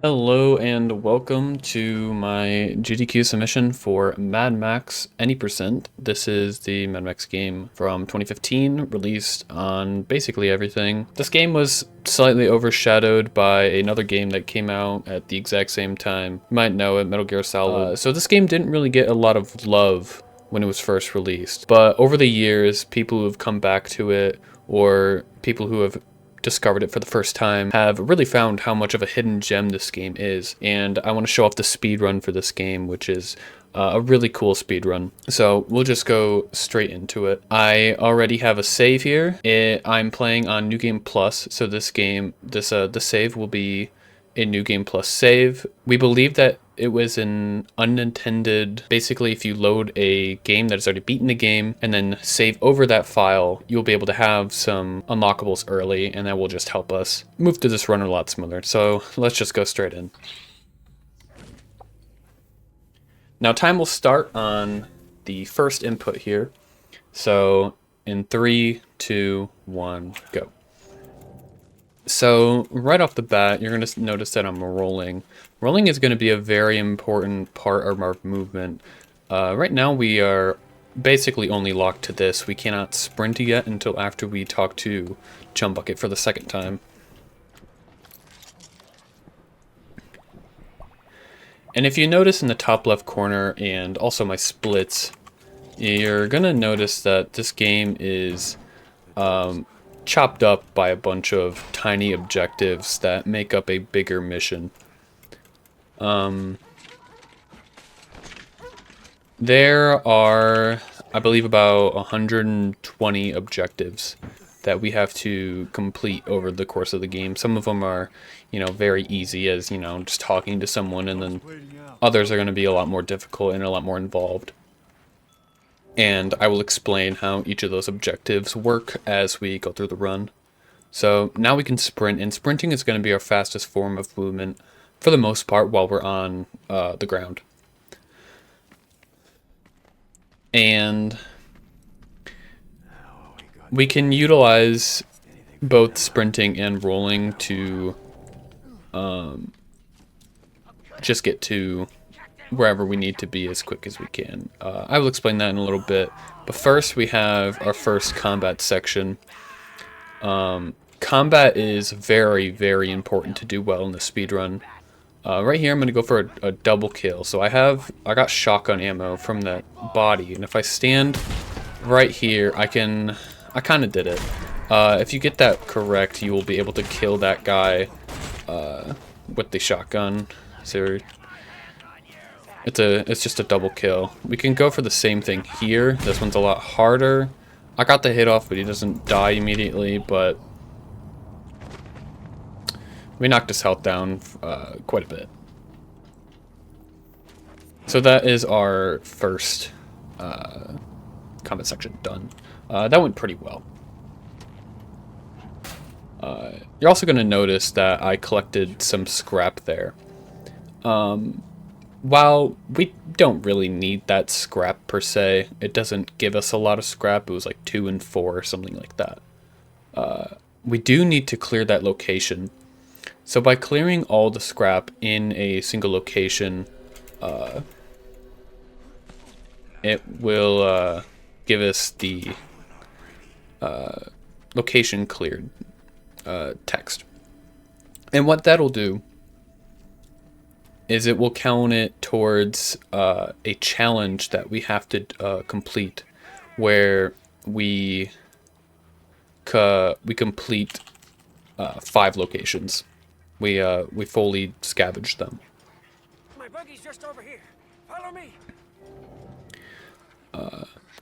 Hello and welcome to my GDQ submission for Mad Max Any Percent. This is the Mad Max game from 2015, released on basically everything. This game was slightly overshadowed by another game that came out at the exact same time. You might know it, Metal Gear Solid. So this game didn't really get a lot of love when it was first released, but over the years, people who have come back to it, or people who have discovered it for the first time, have really found how much of a hidden gem this game is. And I want to show off the speed run for this game, which is a really cool speed run. So we'll just go straight into it. I already have a save here. I'm playing on New Game Plus, so the save will be a New Game Plus save. We believe that it was an unintended, basically if you load a game that has already beaten the game and then save over that file, you'll be able to have some unlockables early, and that will just help us move through this run a lot smoother. So let's just go straight in. Now time will start on the first input here. So in 3, 2, 1, go. So right off the bat, you're going to notice that I'm rolling. Rolling is going to be a very important part of our movement. Right now we are basically only locked to this. We cannot sprint yet until after we talk to Chum Bucket for the second time. And if you notice in the top left corner and also my splits, you're going to notice that this game is chopped up by a bunch of tiny objectives that make up a bigger mission. There are, I believe, about 120 objectives that we have to complete over the course of the game. Some of them are, very easy, as, just talking to someone, and then others are going to be a lot more difficult and a lot more involved. And I will explain how each of those objectives work as we go through the run. So now we can sprint, and sprinting is going to be our fastest form of movement for the most part while we're on the ground. And we can utilize both sprinting and rolling to just get to wherever we need to be as quick as we can. I will explain that in a little bit, but first we have our first combat section. Combat is very, very important to do well in the speedrun. Right here I'm going to go for a double kill. So I got shotgun ammo from that body, and if I stand right here, I kind of did it. If you get that correct, you will be able to kill that guy with the shotgun. So it's just a double kill. We can go for the same thing here. This one's a lot harder. I got the hit off, but he doesn't die immediately, but we knocked his health down quite a bit. So that is our first combat section done. That went pretty well. You're also going to notice that I collected some scrap there. While we don't really need that scrap per se, it doesn't give us a lot of scrap. It was like 2 and 4 or something like that. We do need to clear that location. So by clearing all the scrap in a single location, it will give us the location cleared text. And what that'll do is it will count it towards a challenge that we have to complete, where we complete 5 locations. We fully scavenge them. My buggy's just over here. Follow me.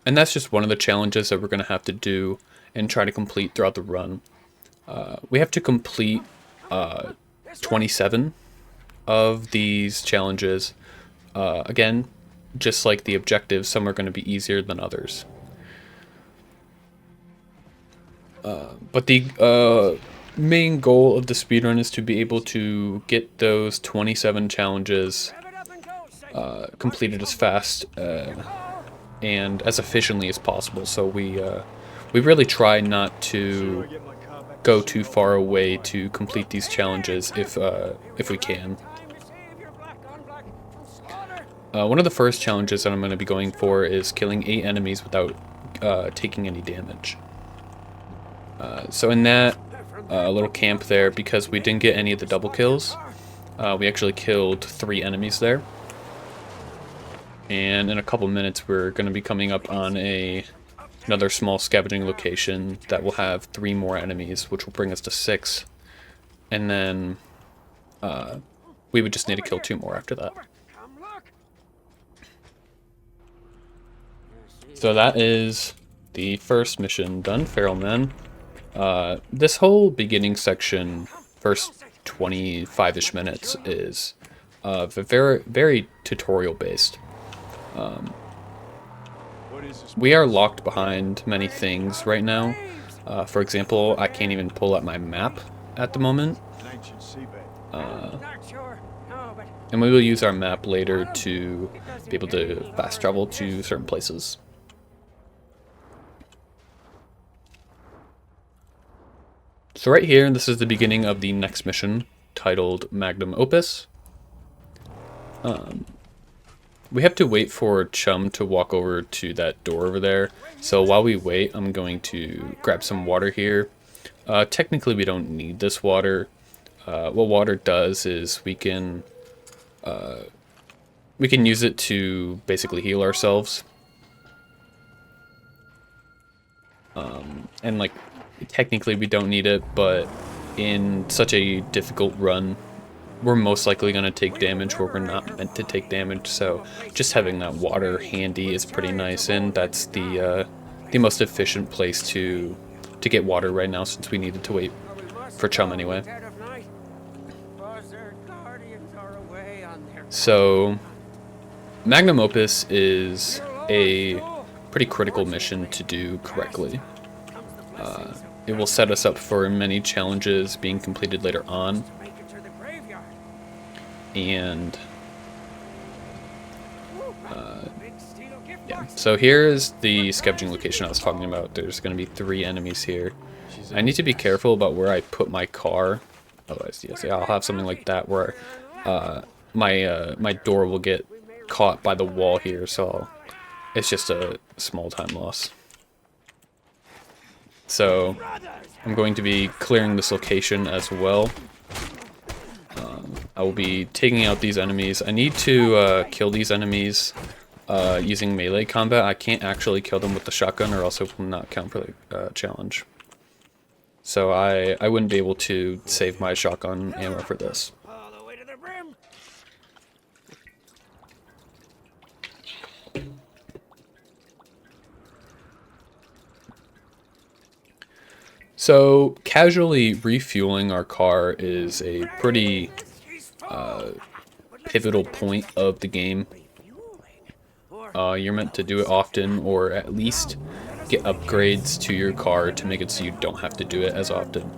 And that's just one of the challenges that we're going to have to do and try to complete throughout the run. We have to complete 27 of these challenges. Again, just like the objectives, some are going to be easier than others. But the main goal of the speedrun is to be able to get those 27 challenges completed as fast and as efficiently as possible. So we really try not to go too far away to complete these challenges if we can. One of the first challenges that I'm going to be going for is killing 8 enemies without taking any damage. So in that little camp there, because we didn't get any of the double kills, we actually killed 3 enemies there. And in a couple minutes we're going to be coming up on another small scavenging location that will have 3 more enemies, which will bring us to 6. And then we would just need to kill 2 more after that. So that is the first mission done, Feral Men. This whole beginning section, first 25-ish minutes, is very tutorial based. We are locked behind many things right now. For example, I can't even pull up my map at the moment. And we will use our map later to be able to fast travel to certain places. So right here, this is the beginning of the next mission, titled Magnum Opus. We have to wait for Chum to walk over to that door over there. So while we wait, I'm going to grab some water here. Technically, we don't need this water. What water does is we can use it to basically heal ourselves. And like, technically we don't need it, but in such a difficult run, we're most likely going to take damage where we're not meant to take damage, so just having that water handy is pretty nice, and that's the most efficient place to get water right now, since we needed to wait for Chum anyway. So Magnum Opus is a pretty critical mission to do correctly. It will set us up for many challenges being completed later on. And yeah, so here is the scavenging location I was talking about. There's going to be 3 enemies here. I need to be careful about where I put my car. Otherwise, yes, I'll have something like that where my door will get caught by the wall here. So it's just a small time loss. So I'm going to be clearing this location as well. I will be taking out these enemies. I need to kill these enemies using melee combat. I can't actually kill them with the shotgun, or else it will not count for the challenge. So I wouldn't be able to save my shotgun ammo for this. So casually refueling our car is a pretty pivotal point of the game. You're meant to do it often, or at least get upgrades to your car to make it so you don't have to do it as often.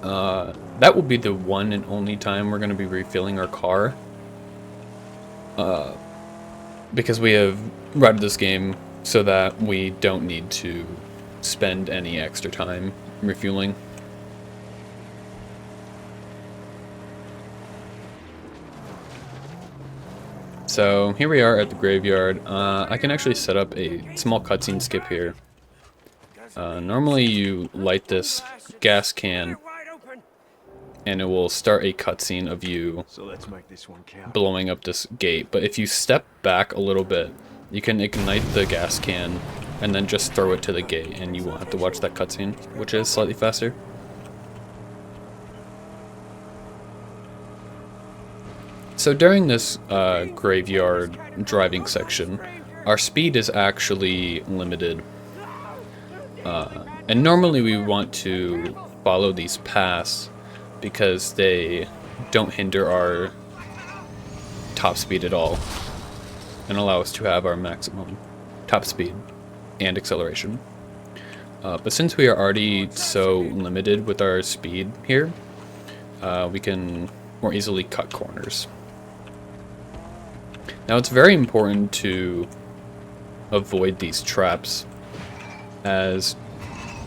That will be the one and only time we're going to be refilling our car. Because we have routed this game so that we don't need to spend any extra time refueling. So here we are at the graveyard. I can actually set up a small cutscene skip here. Normally you light this gas can and it will start a cutscene of you blowing up this gate. But if you step back a little bit, you can ignite the gas can and then just throw it to the gate, and you won't have to watch that cutscene, which is slightly faster. So during this graveyard driving section, our speed is actually limited. And normally we want to follow these paths because they don't hinder our top speed at all and allow us to have our maximum top speed and acceleration. But since we are already so limited with our speed here, we can more easily cut corners. Now it's very important to avoid these traps, as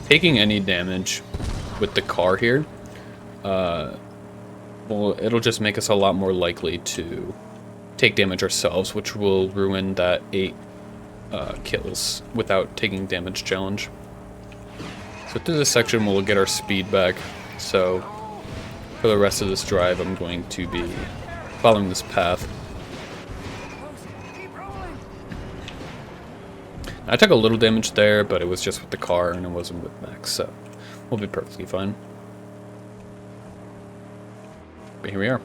taking any damage with the car here, well, it'll just make us a lot more likely to take damage ourselves, which will ruin that 8 kills without taking damage challenge. So through this section we'll get our speed back, so for the rest of this drive I'm going to be following this path. I took a little damage there, but it was just with the car and it wasn't with Max, so we'll be perfectly fine. But here we are.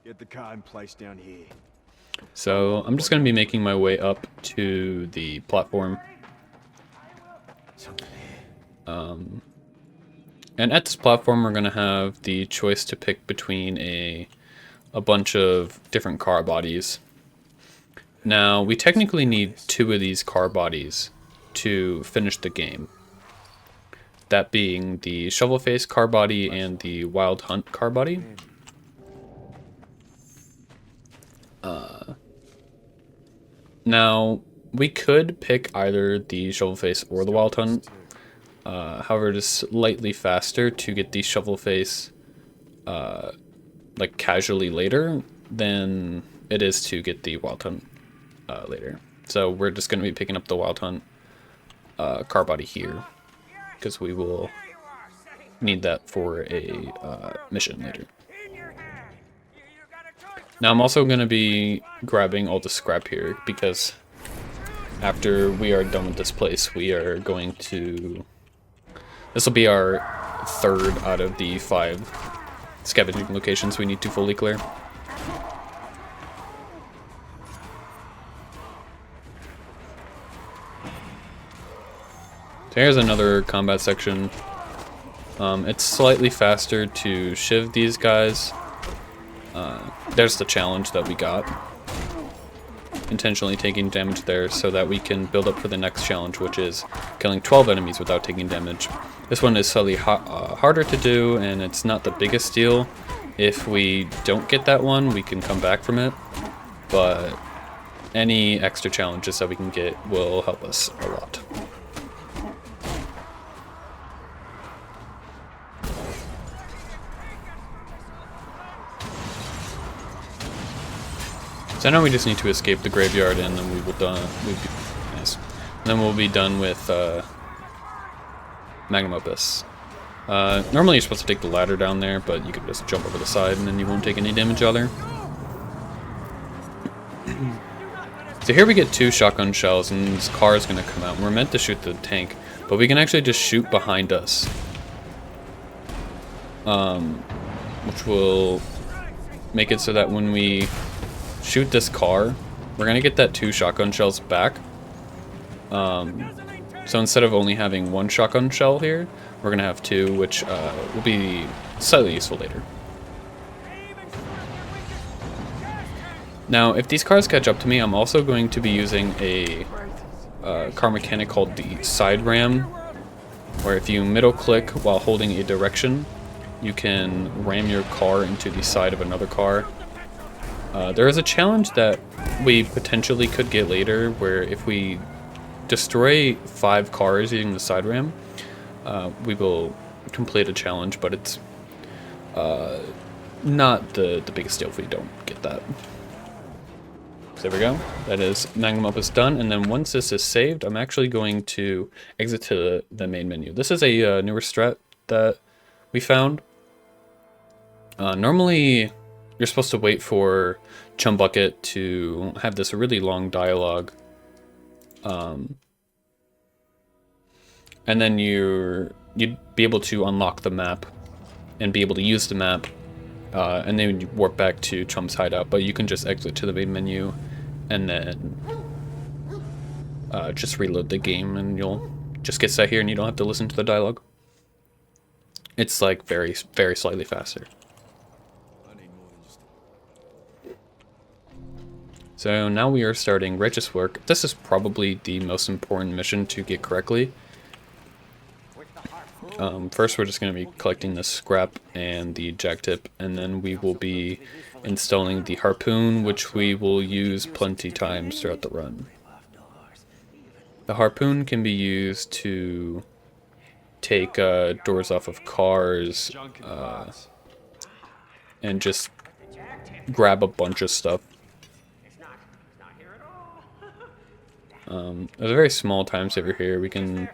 Get the car in place down here. So I'm just going to be making my way up to the platform. And at this platform we're going to have the choice to pick between a bunch of different car bodies. Now we technically need 2 of these car bodies to finish the game. That being the Shovel Face car body and the Wild Hunt car body. Now, we could pick either the Shovel Face or the Wild Hunt. However, it is slightly faster to get the Shovel Face like casually later than it is to get the Wild Hunt later. So we're just going to be picking up the Wild Hunt car body here, because we will need that for a mission later. Now I'm also going to be grabbing all the scrap here, because after we are done with this place, we are going to... This will be our 3rd out of the 5 scavenging locations we need to fully clear. So here's another combat section. It's slightly faster to shiv these guys. There's the challenge that we got. Intentionally taking damage there so that we can build up for the next challenge, which is killing 12 enemies without taking damage. This one is slightly harder to do, and it's not the biggest deal. If we don't get that one, we can come back from it, but any extra challenges that we can get will help us a lot. So now we just need to escape the graveyard, and then we'll be done with Magnum Opus. Normally you're supposed to take the ladder down there, but you can just jump over the side and then you won't take any damage either. So here we get 2 shotgun shells, and this car is going to come out. We're meant to shoot the tank, but we can actually just shoot behind us, which will make it so that when we shoot this car, we're going to get that 2 shotgun shells back. So instead of only having 1 shotgun shell here, we're going to have 2, which will be slightly useful later. Now, if these cars catch up to me, I'm also going to be using a car mechanic called the side ram, where if you middle click while holding a direction, you can ram your car into the side of another car. There is a challenge that we potentially could get later, where if we destroy 5 cars using the side ram, we will complete a challenge, but it's not the biggest deal if we don't get that. So there we go. That is Magnum Opus done, and then once this is saved, I'm actually going to exit to the main menu. This is a newer strat that we found. Normally, you're supposed to wait for Chum Bucket to have this really long dialogue, and then you'd be able to unlock the map and be able to use the map, and then you warp back to Chum's hideout. But you can just exit to the main menu and then just reload the game, and you'll just get set here and you don't have to listen to the dialogue. It's like very, very slightly faster. So now we are starting Righteous Work. This is probably the most important mission to get correctly. First, we're just going to be collecting the scrap and the jack tip, and then we will be installing the harpoon, which we will use plenty times throughout the run. The harpoon can be used to take doors off of cars and just grab a bunch of stuff. There's a very small time saver here. We can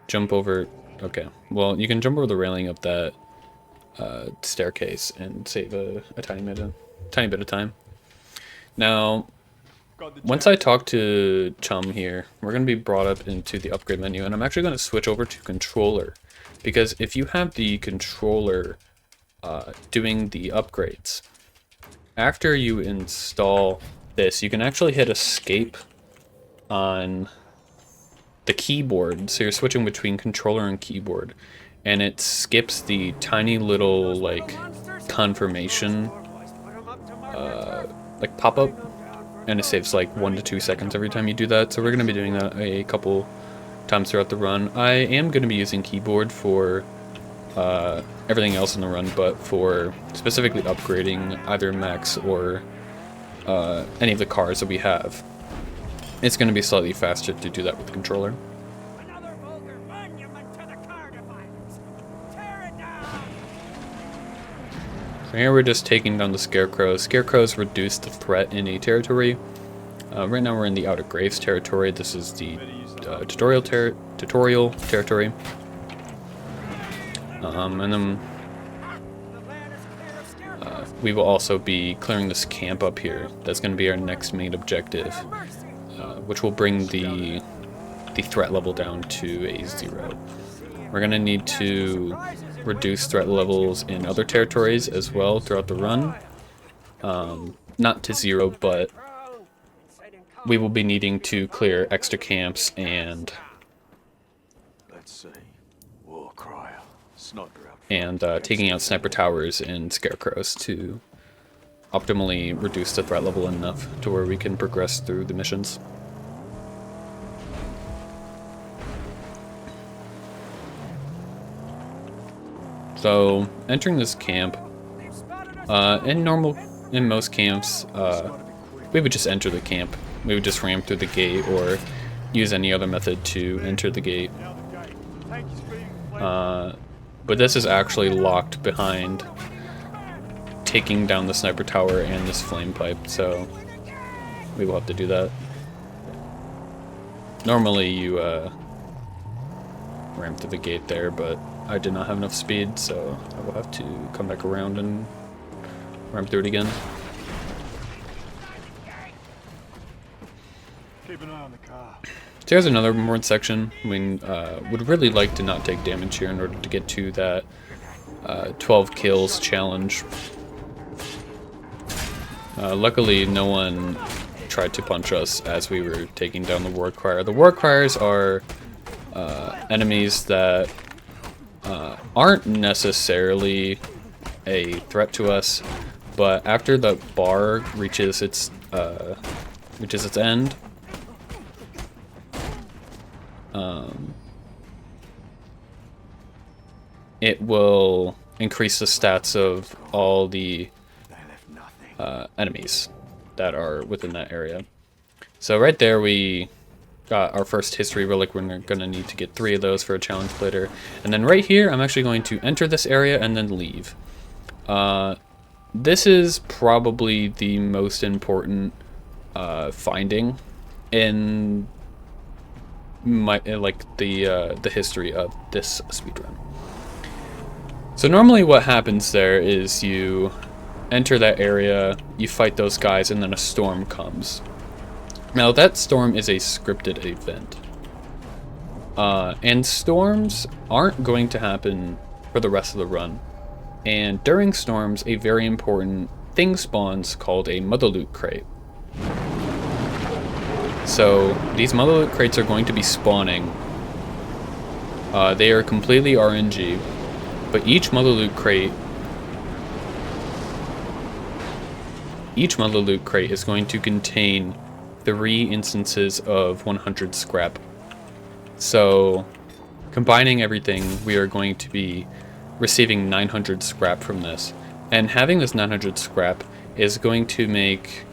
jump over. Okay, well, you can jump over the railing of that staircase and save a tiny bit of time. Now, once I talk to Chum here, we're going to be brought up into the upgrade menu, and I'm actually going to switch over to controller, because if you have the controller doing the upgrades, after you install this, you can actually hit escape on the keyboard, so you're switching between controller and keyboard, and it skips the tiny little like confirmation like pop-up, and it saves like 1 to 2 seconds every time you do that. So we're going to be doing that a couple times throughout the run. I am going to be using keyboard for everything else in the run, but for specifically upgrading either mechs or any of the cars that we have, it's going to be slightly faster to do that with the controller. Another vulgar monument to the car device. Tear it down. So here we're just taking down the scarecrows. Scarecrows reduce the threat in a territory. Right now we're in the Outer Graves territory. This is the tutorial territory. And then we will also be clearing this camp up here. That's going to be our next main objective, which will bring the threat level down to a 0. We're going to need to reduce threat levels in other territories as well throughout the run. Not to 0, but we will be needing to clear extra camps and taking out sniper towers and scarecrows to optimally reduce the threat level enough to where we can progress through the missions. So entering this camp, in most camps, we would just enter the camp. We would just ram through the gate or use any other method to enter the gate. But this is actually locked behind taking down the sniper tower and this flame pipe, so we will have to do that. Normally you ram through the gate there, but I did not have enough speed, so I will have to come back around and ram through it again. Keep an eye on the car. So here's another moored section. We would really like to not take damage here in order to get to that 12 kills challenge. Luckily, no one tried to punch us as we were taking down the war crier. The war criers are enemies that aren't necessarily a threat to us, but after the bar reaches its end, it will increase the stats of all the enemies that are within that area. So right there we got our first history relic. We're going to need to get 3 of those for a challenge later. And then right here I'm actually going to enter this area and then leave. This is probably the most important finding in the history of this speedrun. So normally what happens there is you enter that area, you fight those guys, and then a storm comes. Now that storm is a scripted event. And storms aren't going to happen for the rest of the run. And during storms, a very important thing spawns called a mother loot crate. So these mother loot crates are going to be spawning. They are completely RNG, but each mother loot crate is going to contain 3 instances of 100 scrap. So combining everything, we are going to be receiving 900 scrap from this. And having this 900 scrap is going to make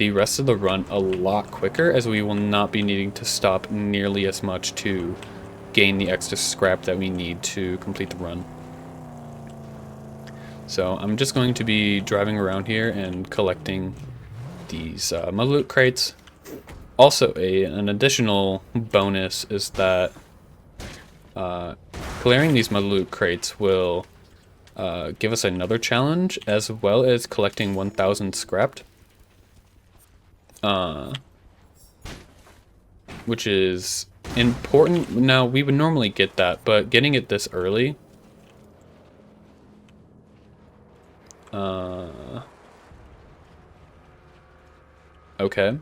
the rest of the run a lot quicker, as we will not be needing to stop nearly as much to gain the extra scrap that we need to complete the run. So I'm just going to be driving around here and collecting these mud loot crates. Also, an additional bonus is that clearing these mud loot crates will give us another challenge, as well as collecting 1,000 scrapped. Which is important. Now, we would normally get that, but getting it this early... okay.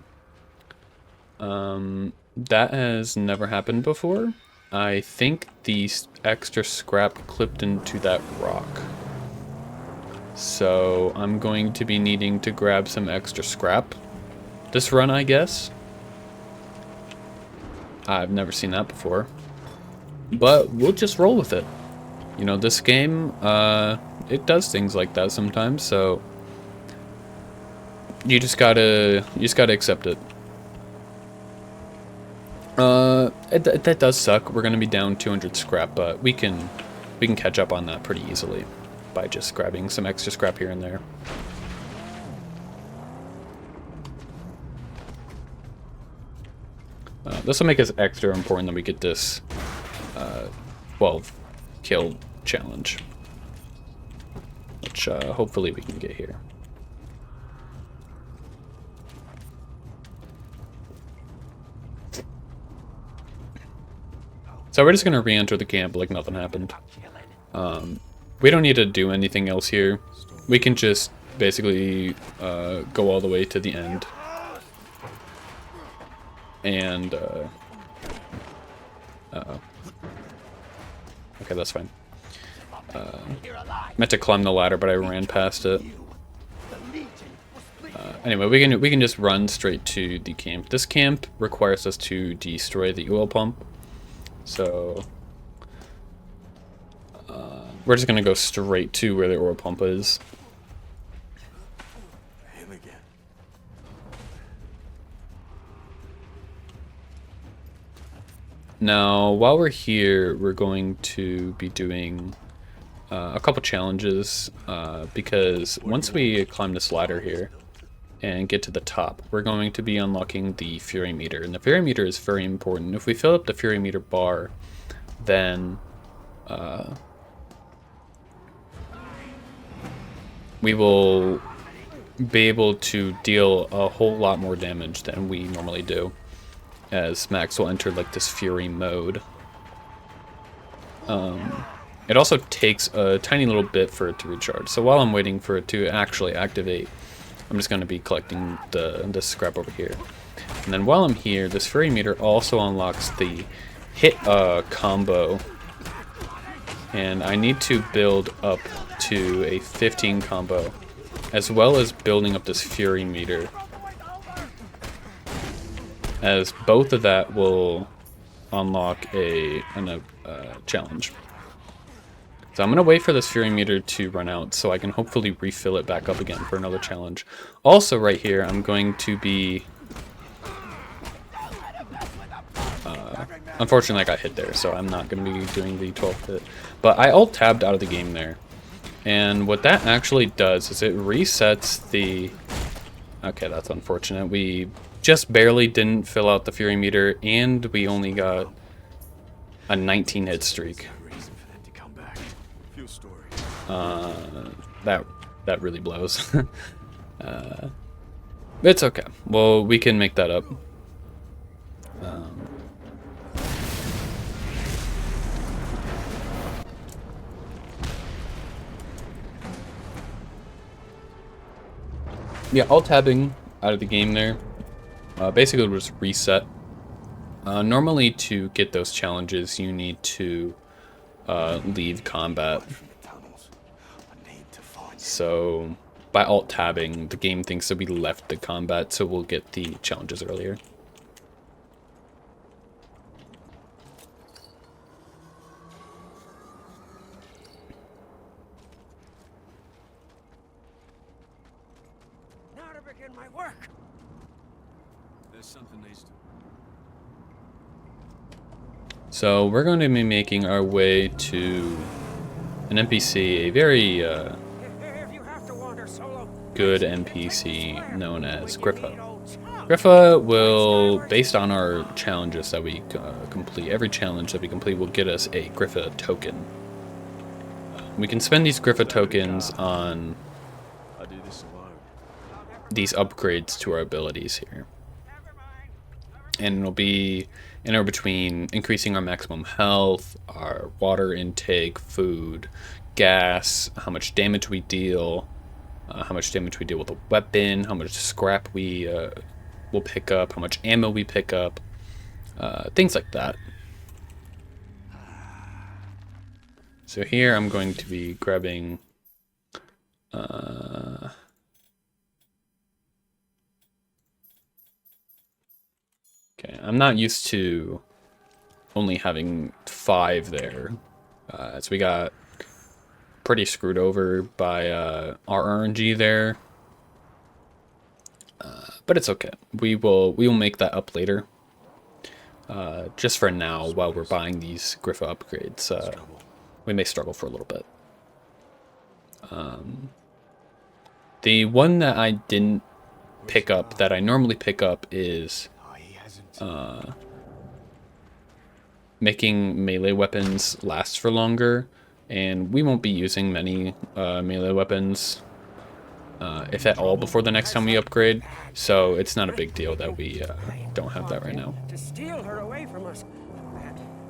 That has never happened before. I think the extra scrap clipped into that rock. So I'm going to be needing to grab some extra scrap this run, I guess. I've never seen that before. But we'll just roll with it. You know, this game, it does things like that sometimes, so you just gotta accept it. That does suck. We're gonna be down 200 scrap, but we can catch up on that pretty easily by just grabbing some extra scrap here and there. This will make us extra important that we get this 12 kill challenge, which hopefully we can get here. So we're just going to re-enter the camp like nothing happened. We don't need to do anything else here. We can just basically go all the way to the end. And, uh-oh. Okay, that's fine. Meant to climb the ladder, but I ran past it. Anyway, we can just run straight to the camp. This camp requires us to destroy the oil pump. So we're just gonna go straight to where the oil pump is. Him again. Now, while we're here, we're going to be doing a couple challenges because once we climb this ladder here and get to the top, we're going to be unlocking the Fury meter, and the Fury meter is very important. If we fill up the Fury meter bar, then we will be able to deal a whole lot more damage than we normally do, as Max will enter like this Fury mode. It also takes a tiny little bit for it to recharge, so while I'm waiting for it to actually activate, I'm just going to be collecting this scrap over here. And then while I'm here, this Fury meter also unlocks the hit combo, and I need to build up to a 15 combo, as well as building up this Fury meter, as both of that will unlock a challenge. So I'm going to wait for this Fury meter to run out so I can hopefully refill it back up again for another challenge. Also right here, I'm going to be... unfortunately I got hit there, so I'm not going to be doing the 12th hit. But I alt-tabbed out of the game there. And what that actually does is it resets the... Okay, that's unfortunate. We just barely didn't fill out the Fury meter, and we only got a 19 hit streak. That really blows. It's okay. Well, we can make that up. Yeah, alt-tabbing out of the game there. Basically, we'll just reset. Normally, to get those challenges, you need to leave combat. So, by alt-tabbing, the game thinks that we left the combat, so we'll get the challenges earlier. Now to begin my work. So we're going to be making our way to an NPC, a very If you have to wander solo, good NPC known as Griffa. Griffa will, based on our challenges that we complete, every challenge that we complete will get us a Griffa token. We can spend these Griffa tokens on I do this alone. these upgrades to our abilities here. And it'll be anywhere between increasing our maximum health, our water intake, food, gas, how much damage we deal, with a weapon, how much scrap we will pick up, how much ammo we pick up, things like that. So here I'm going to be grabbing okay, I'm not used to only having 5 there, as we got pretty screwed over by our RNG there. But it's okay. We will make that up later. Just for now, while we're buying these Griffa upgrades, we may struggle for a little bit. The one that I didn't pick up, that I normally pick up, is making melee weapons last for longer, and we won't be using many melee weapons, if at all, before the next time we upgrade, so it's not a big deal that we don't have that right now. to steal her away from us.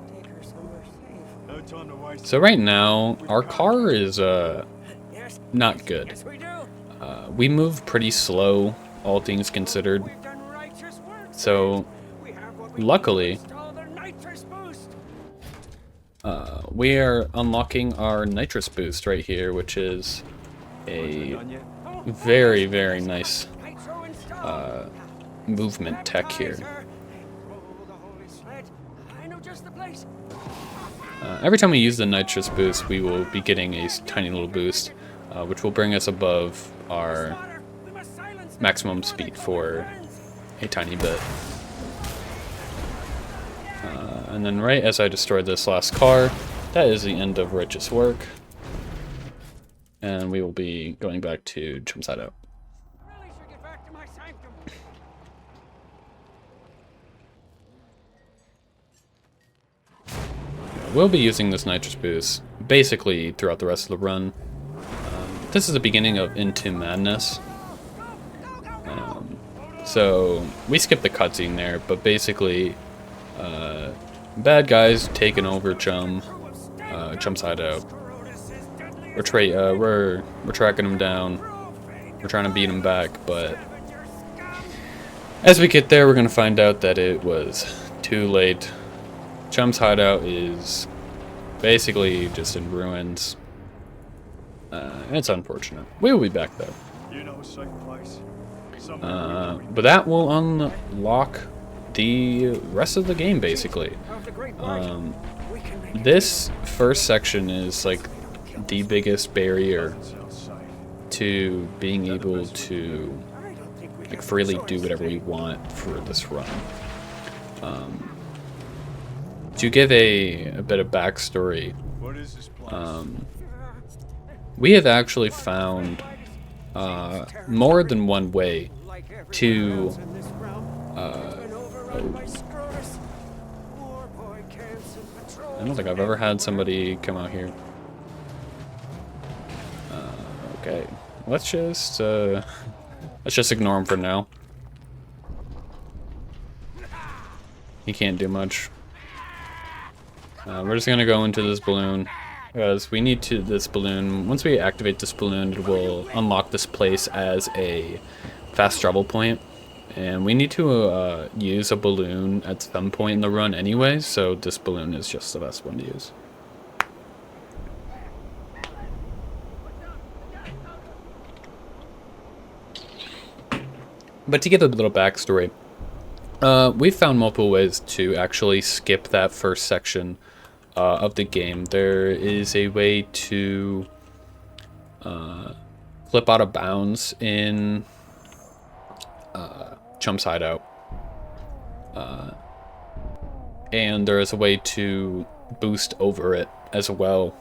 Take her somewhere safe. No time to waste. So right now, our car is Yes, not good. yes we do. We move pretty slow, all things considered. We've done righteous work. So We have what we luckily, need to install the nitrous boost. we are unlocking our nitrous boost right here, which is a Done yet? very, very nice Nitro installed. movement tech here. Roll the holy sled. I know just the place. Every time we use the nitrous boost, we will be getting a tiny little boost, which will bring us above our Slaughter. We must silence them maximum before they speed call for their friends. a tiny bit. And then right as I destroyed this last car, that is the end of Rich's work. And we will be going back to Jump Side Out. Really should get back to my sanctum. We'll be using this nitrous boost basically throughout the rest of the run. This is the beginning of Into Madness. So we skipped the cutscene there, but basically, bad guys taking over Jump Side Out. We're tracking them down. We're trying to beat them back, but as we get there, we're gonna find out that it was too late. Jump's hideout is basically just in ruins. It's unfortunate. We will be back though. You know a safe place. Somewhere But that will unlock the rest of the game basically. Of the great light. We can make it. This first section is like the biggest barrier sounds safe. to being able to I don't think we like have freely a do choice. whatever we want for this run. To give a bit of backstory, What is this place? we have actually found more than one way Like everywhere to else in this realm, it's been overrun by Scrotus. War boy camps and patrols I don't think I've ever had somebody come out here. Okay, let's just ignore him for now. He can't do much. We're just gonna go into this balloon because we need to. This balloon. Once we activate this balloon, it will unlock this place as a fast travel point, and we need to use a balloon at some point in the run anyway. So this balloon is just the best one to use. But to give a little backstory, we've found multiple ways to actually skip that first section of the game. There is a way to flip out of bounds in Jump's Hideout. And there is a way to boost over it as well.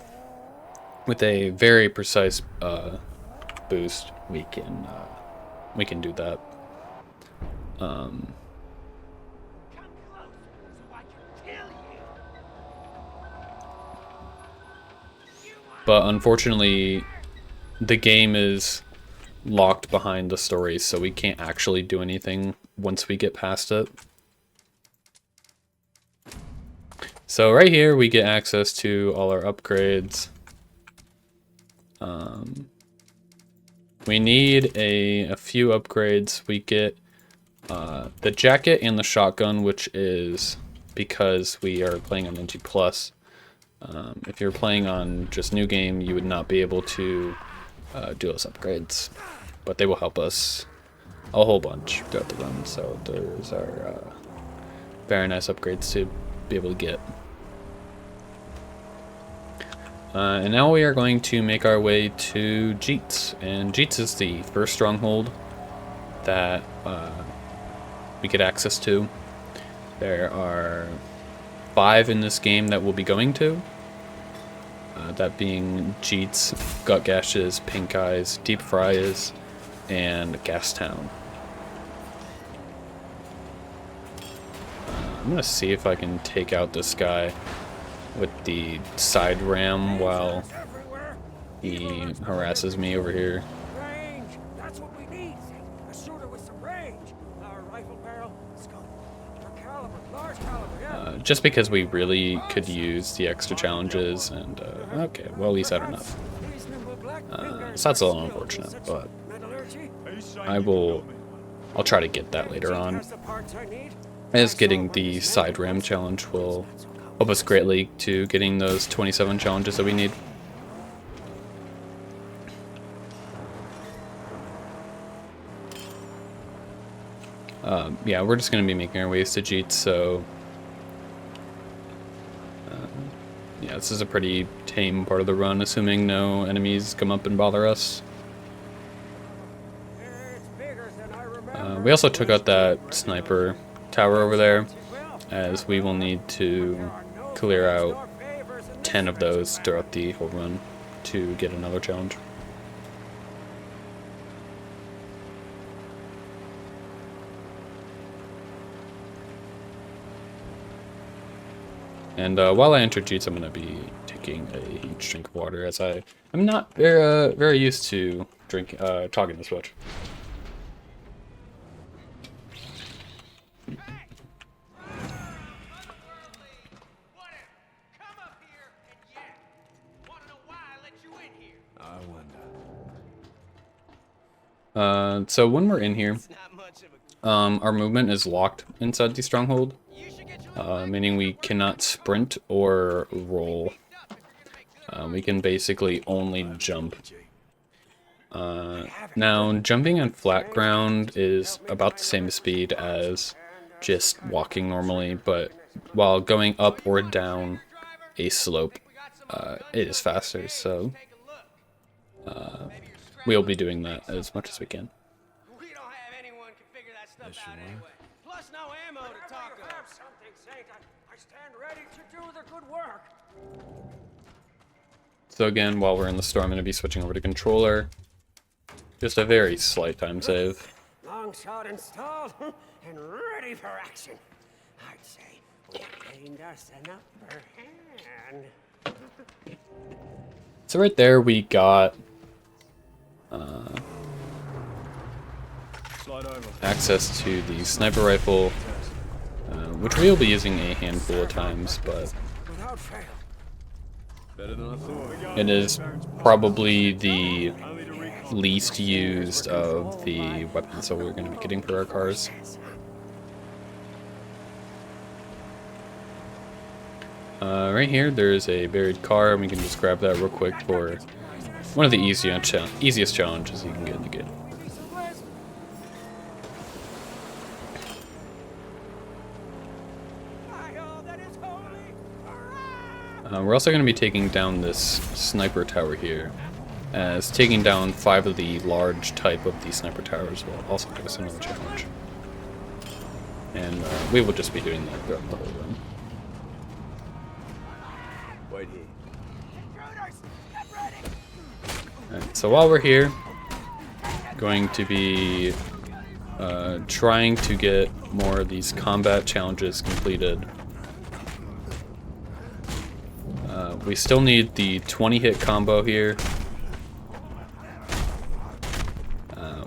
With a very precise boost, we can do that. But unfortunately, the game is locked behind the story, so we can't actually do anything once we get past it. So right here, we get access to all our upgrades. We need a few upgrades. We get the jacket and the shotgun, which is because we are playing on NG+. If you're playing on just new game, you would not be able to do those upgrades, but they will help us a whole bunch throughout the run. So those are very nice upgrades to be able to get. And now we are going to make our way to Jeets, and Jeets is the first stronghold that we get access to. There are 5 in this game that we'll be going to. That being Jeets, Gut Gashes, Pink Eyes, Deep Fries, and Gastown. I'm gonna see if I can take out this guy with the side ram while he harasses me over here. Range! That's what we need! A shooter with some range! Our rifle barrel, scope. For caliber, large caliber, yeah. Just because we really could use the extra challenges, and okay, well, at least I don't know. So that's a little unfortunate, but I'll try to get that later on. As getting the side ram challenge will help us greatly to getting those 27 challenges that we need. Yeah, we're just going to be making our ways to Jeets, so yeah, this is a pretty tame part of the run, assuming no enemies come up and bother us. We also took out that sniper tower over there, as we will need to clear out 10 of those throughout the whole run to get another challenge. And while I enter Jeets, I'm going to be taking a huge drink of water, as I'm not very used to talking this much. So when we're in here, our movement is locked inside the stronghold, meaning we cannot sprint or roll. We can basically only jump. Now, jumping on flat ground is about the same speed as just walking normally, but while going up or down a slope, it is faster, so we'll be doing that as much as we can. We don't have anyone can figure that stuff out anyway. Plus no ammo to talk of. Something, Saint. I stand ready to do the good work. So again, while we're in the store, I'm going to be switching over to controller. Just a very slight time save. Long shot installed and ready for action. I'd say we gained us an upper hand. So right there we got Slide over. access to the sniper rifle, which we'll be using a handful of times, but Without fail. Better than I thought. it is probably the least used of the weapons that we're going to be getting for our cars. Right here there's a buried car, and we can just grab that real quick for one of the easiest challenges you can get in the game. We're also going to be taking down this sniper tower here, as taking down 5 of the large type of the sniper towers will also give us another challenge. And we will just be doing that throughout the whole run. Wait here. Alright, so while we're here, going to be trying to get more of these combat challenges completed. We still need the 20 hit combo here,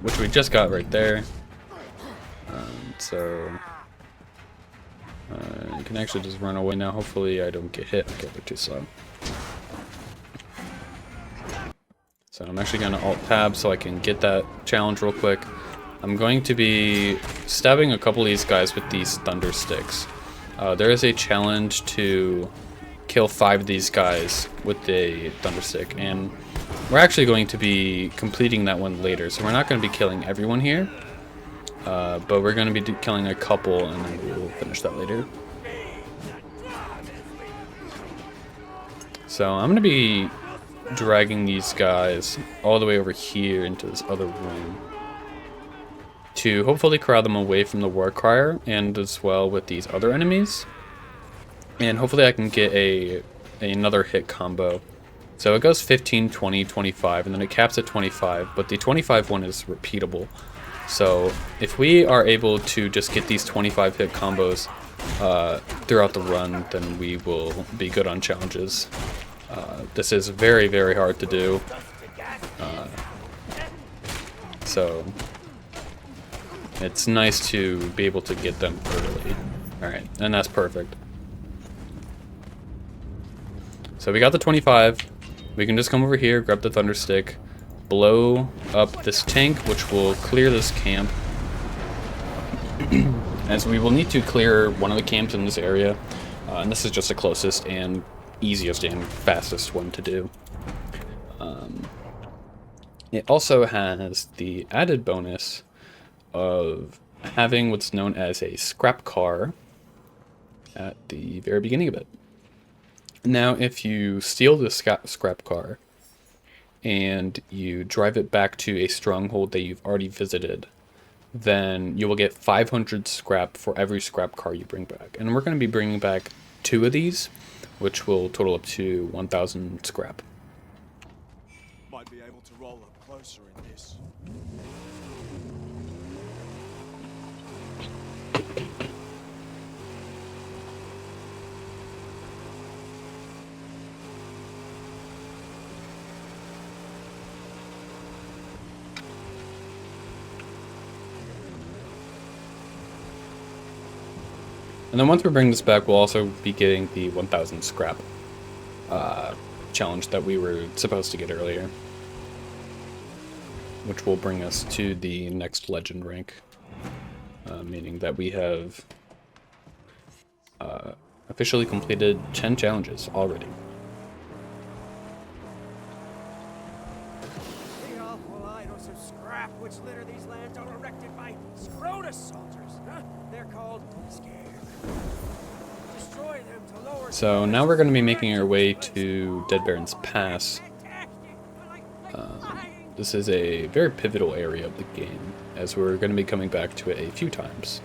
which we just got right there. So you can actually just run away now. Hopefully I don't get hit. Okay, they're too slow. So I'm actually going to Alt-Tab so I can get that challenge real quick. I'm going to be stabbing a couple of these guys with these thunder sticks. There is a challenge to kill 5 of these guys with a thunder stick, and we're actually going to be completing that one later. So we're not going to be killing everyone here, but we're going to be killing a couple, and then we'll finish that later. So I'm going to be dragging these guys all the way over here into this other room to hopefully crowd them away from the war crier, and as well with these other enemies, and hopefully I can get another hit combo. So it goes 15, 20, 25, and then it caps at 25, but the 25 one is repeatable. So if we are able to just get these 25 hit combos throughout the run, then we will be good on challenges. This is very, very hard to do. So it's nice to be able to get them early. Alright, and that's perfect. So we got the 25. We can just come over here, grab the thunder stick, blow up this tank, which will clear this camp. As we will need to clear one of the camps in this area. And this is just the closest and easiest and fastest one to do. It also has the added bonus of having what's known as a scrap car at the very beginning of it. Now, if you steal the scrap car and you drive it back to a stronghold that you've already visited, then you will get 500 scrap for every scrap car you bring back. And we're going to be bringing back 2 of these, which will total up to 1,000 scrap. Might be able to roll up closer in this. And then once we bring this back, we'll also be getting the 1,000 scrap challenge that we were supposed to get earlier, which will bring us to the next legend rank, meaning that we have officially completed 10 challenges already. The awful idols of scrap which litter these lands are erected by Scrotus soldiers. Huh? They're called scared. Destroy them to lower. So now we're going to be making our way to Dead Baron's Pass. This is a very pivotal area of the game, as we're going to be coming back to it a few times.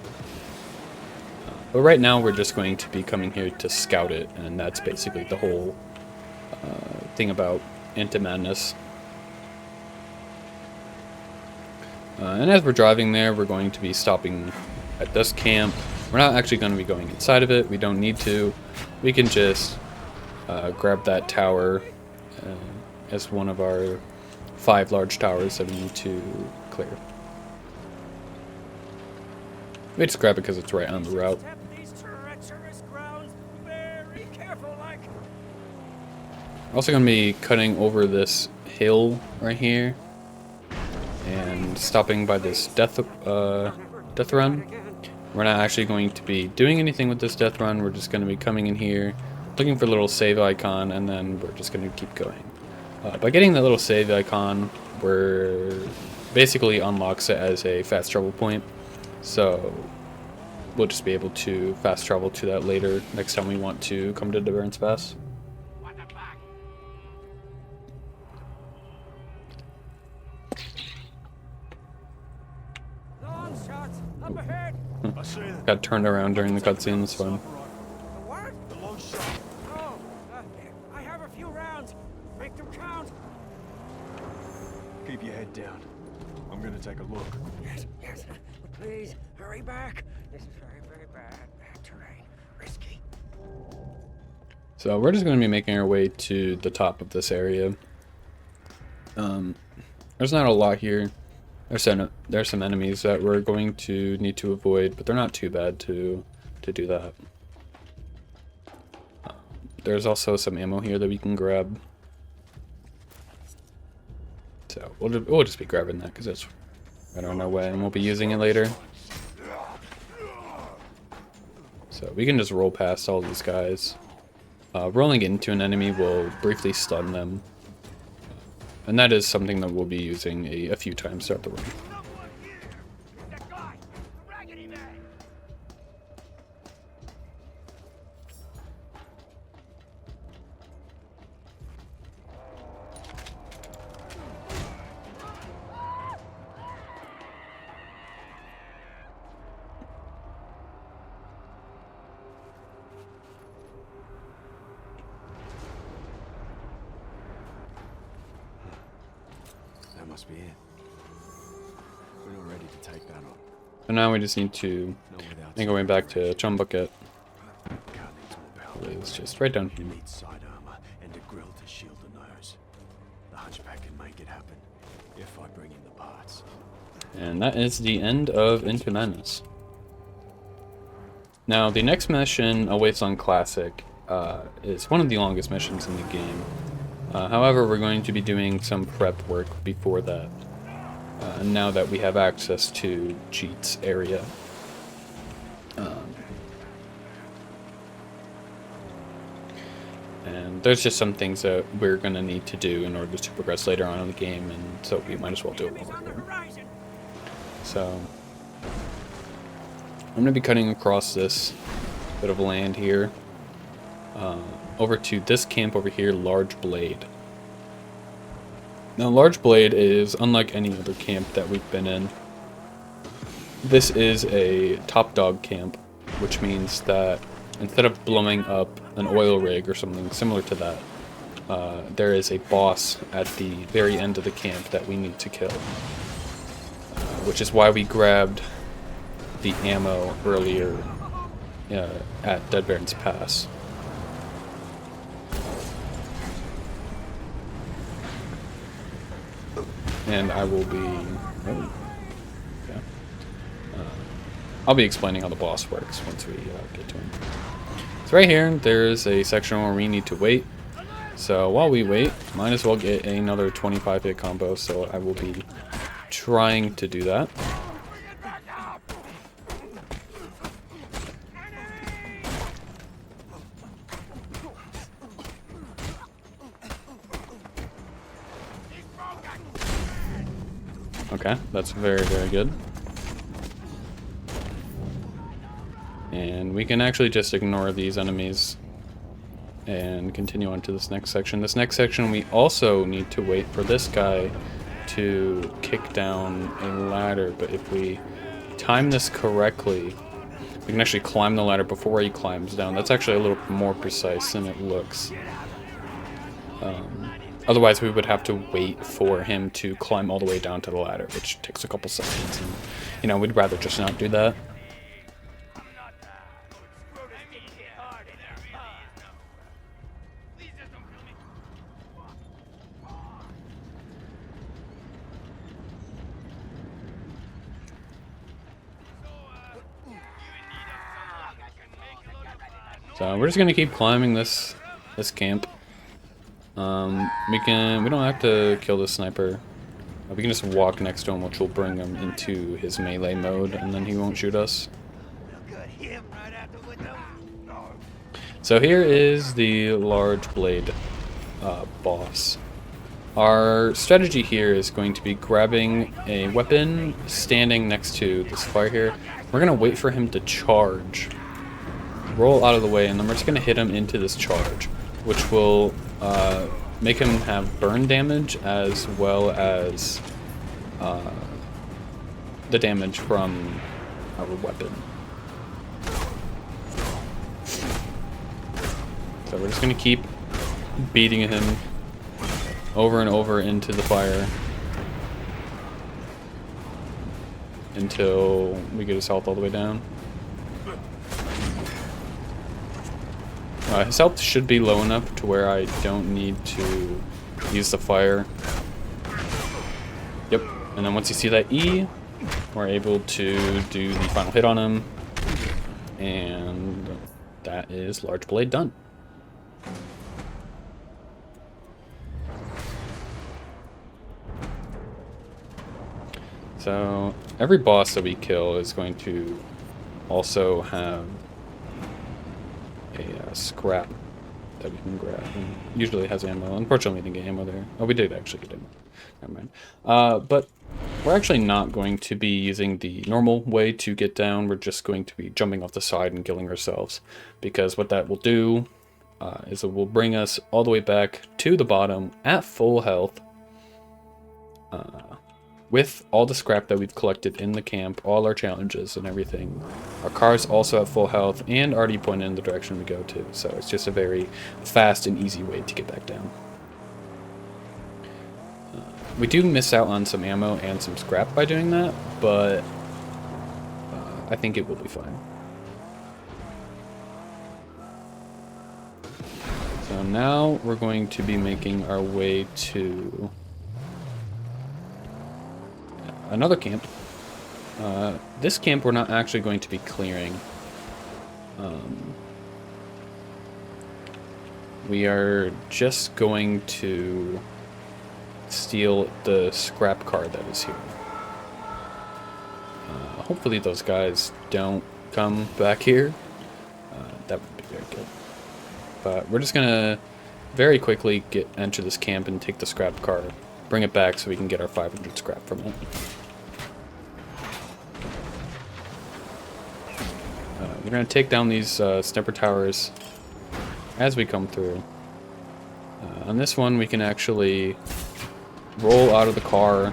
But right now we're just going to be coming here to scout it, and that's basically the whole thing about Into Madness. And as we're driving there, we're going to be stopping at this camp. We're not actually going to be going inside of it. We don't need to. We can just grab that tower as one of our 5 large towers that we need to clear. We just grab it because it's right on the route. These treacherous grounds very careful like. Also going to be cutting over this hill right here and stopping by this death run. We're not actually going to be doing anything with this death run. We're just going to be coming in here, looking for a little save icon, and then we're just going to keep going. By getting that little save icon, we're basically unlocks it as a fast travel point. So we'll just be able to fast travel to that later, next time we want to come to Dead Baron's Pass. Long shots. Up ahead. I see them. Got turned around during the cutscene. That's fine. The what? The long shot. Oh, I have a few rounds. Make them count. Keep your head down. I'm gonna take a look. Yes, yes. But please, hurry back. This is very, very bad. Bad terrain. Risky. So we're just going to be making our way to the top of this area. There's not a lot here. There's some enemies that we're going to need to avoid, but they're not too bad to do that. There's also some ammo here that we can grab. So we'll just be grabbing that because it's right on our way, and we'll be using it later. So we can just roll past all these guys. Rolling into an enemy will briefly stun them. And that is something that we'll be using a few times throughout the run. Someone here. That guy. The raggedy man. That must be it. We're not ready to take that on. So now we just need to Not without make our way back to Chumbucket. carnage or bell. It's just right down You here. need side armor and a grill to shield the nose. The Hunchback can make it happen if I bring in the parts. And that is the end of Into Madness. Now, the next mission awaits on Classic. Is one of the longest missions in the game. However, we're going to be doing some prep work before that. Now that we have access to Jeet's area. And there's just some things that we're going to need to do in order to progress later on in the game, and so we might as well do it Enemies while on we're the here. horizon. So I'm going to be cutting across this bit of land here, over to this camp over here, Large Blade. Now, Large Blade is unlike any other camp that we've been in. This is a top dog camp, which means that instead of blowing up an oil rig or something similar to that, there is a boss at the very end of the camp that we need to kill. Which is why we grabbed the ammo earlier at Dead Baron's Pass. And I will be... Oh, okay. I'll be explaining how the boss works once we get to him. So right here, there's a section where we need to wait. So while we wait, might as well get another 25 hit combo, so I will be trying to do that. Okay, that's very, very good. And we can actually just ignore these enemies and continue on to this next section. This next section, we also need to wait for this guy to kick down a ladder, but if we time this correctly, we can actually climb the ladder before he climbs down. That's actually a little more precise than it looks. Otherwise, we would have to wait for him to climb all the way down to the ladder, which takes a couple seconds. And, you know, we'd rather just not do that. So we're just gonna keep climbing this camp. We don't have to kill the sniper. We can just walk next to him, which will bring him into his melee mode, and then he won't shoot us. So here is the Large Blade boss. Our strategy here is going to be grabbing a weapon standing next to this fire here. We're gonna wait for him to charge, roll out of the way, and then we're just gonna hit him into this charge, which will make him have burn damage as well as the damage from our weapon. So we're just going to keep beating him over and over into the fire until we get his health all the way down. His health should be low enough to where I don't need to use the fire. Yep, and then once you see that E, we're able to do the final hit on him, and that is Large Blade done. So every boss that we kill is going to also have a scrap that we can grab. And usually it has ammo. Unfortunately, we didn't get ammo there. Oh, we did actually get ammo. Never mind. But we're actually not going to be using the normal way to get down. We're just going to be jumping off the side and killing ourselves. Because what that will do is it will bring us all the way back to the bottom at full health. With all the scrap that we've collected in the camp, all our challenges and everything. Our car's also at full health and already pointed in the direction we go to. So it's just a very fast and easy way to get back down. We do miss out on some ammo and some scrap by doing that, but I think it will be fine. So now we're going to be making our way to another camp. This camp we're not actually going to be clearing. We are just going to steal the scrap car that is here. Hopefully those guys don't come back here. That would be very good. But we're just gonna very quickly enter this camp and take the scrap car, bring it back so we can get our 500 scrap from it. We're going to take down these sniper towers as we come through. On this one, we can actually roll out of the car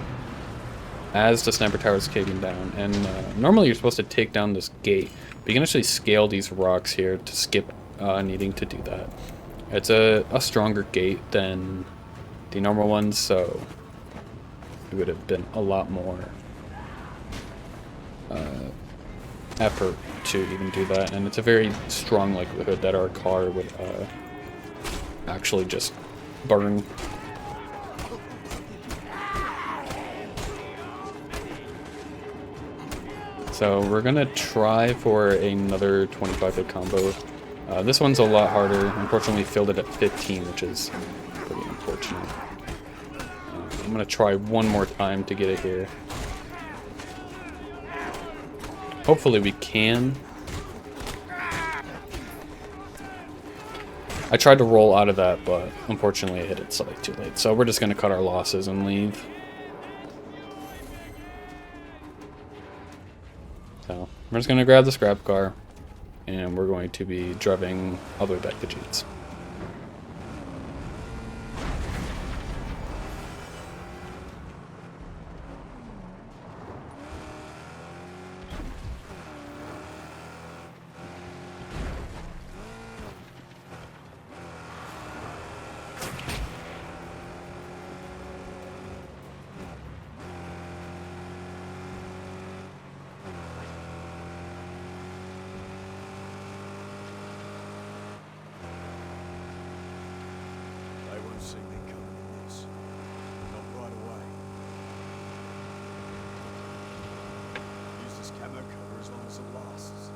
as the sniper tower is caving down. And normally you're supposed to take down this gate, but you can actually scale these rocks here to skip needing to do that. It's a stronger gate than the normal ones, so it would have been a lot more effort to even do that, and it's a very strong likelihood that our car would actually just burn. So we're gonna try for another 25-hit combo. This one's a lot harder. Unfortunately, we filled it at 15, which is pretty unfortunate. I'm gonna try one more time to get it here. Hopefully we can. I tried to roll out of that, but unfortunately I hit it slightly too late. So we're just going to cut our losses and leave. So we're just going to grab the scrap car, and we're going to be driving all the way back to Jeets. See me coming in this. Not right away. Use this camo cover as long as it lasts.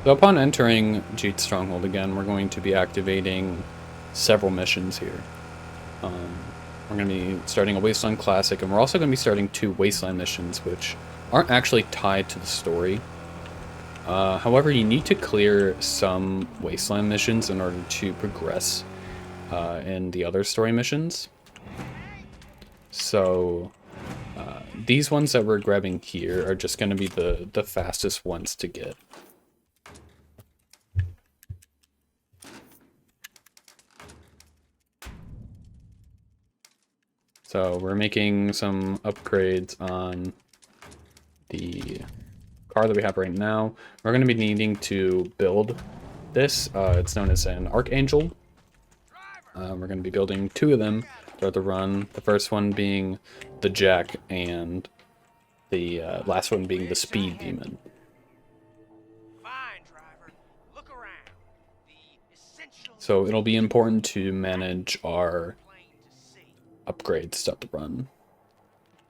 So upon entering Jeet's Stronghold again, we're going to be activating several missions here. We're going to be starting a Wasteland Classic, and we're also going to be starting 2 Wasteland missions, which aren't actually tied to the story. However, you need to clear some Wasteland missions in order to progress in the other story missions. So these ones that we're grabbing here are just going to be the fastest ones to get. So we're making some upgrades on the car that we have right now. We're going to be needing to build this. It's known as an Archangel. We're going to be building 2 of them throughout the run. The first one being the Jack, and the last one being the Speed Demon. Fine, driver. Look around. The essential So it'll be important to manage our plain to see. upgrades throughout the run,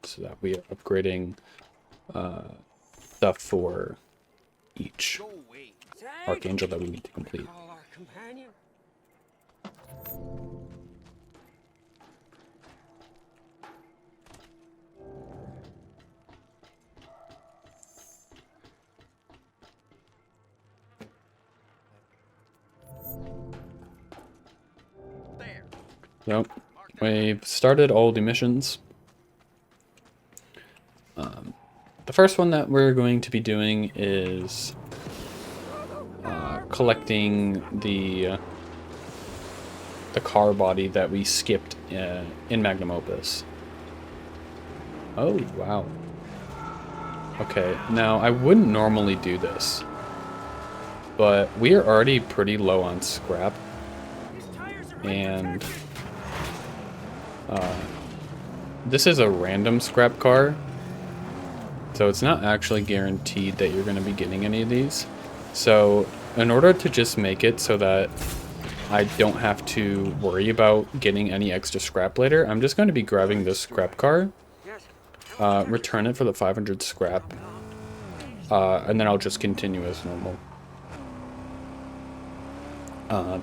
so that we are upgrading stuff for each Go away. Archangel that we need to complete. Call our companion. There. Yep, we've started all the missions. The first one that we're going to be doing is collecting the car body that we skipped in Magnum Opus. Oh, wow. Okay, now I wouldn't normally do this, but we are already pretty low on scrap, and this is a random scrap car, so it's not actually guaranteed that you're going to be getting any of these. So in order to just make it so that I don't have to worry about getting any extra scrap later, I'm just going to be grabbing this scrap car, return it for the 500 scrap, and then I'll just continue as normal.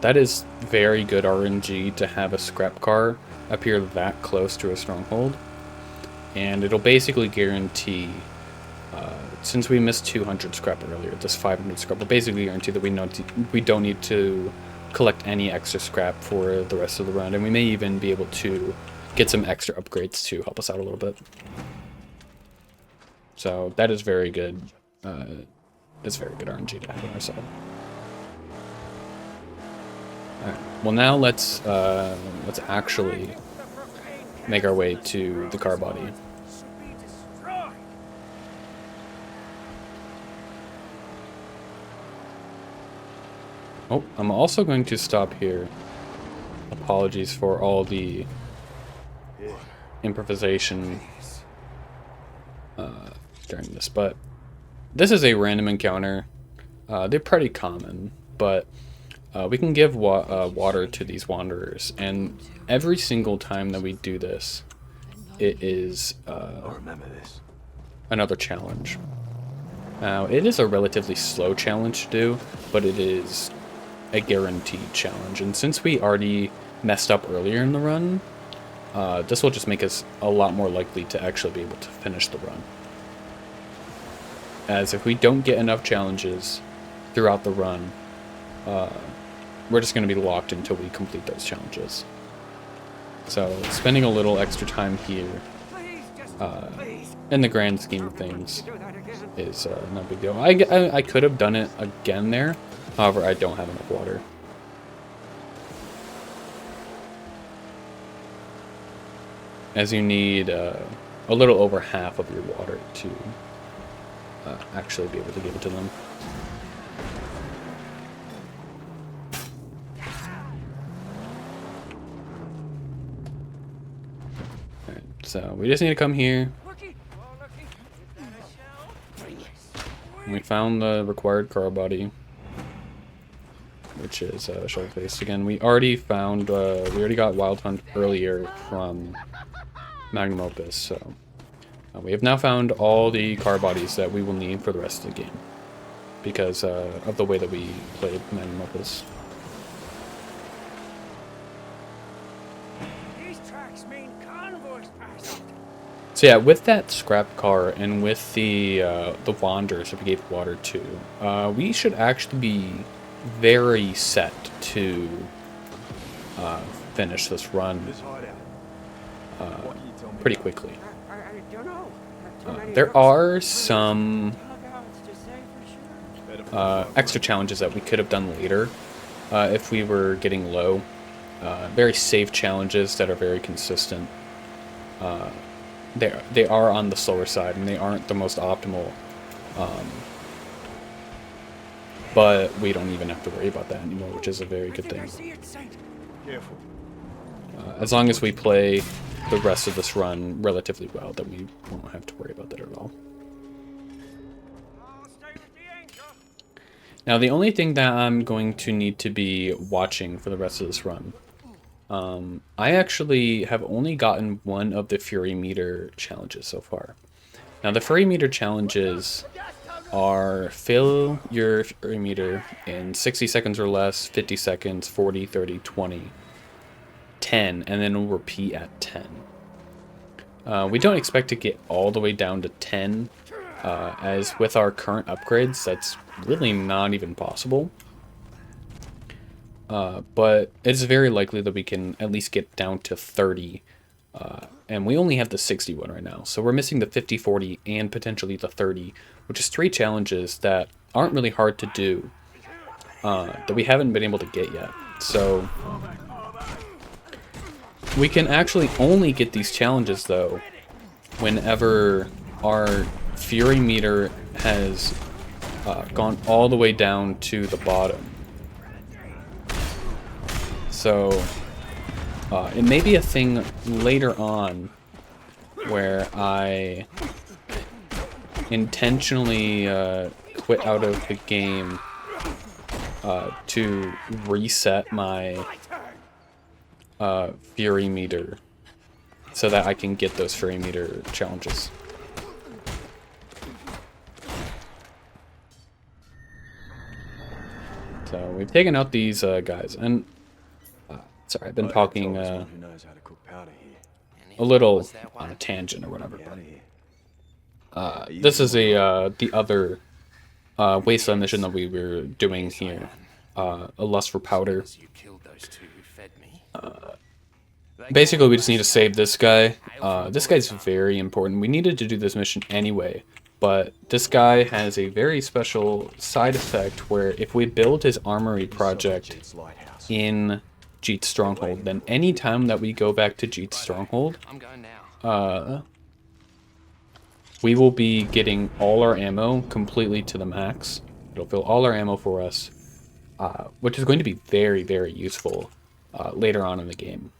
That is very good RNG to have a scrap car appear that close to a stronghold, and it'll basically guarantee, since we missed 200 scrap earlier, this 500 scrap will basically guarantee that we don't need to collect any extra scrap for the rest of the run, and we may even be able to get some extra upgrades to help us out a little bit. So that is very good. It's very good RNG to have on our side. Alright, well now let's actually make our way to the car body. Should be destroyed. Oh, I'm also going to stop here. Apologies for all the improvisation during this, but this is a random encounter. They're pretty common, but we can give water to these wanderers, and every single time that we do this, it is Remember this. another challenge. Now, it is a relatively slow challenge to do, but it is a guaranteed challenge, and since we already messed up earlier in the run, this will just make us a lot more likely to actually be able to finish the run. As if we don't get enough challenges throughout the run, we're just going to be locked until we complete those challenges. So spending a little extra time here, Please, just please. in the grand scheme of things, Do that again. is no big deal. I could have done it again there, however, I don't have enough water. As you need a little over half of your water to actually be able to give it to them. Alright, so we just need to come here. Looky. Oh, looky. Is that a shell? And we found the required car body, which is shovel face. Again, we already found, we already got Wild Hunt earlier from Magnum Opus, so we have now found all the car bodies that we will need for the rest of the game, because of the way that we played Magnum Opus. These tracks mean convoys pass out. So yeah, with that scrap car and with the Wanderers that we gave water to, we should actually be very set to finish this run This hideout. What can you tell me pretty about quickly. I don't know. There are some extra challenges that we could have done later if we were getting low. Very safe challenges that are very consistent. They are on the slower side, and they aren't the most optimal. But we don't even have to worry about that anymore, which is a very good thing. Careful. As long as we play the rest of this run relatively well, then we won't have to worry about that at all. Now, the only thing that I'm going to need to be watching for the rest of this run, I actually have only gotten one of the Fury Meter challenges so far. Now, the Fury Meter challenges are fill your Fury Meter in 60 seconds or less, 50 seconds, 40, 30, 20, 10, and then we'll repeat at 10. We don't expect to get all the way down to 10, as with our current upgrades, that's really not even possible. But it's very likely that we can at least get down to 30, and we only have the 61 right now. So we're missing the 50, 40, and potentially the 30, which is 3 challenges that aren't really hard to do, that we haven't been able to get yet. So we can actually only get these challenges, though, whenever our Fury Meter has gone all the way down to the bottom. So it may be a thing later on where I intentionally quit out of the game to reset my Fury Meter so that I can get those Fury Meter challenges. So we've taken out these guys, and sorry, I've been talking Who knows how to cook powder here? a little on a tangent or whatever. But this is the other wasteland mission that we were doing here, a lust for powder. Basically, we just need to save this guy. This guy's very important. We needed to do this mission anyway, but this guy has a very special side effect where if we build his armory project in Jeet's Stronghold, then any time that we go back to Jeet's Stronghold, we will be getting all our ammo completely to the max. It'll fill all our ammo for us, which is going to be very, very useful later on in the game.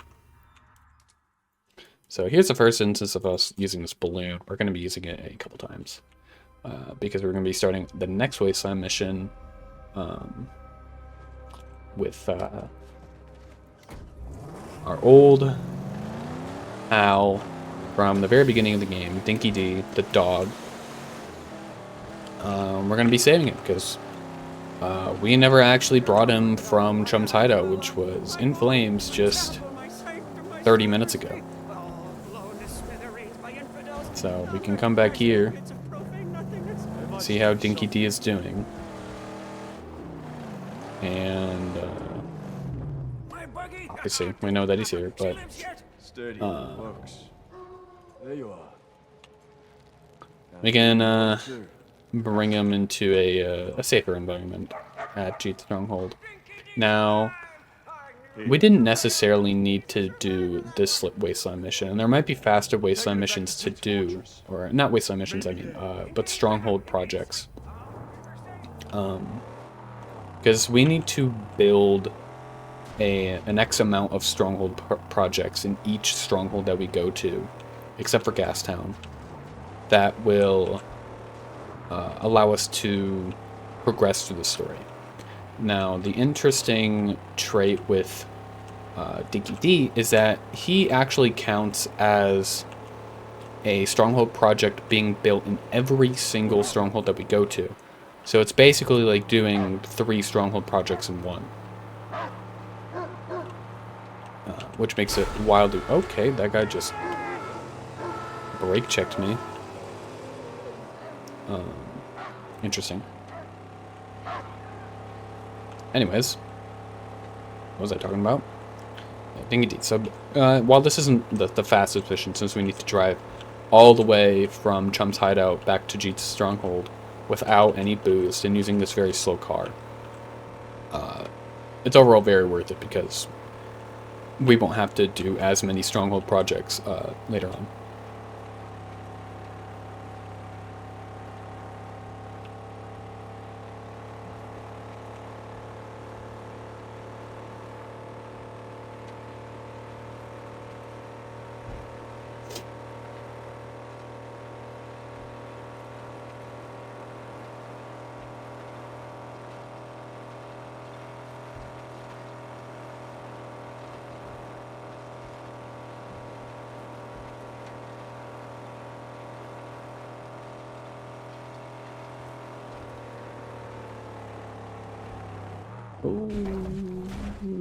So here's the first instance of us using this balloon. We're going to be using it a couple times because we're going to be starting the next wasteland mission with our old pal from the very beginning of the game, Dinky D, the dog. We're going to be saving him because we never actually brought him from Chum's hideout, which was in flames just 30 minutes ago. So we can come back here, see how Dinky D is doing, and obviously we know that he's here, but Sturdy, folks. There you are. we can bring him into a safer environment at Jeet's Stronghold. Now, we didn't necessarily need to do this wasteland mission, and there might be faster wasteland missions to do, or not wasteland missions, I mean, but Stronghold projects. Because we need to build an X amount of Stronghold projects in each Stronghold that we go to, except for Gastown, that will allow us to progress through the story. Now, the interesting trait with Dinky D is that he actually counts as a Stronghold project being built in every single Stronghold that we go to. So it's basically like doing 3 Stronghold projects in one. Which makes it wildly... Okay, that guy just brake checked me. Interesting. Anyways, what was I talking about? Dingy D. So, while this isn't the fastest mission, since we need to drive all the way from Chum's hideout back to Jeet's stronghold without any boost and using this very slow car. It's overall very worth it because we won't have to do as many stronghold projects later on.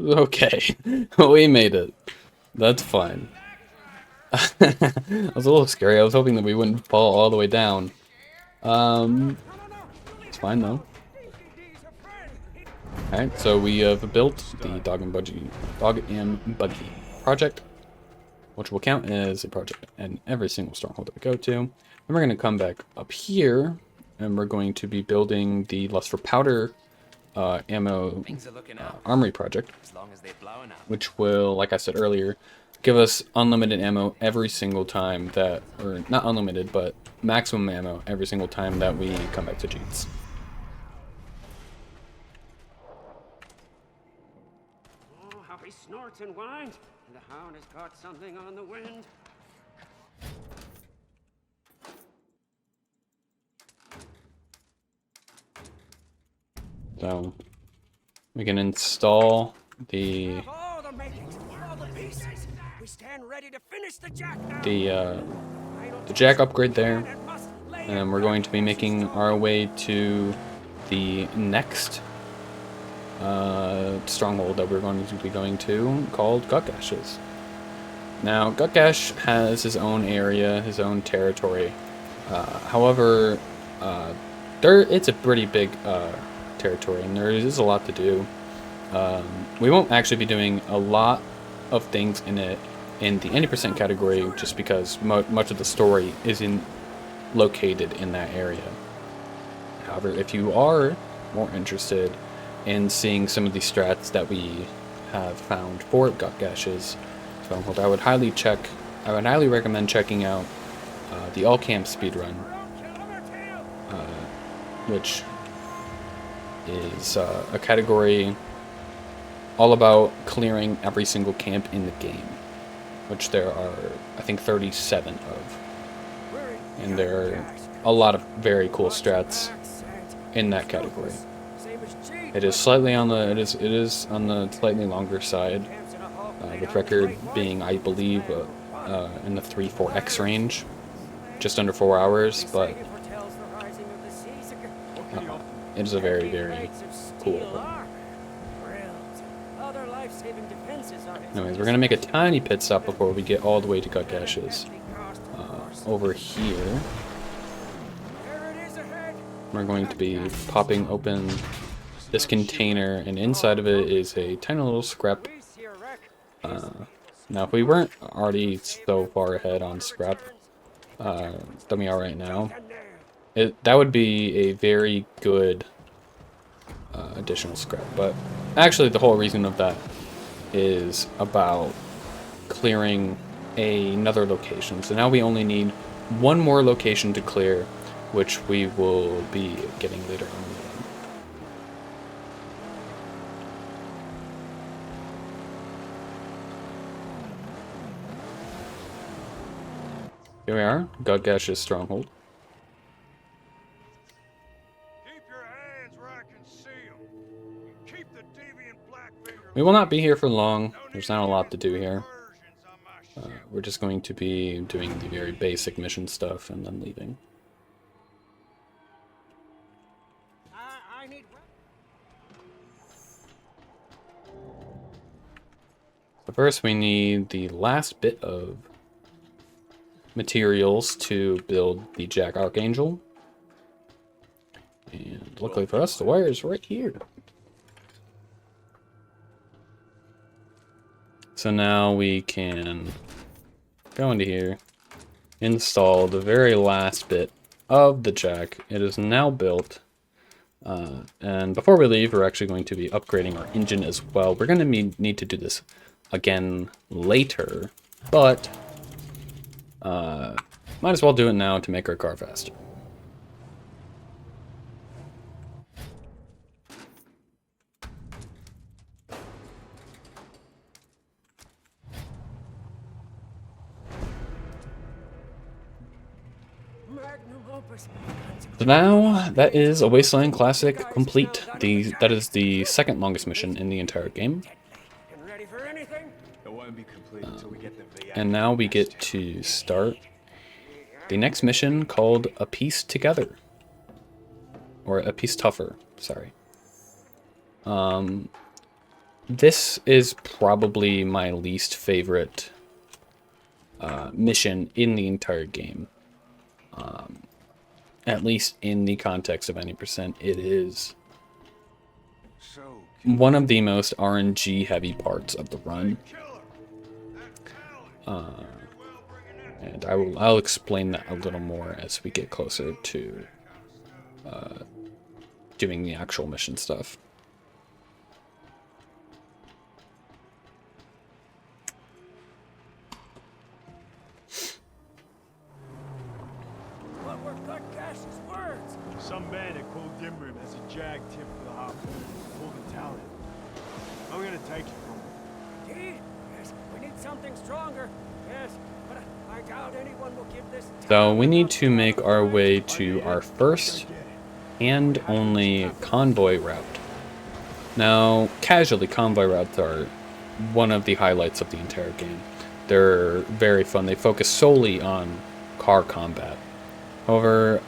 Okay, we made it. That's fine. It was a little scary. I was hoping that we wouldn't fall all the way down. It's fine though. Alright, so we have built the Dog and Buggy project, which will count as a project in every single stronghold that we go to. Then we're going to come back up here, and we're going to be building the Lust for Powder ammo armory project, which will, like I said earlier, give us unlimited ammo every single time that, or not unlimited, but maximum ammo every single time that we come back to Jeets. Oh, how he snorts and whines. The hound has caught something on the wind. So we can install the All the makings, all the pieces. We stand ready to finish the jack now. the jack upgrade there, and we're going to be making our way to the next stronghold that we're going to be going to, called Gutgash's. Now, Gutgash has his own area, his own territory. However, it's a pretty big territory, and there is a lot to do. We won't actually be doing a lot of things in it in the 90% category, just because much of the story isn't located in that area. However, if you are more interested in seeing some of the strats that we have found for Gutgash's stronghold, I would highly recommend checking out the All Camp speedrun, which is a category all about clearing every single camp in the game, which there are, I think, 37 of. And there are a lot of very cool strats in that category. It is slightly on the it is on the slightly longer side, with record being, I believe, in the 3-4x range, just under 4 hours, but it is a very, very cool one. Anyways, we're gonna make a tiny pit stop before we get all the way to Gutgash's. Over here, we're going to be popping open this container, and inside of it is a tiny little scrap. Now, if we weren't already so far ahead on scrap than we are right now, that would be a very good additional scrap. But actually, the whole reason of that is about clearing another location. So now we only need one more location to clear, which we will be getting later on. Here we are, Gutgash's stronghold. Keep your hands where I can see 'em. Keep the deviant Blackfinger. We will not be here for long. There's not a lot to do here. We're just going to be doing the very basic mission stuff and then leaving. I need... So first we need the last bit of materials to build the Jack Archangel. And luckily for us, the wire is right here. So now we can go into here, install the very last bit of the jack. It is now built. And before we leave, we're actually going to be upgrading our engine as well. We're going to need to do this again later, but might as well do it now to make our car faster. So now, that is a Wasteland Classic complete. That is the second longest mission in the entire game. And ready for anything? It won't be complete until we get the VIP. And now we get to start the next mission called A Piece Together. Or A Piece Tougher, sorry. This is probably my least favorite mission in the entire game. At least in the context of any percent, it is one of the most RNG heavy parts of the run. And I'll explain that a little more as we get closer to doing the actual mission stuff. What were Gut Cash's words? Some bandit called Dimrim has a jag tip for the harpoon. Full battalion. I'm gonna take it from him. Indeed? Yes, we need something stronger. Yes, but I doubt anyone will give this. So we need to make our way to our first and only convoy route. Now, casually, convoy routes are one of the highlights of the entire game. They're very fun. They focus solely on car combat. However,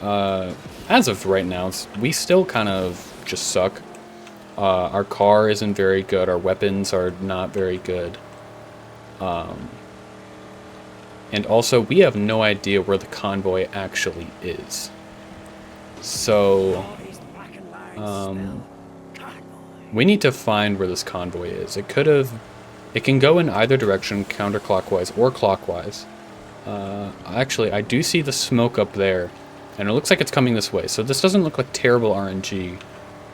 as of right now, we still kind of just suck. Our car isn't very good. Our weapons are not very good. And also, we have no idea where the convoy actually is. So, we need to find where this convoy is. It can go in either direction, counterclockwise or clockwise. Actually, I do see the smoke up there, and it looks like it's coming this way. So this doesn't look like terrible RNG,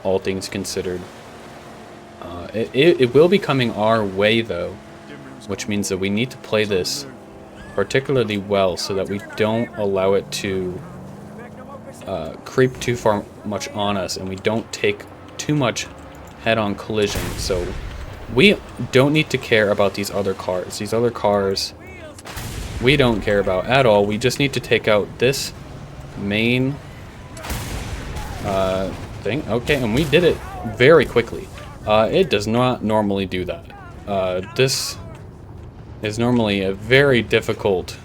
all things considered. It will be coming our way, though, which means that we need to play this particularly well so that we don't allow it to creep too far much on us, and we don't take too much head-on collision. So we don't need to care about these other cars. These other cars we don't care about at all. We just need to take out this main thing. Okay, and we did it very quickly. It does not normally do that. This is normally a very difficult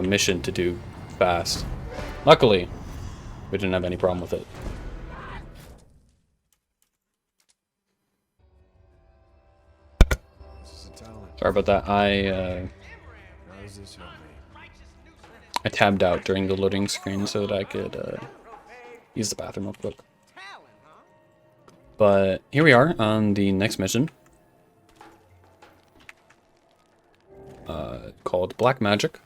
mission to do fast. Luckily, we didn't have any problem with it. Sorry about that. I tabbed out during the loading screen so that I could use the bathroom real quick. But here we are on the next mission. Called Black Magic.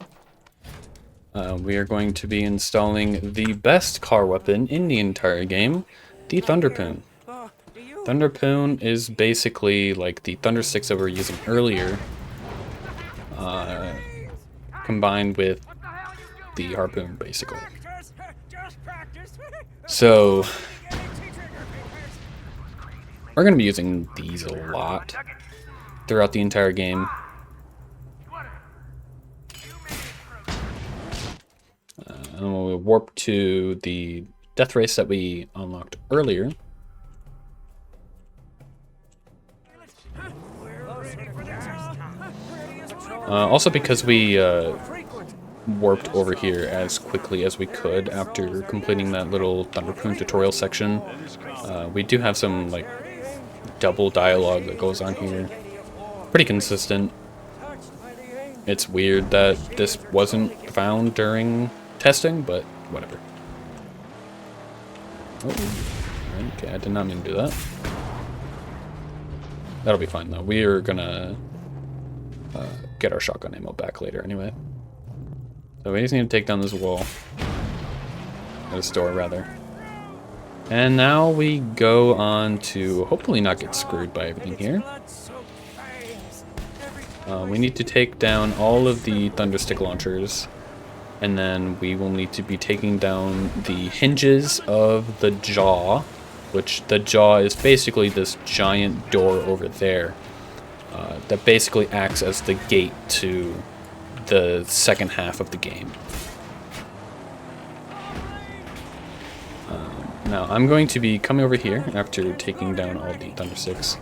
We are going to be installing the best car weapon in the entire game, the Thunderpoon. Thunderpoon is basically like the Thunder Sticks that we were using earlier, combined with the harpoon, basically. So, we're going to be using these a lot throughout the entire game. And when we warp to the death race that we unlocked earlier. Also because we warped over here as quickly as we could after completing that little Thunderpoon tutorial section. We do have some like double dialogue that goes on here. Pretty consistent. It's weird that this wasn't found during testing, but whatever. Oh, okay, I did not mean to do that. That'll be fine though. We are gonna get our shotgun ammo back later anyway. So we just need to take down this wall. Or this door, rather. And now we go on to hopefully not get screwed by everything here. We need to take down all of the thunderstick launchers. And then we will need to be taking down the hinges of the jaw. Which the jaw is basically this giant door over there. That basically acts as the gate to the second half of the game. Now I'm going to be coming over here after taking down all the thundersticks.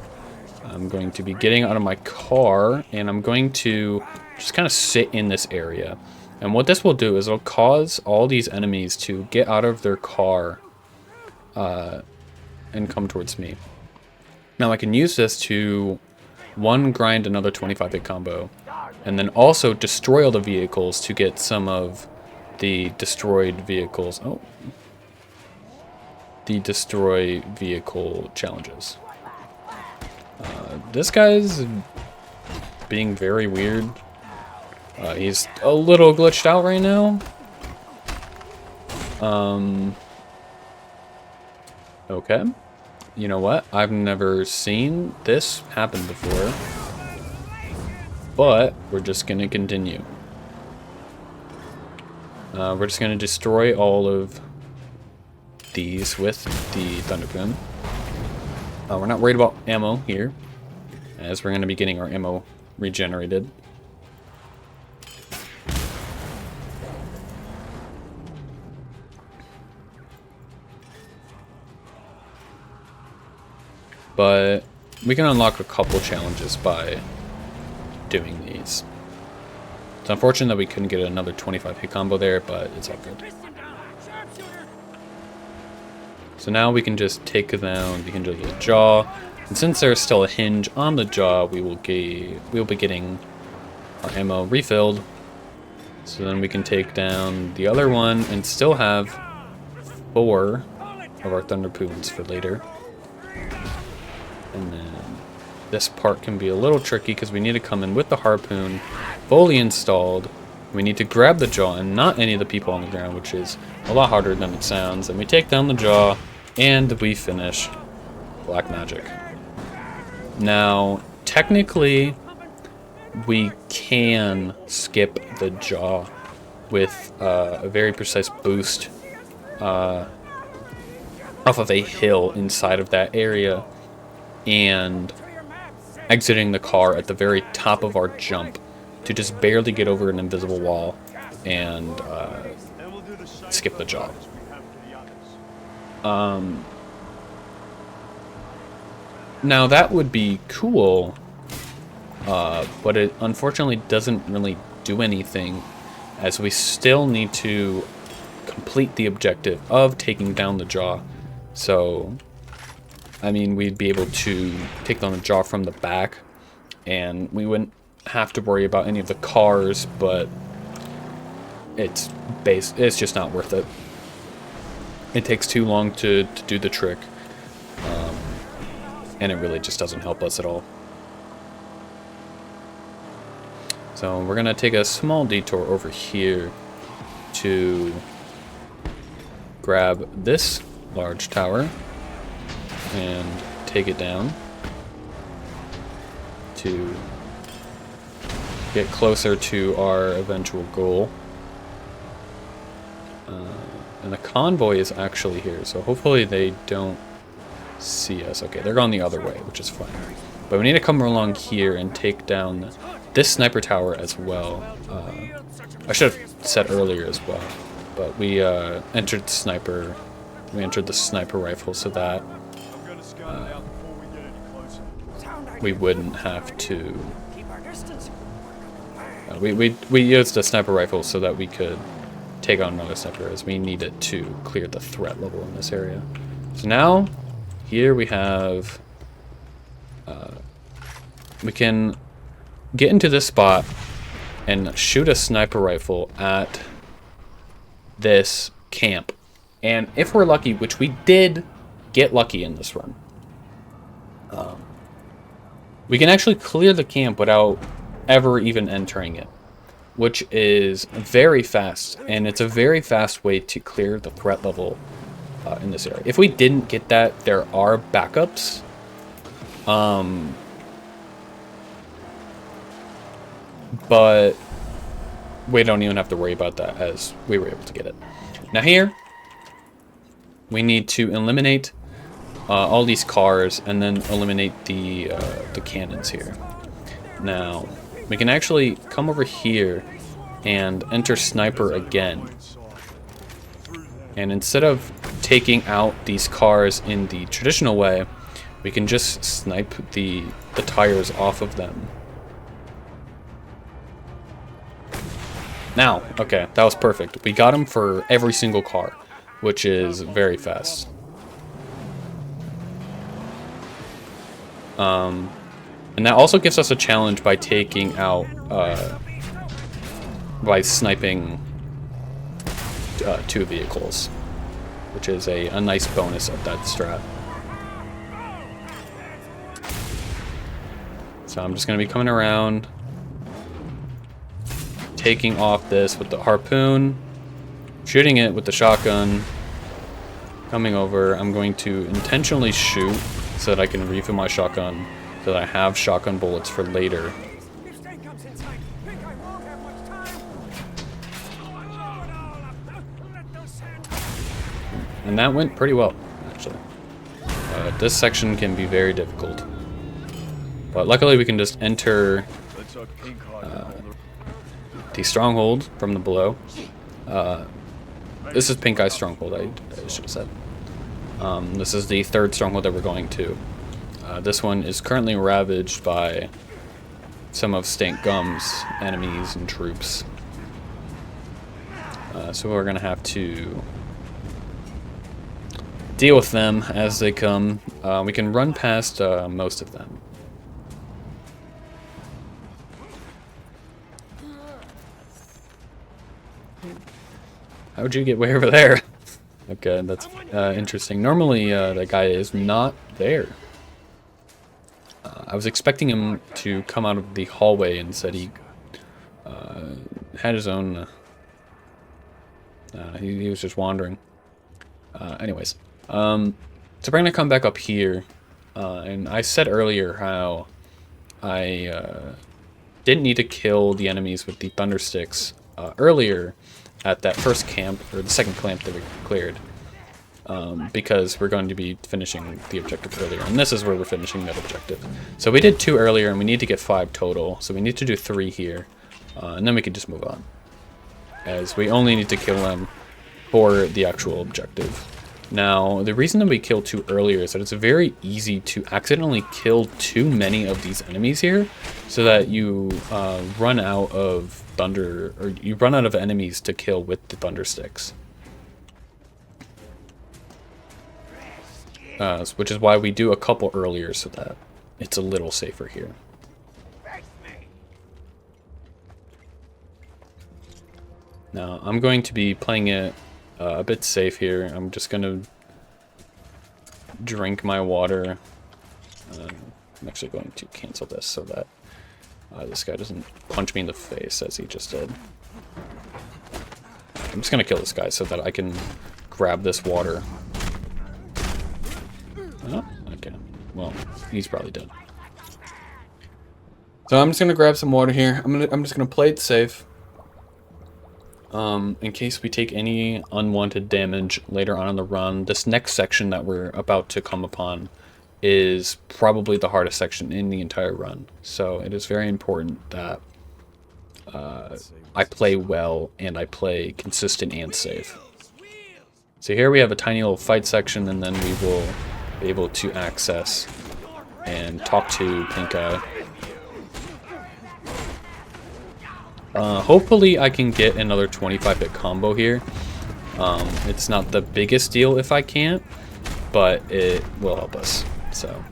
I'm going to be getting out of my car and I'm going to just kind of sit in this area. And what this will do is it'll cause all these enemies to get out of their car and come towards me. Now I can use this to grind another 25-hit combo, and then also destroy all the vehicles to get some of the destroyed vehicles. Oh, the destroy vehicle challenges. This guy's being very weird. He's a little glitched out right now. Okay. You know what? I've never seen this happen before. But we're just going to continue. We're just going to destroy all of these with the Thunderboom. We're not worried about ammo here, as we're going to be getting our ammo regenerated. But we can unlock a couple challenges by doing these. It's unfortunate that we couldn't get another 25-hit combo there, but it's all good. So now we can just take down the hinge of the jaw, and since there's still a hinge on the jaw, we will be getting our ammo refilled. So then we can take down the other one and still have 4 of our Thunderboom's for later. And then this part can be a little tricky because we need to come in with the harpoon fully installed. We need to grab the jaw and not any of the people on the ground, which is a lot harder than it sounds. And we take down the jaw and we finish Black Magic. Now, technically, we can skip the jaw with a very precise boost off of a hill inside of that area, and exiting the car at the very top of our jump to just barely get over an invisible wall and skip the jaw. Now that would be cool, but it unfortunately doesn't really do anything, as we still need to complete the objective of taking down the jaw. So I mean, we'd be able to take down the jaw from the back, and we wouldn't have to worry about any of the cars, but it's just not worth it. It takes too long to do the trick, and it really just doesn't help us at all. So we're going to take a small detour over here to grab this large tower and take it down to get closer to our eventual goal. And the convoy is actually here, so hopefully they don't see us. Okay, they're going the other way, which is fine. But we need to come along here and take down this sniper tower as well. I should have said earlier as well, but we entered the sniper rifle so that we wouldn't have to. We used a sniper rifle so that we could take on another sniper, as we needed to clear the threat level in this area. So now, here we have. We can get into this spot and shoot a sniper rifle at this camp. And if we're lucky, which we did get lucky in this run, we can actually clear the camp without ever even entering it. which is very fast, and it's a very fast way to clear the threat level in this area. If we didn't get that, there are backups. But we don't even have to worry about that, as we were able to get it. Now here, we need to eliminate all these cars and then eliminate the cannons here. Now, we can actually come over here and enter sniper again. And instead of taking out these cars in the traditional way, we can just snipe the tires off of them. Now, okay, that was perfect. We got him for every single car, which is very fast. And that also gives us a challenge by taking out, by sniping 2 vehicles, which is a nice bonus of that strat. So I'm just going to be coming around, taking off this with the harpoon, shooting it with the shotgun, coming over. I'm going to intentionally shoot so that I can refill my shotgun, so that I have shotgun bullets for later. If State comes in sight, think I won't have much time. Let those sand. And that went pretty well, actually. This section can be very difficult. But luckily we can just enter the stronghold from the below. This is Pink Eye's stronghold, I should have said. This is the 3rd stronghold that we're going to. This one is currently ravaged by some of Stank Gum's enemies and troops. So we're going to have to deal with them as they come. We can run past most of them. How'd you get way over there? Okay, that's interesting. Normally, that guy is not there. I was expecting him to come out of the hallway, and said he had his own... he was just wandering. Anyways, so we're going to come back up here. And I said earlier how I didn't need to kill the enemies with the thunder sticks earlier at that first camp, or the second camp that we cleared, because we're going to be finishing the objective earlier, and this is where we're finishing that objective. So we did 2 earlier, and we need to get 5 total, so we need to do 3 here, and then we can just move on, as we only need to kill them for the actual objective. Now, the reason that we killed 2 earlier is that it's very easy to accidentally kill too many of these enemies here, so that you run out of thunder, or you run out of enemies to kill with the thunder sticks. Which is why we do a couple earlier, so that it's a little safer here. Now, I'm going to be playing it a bit safe here. I'm just going to drink my water. I'm actually going to cancel this so that this guy doesn't punch me in the face as he just did. I'm just going to kill this guy so that I can grab this water. Oh, okay. Well, he's probably dead. So I'm just going to grab some water here. I'm just going to play it safe. In case we take any unwanted damage later on in the run. This next section that we're about to come upon is probably the hardest section in the entire run. So it is very important that I play well and I play consistent and safe. So here we have a tiny little fight section, and then we will be able to access and talk to Pink Eye. Hopefully I can get another 25-hit combo here. It's not the biggest deal if I can't, but it will help us. So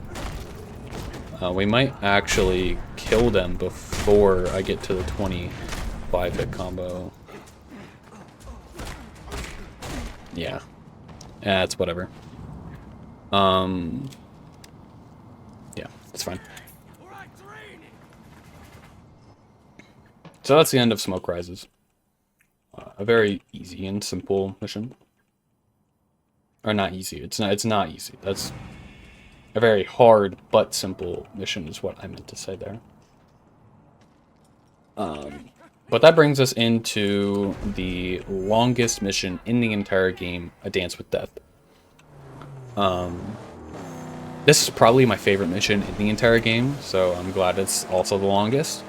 we might actually kill them before I get to the 25-hit combo. Yeah, it's whatever. Yeah, it's fine. So that's the end of Smoke Rises. A very easy and simple mission. Or not easy. It's not easy. That's a very hard but simple mission is what I meant to say there. But that brings us into the longest mission in the entire game, A Dance with Death. This is probably my favorite mission in the entire game, so I'm glad it's also the longest.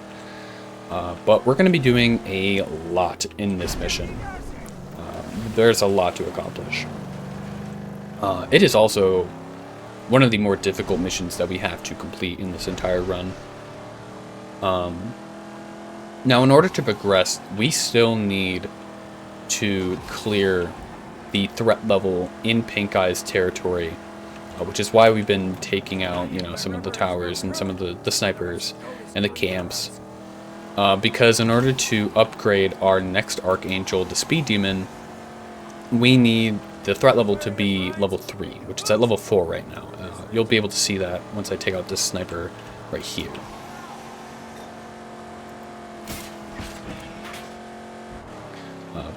But we're going to be doing a lot in this mission. There's a lot to accomplish. It is also one of the more difficult missions that we have to complete in this entire run. Now, in order to progress, we still need to clear the threat level in Pink Eye's territory, which is why we've been taking out, you know, some of the towers and some of the snipers and the camps. Because in order to upgrade our next Archangel, the Speed Demon, we need the threat level to be level 3, which is at level 4 right now. You'll be able to see that once I take out this sniper right here.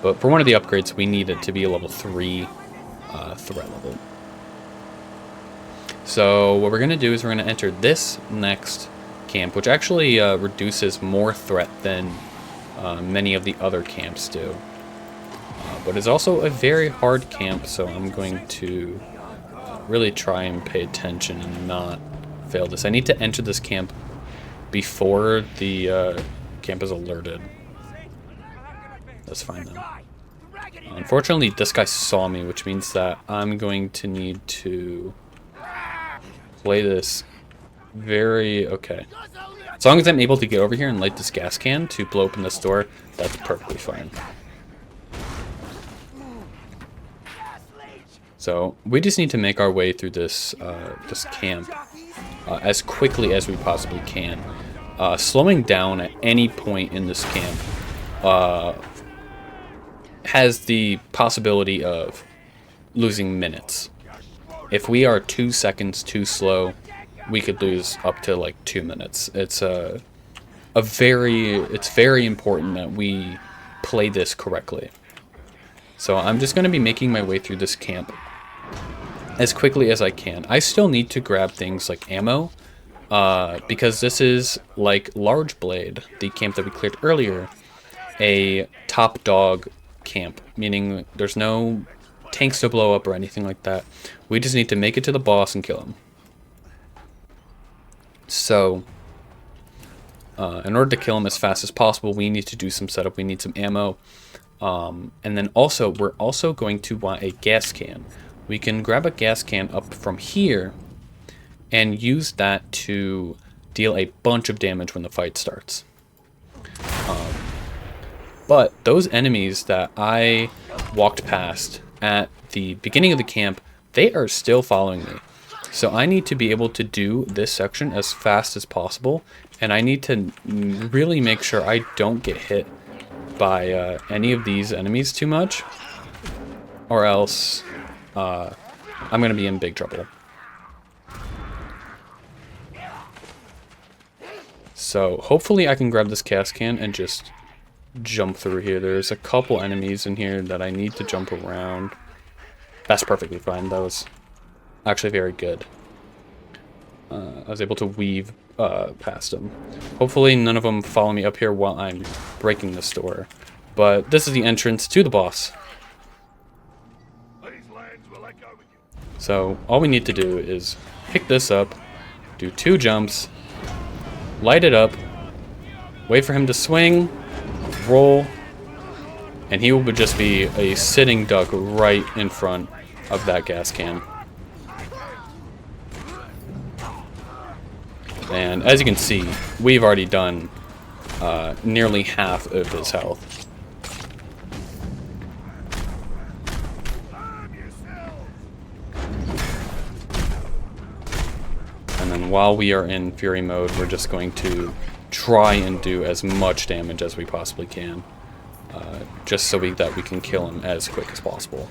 But for one of the upgrades, we need it to be a level 3 threat level. So what we're going to do is we're going to enter this next camp, which actually reduces more threat than many of the other camps do. But it's also a very hard camp, so I'm going to really try and pay attention and not fail this. I need to enter this camp before the camp is alerted. That's fine though. Unfortunately, this guy saw me, which means that I'm going to need to play this very... okay. As long as I'm able to get over here and light this gas can to blow open this door, that's perfectly fine. So we just need to make our way through this this camp as quickly as we possibly can. Slowing down at any point in this camp has the possibility of losing minutes. If we are 2 seconds too slow, we could lose up to like 2 minutes. It's very important that we play this correctly. So I'm just going to be making my way through this camp as quickly as I can. I still need to grab things like ammo, because this is like Large Blade, the camp that we cleared earlier, a top dog camp, meaning there's no tanks to blow up or anything like that. We just need to make it to the boss and kill him. So, in order to kill him as fast as possible, we need to do some setup. We need some ammo. And then also, we're also going to want a gas can. We can grab a gas can up from here and use that to deal a bunch of damage when the fight starts. But those enemies that I walked past at the beginning of the camp, they are still following me. So I need to be able to do this section as fast as possible, and I need to really make sure I don't get hit by any of these enemies too much, or else I'm going to be in big trouble. So hopefully I can grab this gas can and just jump through here. There's a couple enemies in here that I need to jump around. That's perfectly fine. That was actually very good. I was able to weave past them. Hopefully none of them follow me up here while I'm breaking this door. But this is the entrance to the boss. So all we need to do is pick this up, do 2 jumps, light it up, wait for him to swing, roll, and he will just be a sitting duck right in front of that gas can. And as you can see, we've already done nearly half of his health. And then while we are in Fury mode, we're just going to try and do as much damage as we possibly can, just so that we can kill him as quick as possible.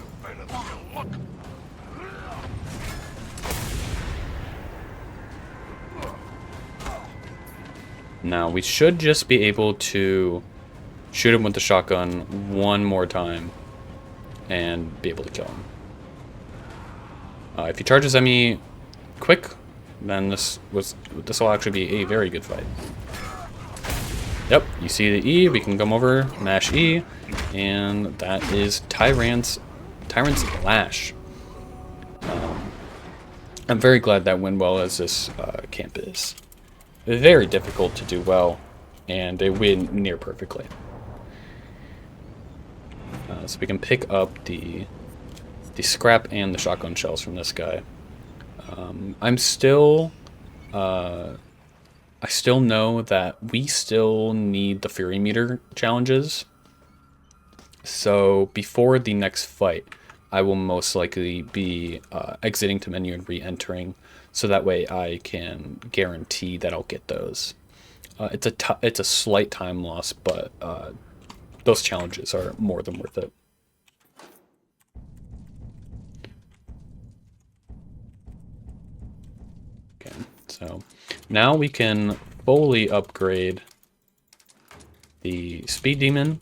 Now we should just be able to shoot him with the shotgun one more time, and be able to kill him. If he charges at me quick, then this will actually be a very good fight. Yep, you see the E, we can come over, mash E, and that is Tyrant's Lash. I'm very glad that went well, as this camp is very difficult to do well, and they win near perfectly. So we can pick up the scrap and the shotgun shells from this guy. I still know that we still need the Fury Meter challenges. So before the next fight, I will most likely be exiting to menu and re-entering, so that way I can guarantee that I'll get those. It's a slight time loss, but those challenges are more than worth it. Okay, so now we can fully upgrade the Speed Demon.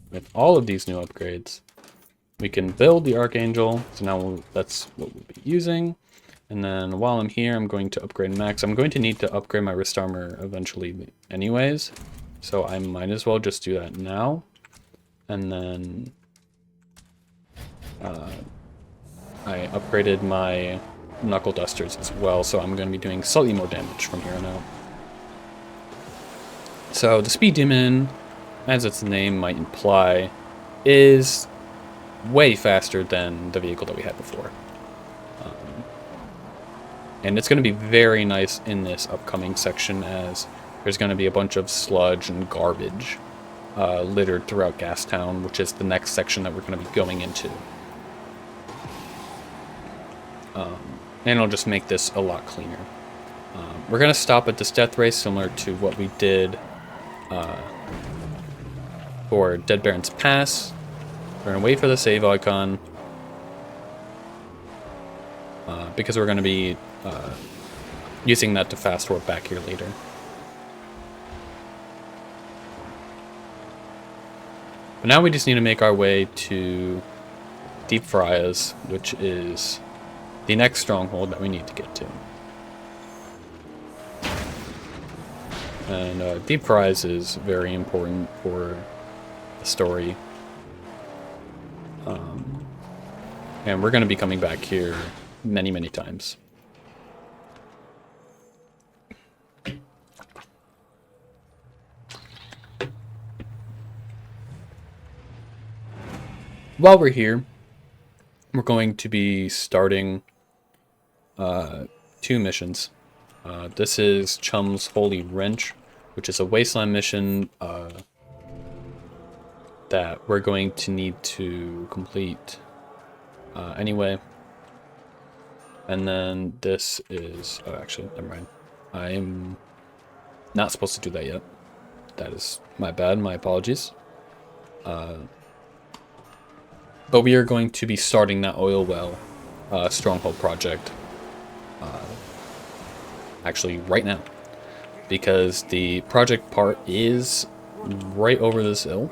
With all of these new upgrades, we can build the Archangel. So now that's what we'll be using. And then while I'm here, I'm going to upgrade Max. I'm going to need to upgrade my wrist armor eventually anyways, so I might as well just do that now. And then I upgraded my knuckle dusters as well, so I'm going to be doing slightly more damage from here on out. So the Speed Demon, as its name might imply, is way faster than the vehicle that we had before. And it's going to be very nice in this upcoming section, as there's going to be a bunch of sludge and garbage littered throughout Gastown, which is the next section that we're going to be going into. And it'll just make this a lot cleaner. We're going to stop at this death ray, similar to what we did for Dead Baron's Pass. We're going to wait for the save icon, because we're going to be using that to fast warp back here later. But now we just need to make our way to Deep Friars, which is the next stronghold that we need to get to. And Deep Friars is very important for the story. And we're going to be coming back here many, many times. While we're here, we're going to be starting 2 missions. This is Chum's Holy Wrench, which is a wasteland mission that we're going to need to complete anyway. And then this is... oh, actually, never mind. I am not supposed to do that yet. That is my bad, my apologies. But we are going to be starting that oil well stronghold project actually right now, because the project part is right over this hill.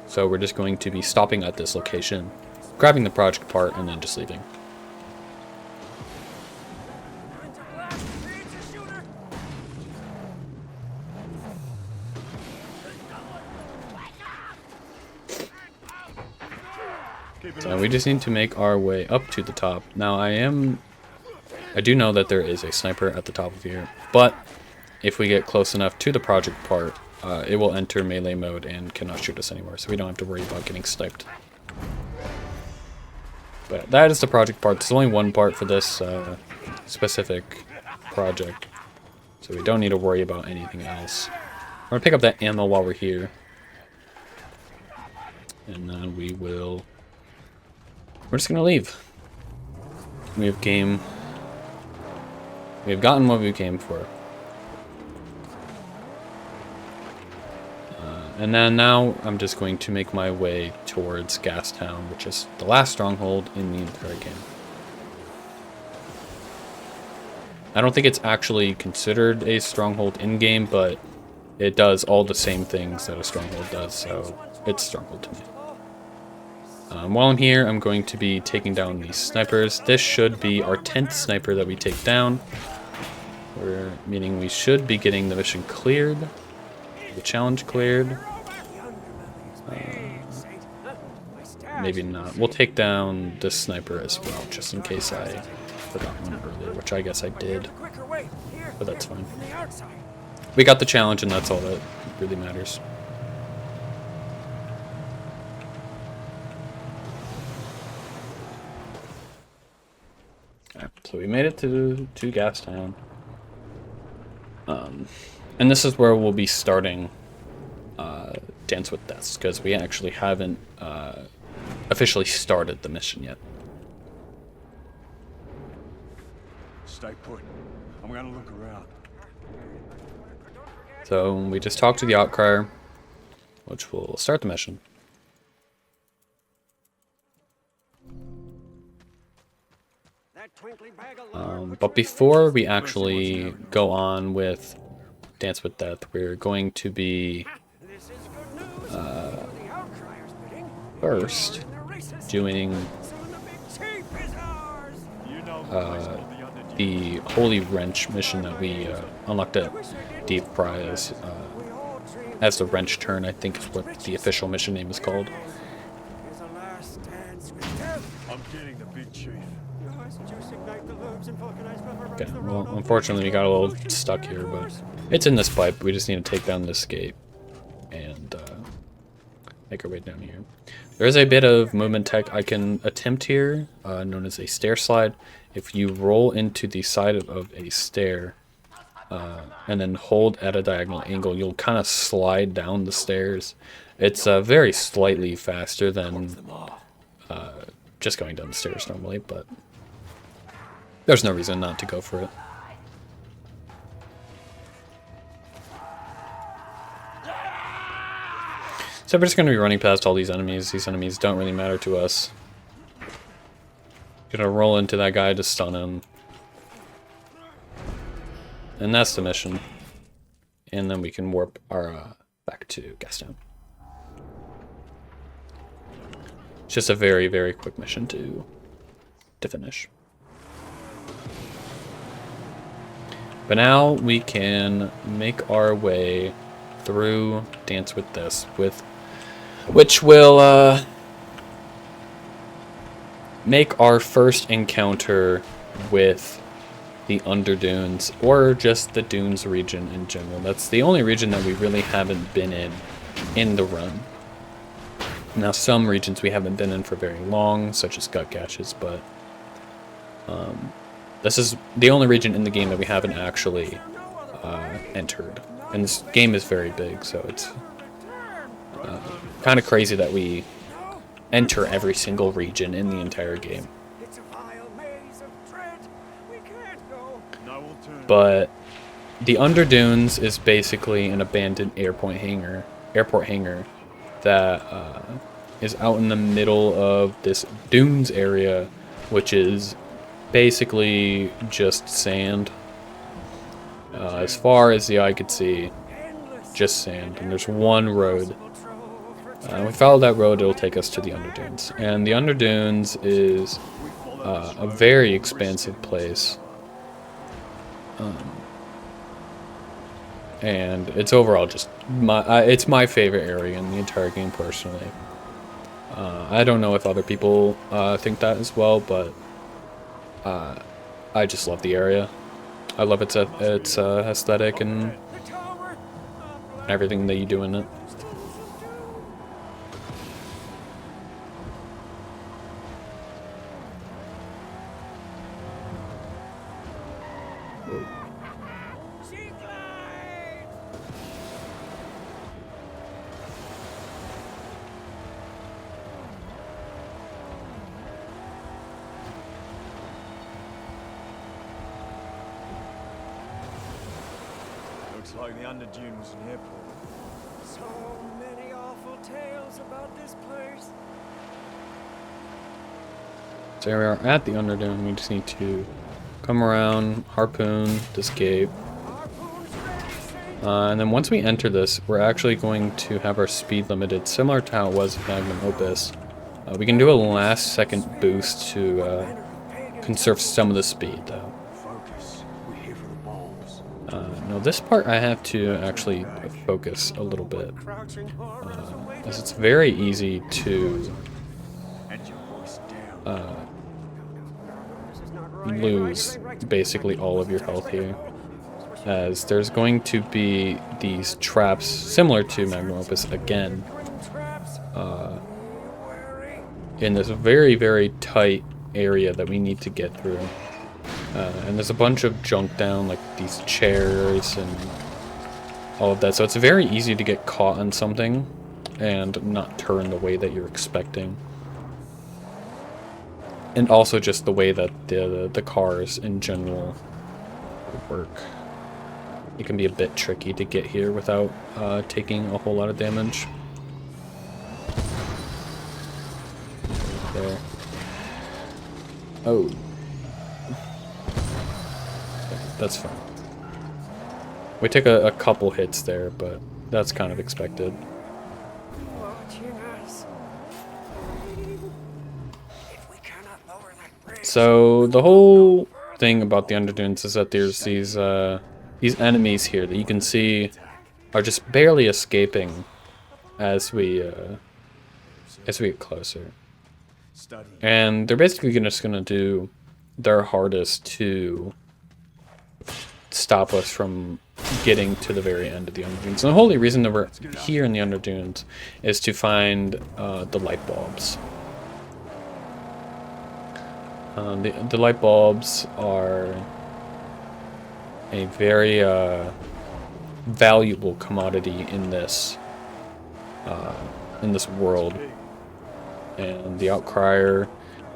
So we're just going to be stopping at this location, grabbing the project part, and then just leaving. So we just need to make our way up to the top. Now I do know that there is a sniper at the top of here, but if we get close enough to the project part, it will enter melee mode and cannot shoot us anymore, so we don't have to worry about getting sniped. But that is the project part. There's only one part for this specific project, so we don't need to worry about anything else. We're going to pick up that ammo while we're here, and then we're just going to leave. We have gotten what we came for. And then now I'm just going to make my way towards Gastown, which is the last stronghold in the entire game. I don't think it's actually considered a stronghold in-game, but it does all the same things that a stronghold does, so it's stronghold to me. While I'm here, I'm going to be taking down these snipers. This should be our 10th sniper that we take down. Meaning we should be getting the mission cleared, the challenge cleared. Maybe not. We'll take down this sniper as well, just in case I forgot one earlier, which I guess I did, but that's fine. We got the challenge, and that's all that really matters. Okay, so we made it to Gastown. And this is where we'll be starting Dance with Death, because we actually haven't officially started the mission yet. Stay put. I'm gonna look around. So we just talked to the Outcrier, which will start the mission. But before we actually go on with Dance with Death, we're going to be first doing the Holy Wrench mission that we unlocked at Deep Prize as the Wrench Turn, I think is what the official mission name is called. I'm getting the big chief. Okay, well, unfortunately we got a little stuck here, but it's in this pipe. We just need to take down this gate and make our way down here. There is a bit of movement tech I can attempt here, known as a stair slide. If you roll into the side of a stair and then hold at a diagonal angle, you'll kind of slide down the stairs. It's very slightly faster than just going down the stairs normally, but there's no reason not to go for it. So we're just going to be running past all these enemies. These enemies don't really matter to us. Gonna roll into that guy to stun him. And that's the mission. And then we can warp our back to Gastown. It's just a very, very quick mission to finish. But now we can make our way through Dance with This, which will make our first encounter with the Underdunes, or just the Dunes region in general. That's the only region that we really haven't been in the run. Now, some regions we haven't been in for very long, such as Gut Caches, but this is the only region in the game that we haven't actually entered. And this game is very big, so it's kind of crazy that we enter every single region in the entire game. But the Underdunes is basically an abandoned airport hangar that is out in the middle of this dunes area, which is basically just sand. As far as the eye could see, just sand, and there's one road. We follow that road, it'll take us to the Underdunes. And the Underdunes is a very expansive place. And it's overall just it's my favorite area in the entire game personally. I don't know if other people think that as well, but I just love the area. I love its aesthetic and everything that you do in it. Looks like the Underdune was an airport. So many awful tales about this place. So here we are at the Underdune. We just need to come around, harpoon, escape. And then once we enter this, we're actually going to have our speed limited, similar to how it was in Magnum Opus. We can do a last second boost to conserve some of the speed, though. No, this part I have to actually focus a little bit, as it's very easy to lose basically all of your health here, as there's going to be these traps similar to Magnum Opus again, in this very, very tight area that we need to get through. And there's a bunch of junk down, like these chairs and all of that, so it's very easy to get caught on something and not turn the way that you're expecting. And also just the way that the cars in general work. It can be a bit tricky to get here without taking a whole lot of damage. There. Oh. That's fine. We took a couple hits there, but that's kind of expected. So the whole thing about the Underdunes is that there's these enemies here that you can see are just barely escaping as we get closer, and they're basically just gonna do their hardest to stop us from getting to the very end of the Underdunes. And the whole reason that we're here in the Underdunes is to find the light bulbs. The light bulbs are a very valuable commodity in this world, and the Outcrier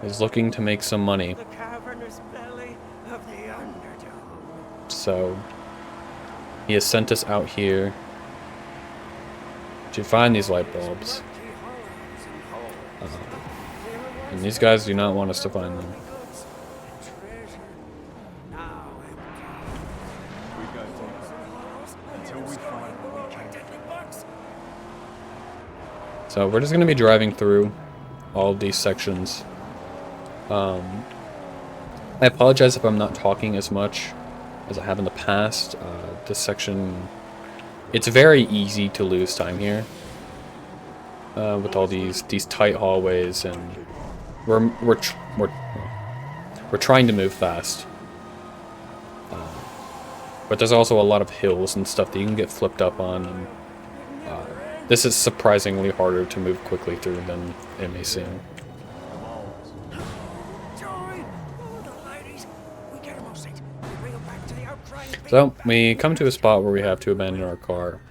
is looking to make some money. The cavernous belly of the Underdome. So he has sent us out here to find these light bulbs, and these guys do not want us to find them. So we're just going to be driving through all of these sections. I apologize if I'm not talking as much as I have in the past. This section, it's very easy to lose time here with all these tight hallways, and we're trying to move fast. But there's also a lot of hills and stuff that you can get flipped up on, and this is surprisingly harder to move quickly through than it may seem. So, we come to a spot where we have to abandon our car.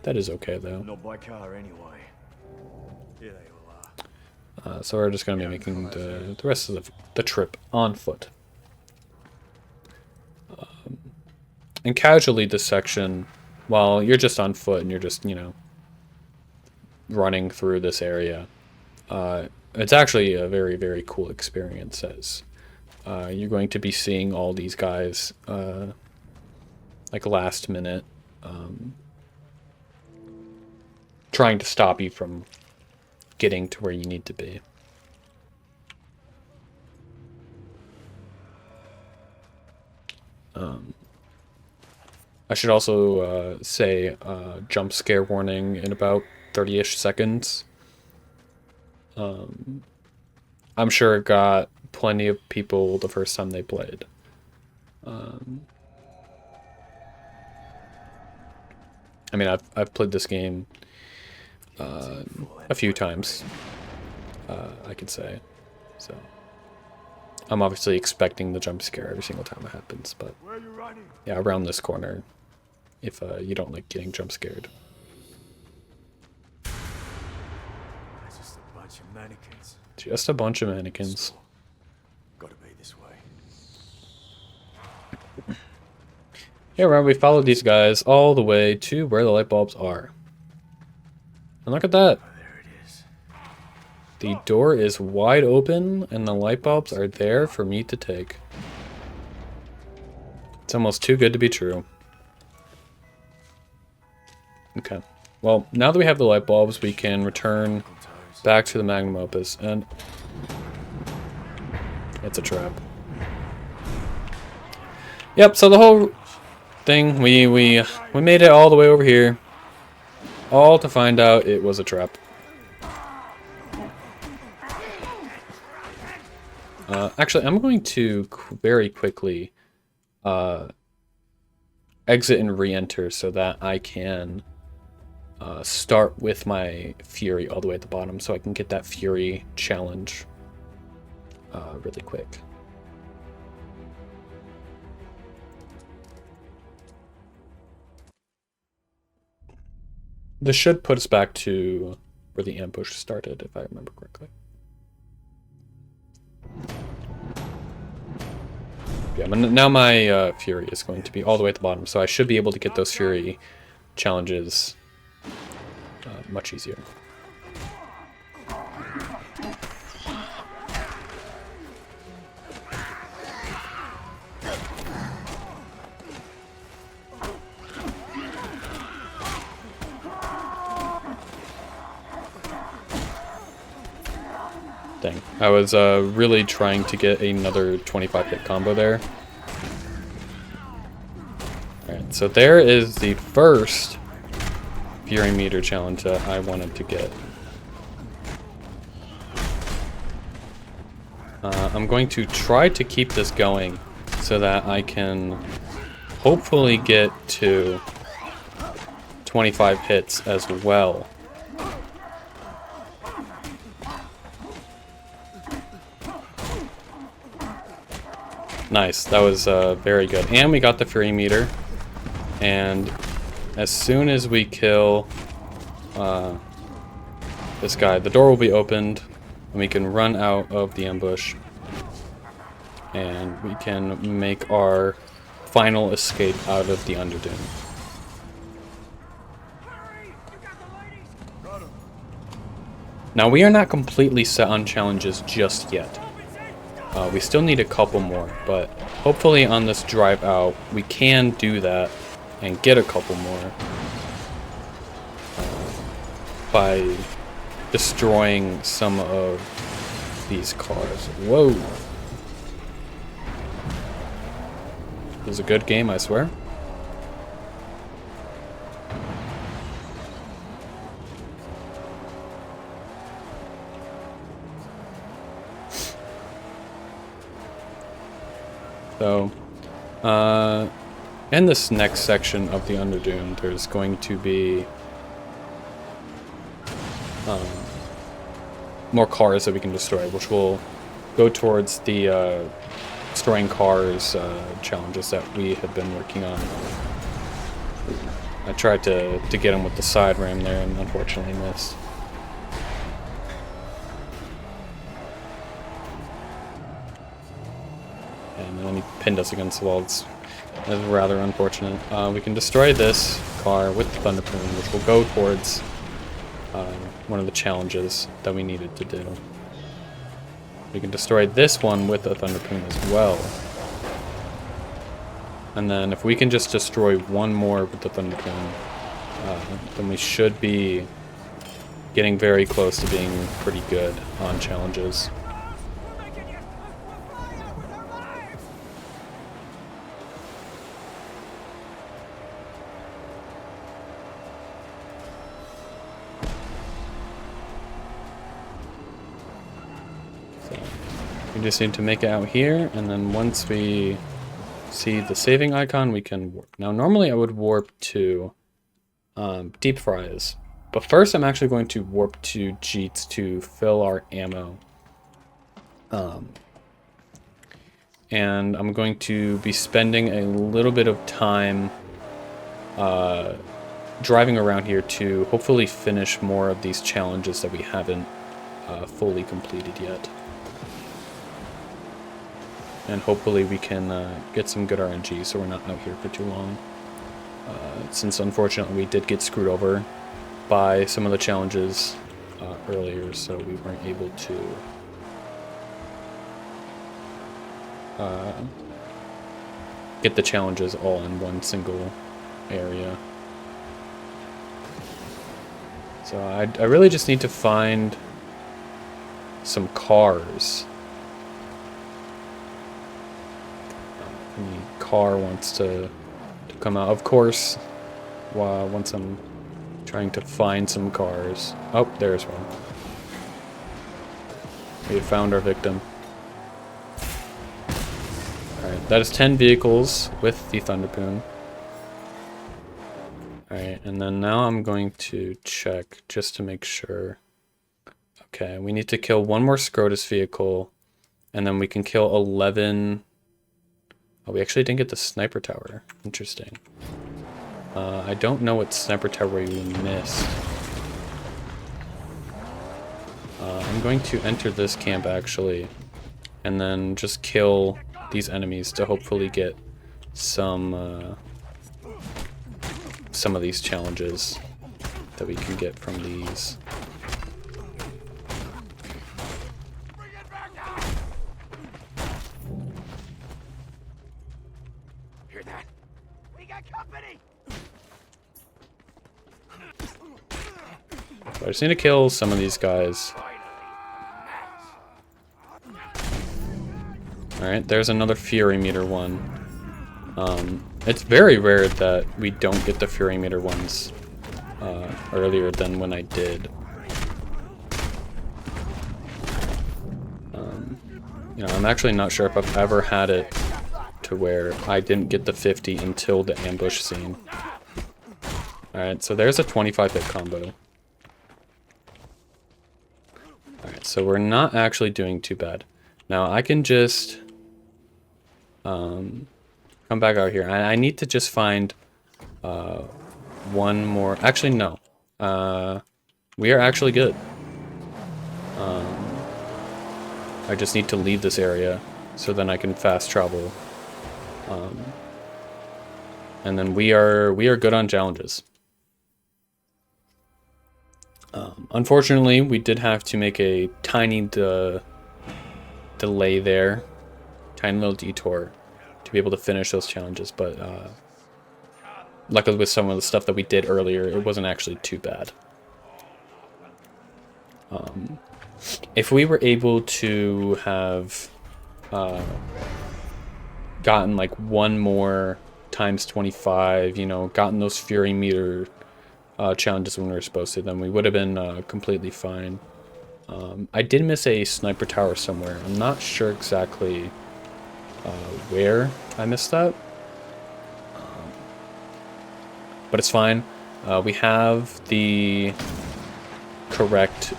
That is okay, though. Not by car anyway. Here they all are. So we're just going to be making the rest of the trip on foot. And casually, this section, while you're just on foot and you're just, you know, running through this area, it's actually a very, very cool experience, as you're going to be seeing all these guys, like last minute, trying to stop you from getting to where you need to be. I should also say jump scare warning in about 30-ish seconds. I'm sure it got plenty of people the first time they played. I mean, I've played this game a few times, I could say. So I'm obviously expecting the jump scare every single time it happens, but yeah, around this corner, if you don't like getting jump scared. Just a bunch of mannequins. Just a bunch of mannequins. Gotta be this way. Yeah, right, we followed these guys all the way to where the light bulbs are. And look at that. Oh, there it is. The door is wide open, and the light bulbs are there for me to take. It's almost too good to be true. Okay. Well, now that we have the light bulbs, we can return back to the magnum opus, and it's a trap. Yep, so the whole thing, we made it all the way over here, all to find out it was a trap. Actually, I'm going to very quickly exit and re-enter so that I can start with my Fury all the way at the bottom, so I can get that Fury challenge really quick. This should put us back to where the ambush started, if I remember correctly. Yeah, but now my Fury is going to be all the way at the bottom, so I should be able to get those Fury challenges much easier. Dang, I was really trying to get another 25 hit combo there. Alright, so there is the first Fury meter challenge that I wanted to get. I'm going to try to keep this going so that I can hopefully get to 25 hits as well. Nice, that was very good. And we got the Fury meter. And as soon as we kill this guy, the door will be opened and we can run out of the ambush. And we can make our final escape out of the Underdoom. Now we are not completely set on challenges just yet. We still need a couple more, but hopefully on this drive out we can do that and get a couple more by destroying some of these cars. Whoa! This is a good game, I swear. So, in this next section of the Underdoom, there's going to be more cars that we can destroy, which will go towards the destroying cars challenges that we have been working on. I tried to get him with the side ram there and unfortunately missed. And then he pinned us against the wall. It's rather unfortunate. We can destroy this car with the Thunder Plume, which will go towards one of the challenges that we needed to do. We can destroy this one with the Thunder Plume as well. And then if we can just destroy one more with the Thunder Plume, then we should be getting very close to being pretty good on challenges. We just need to make it out here, and then once we see the saving icon, we can warp. Now, normally I would warp to Deep Fries, but first I'm actually going to warp to Jeets to fill our ammo. And I'm going to be spending a little bit of time driving around here to hopefully finish more of these challenges that we haven't fully completed yet. And hopefully we can get some good RNG so we're not out here for too long. Since unfortunately we did get screwed over by some of the challenges earlier, so we weren't able to get the challenges all in one single area. So I really just need to find some cars. Any car wants to come out. Of course, once I'm trying to find some cars. Oh, there's one. We found our victim. Alright, that is 10 vehicles with the Thunderpoon. Alright, and then now I'm going to check just to make sure. Okay, we need to kill one more Scrotus vehicle, and then we can kill 11... Oh, we actually didn't get the sniper tower. Interesting. I don't know what sniper tower we missed. I'm going to enter this camp, actually, and then just kill these enemies to hopefully get some of these challenges that we can get from these. Hear that? We got company! So I just need to kill some of these guys. Alright, there's another Fury Meter one. It's very rare that we don't get the Fury Meter ones earlier than when I did. You know, I'm actually not sure if I've ever had it to where I didn't get the 50 until the ambush scene. Alright, so there's a 25-hit combo. Alright, so we're not actually doing too bad. Now I can just come back out here. I need to just find one more. Actually, no. We are actually good. I just need to leave this area so then I can fast travel. And then we are good on challenges. Unfortunately, we did have to make a tiny delay there, tiny little detour to be able to finish those challenges, but luckily with some of the stuff that we did earlier, it wasn't actually too bad. If we were able to have gotten like one more times 25, you know, gotten those Fury Meter challenges when we were supposed to, then we would have been completely fine. I did miss a sniper tower somewhere. I'm not sure exactly where I missed that. But it's fine. We have the correct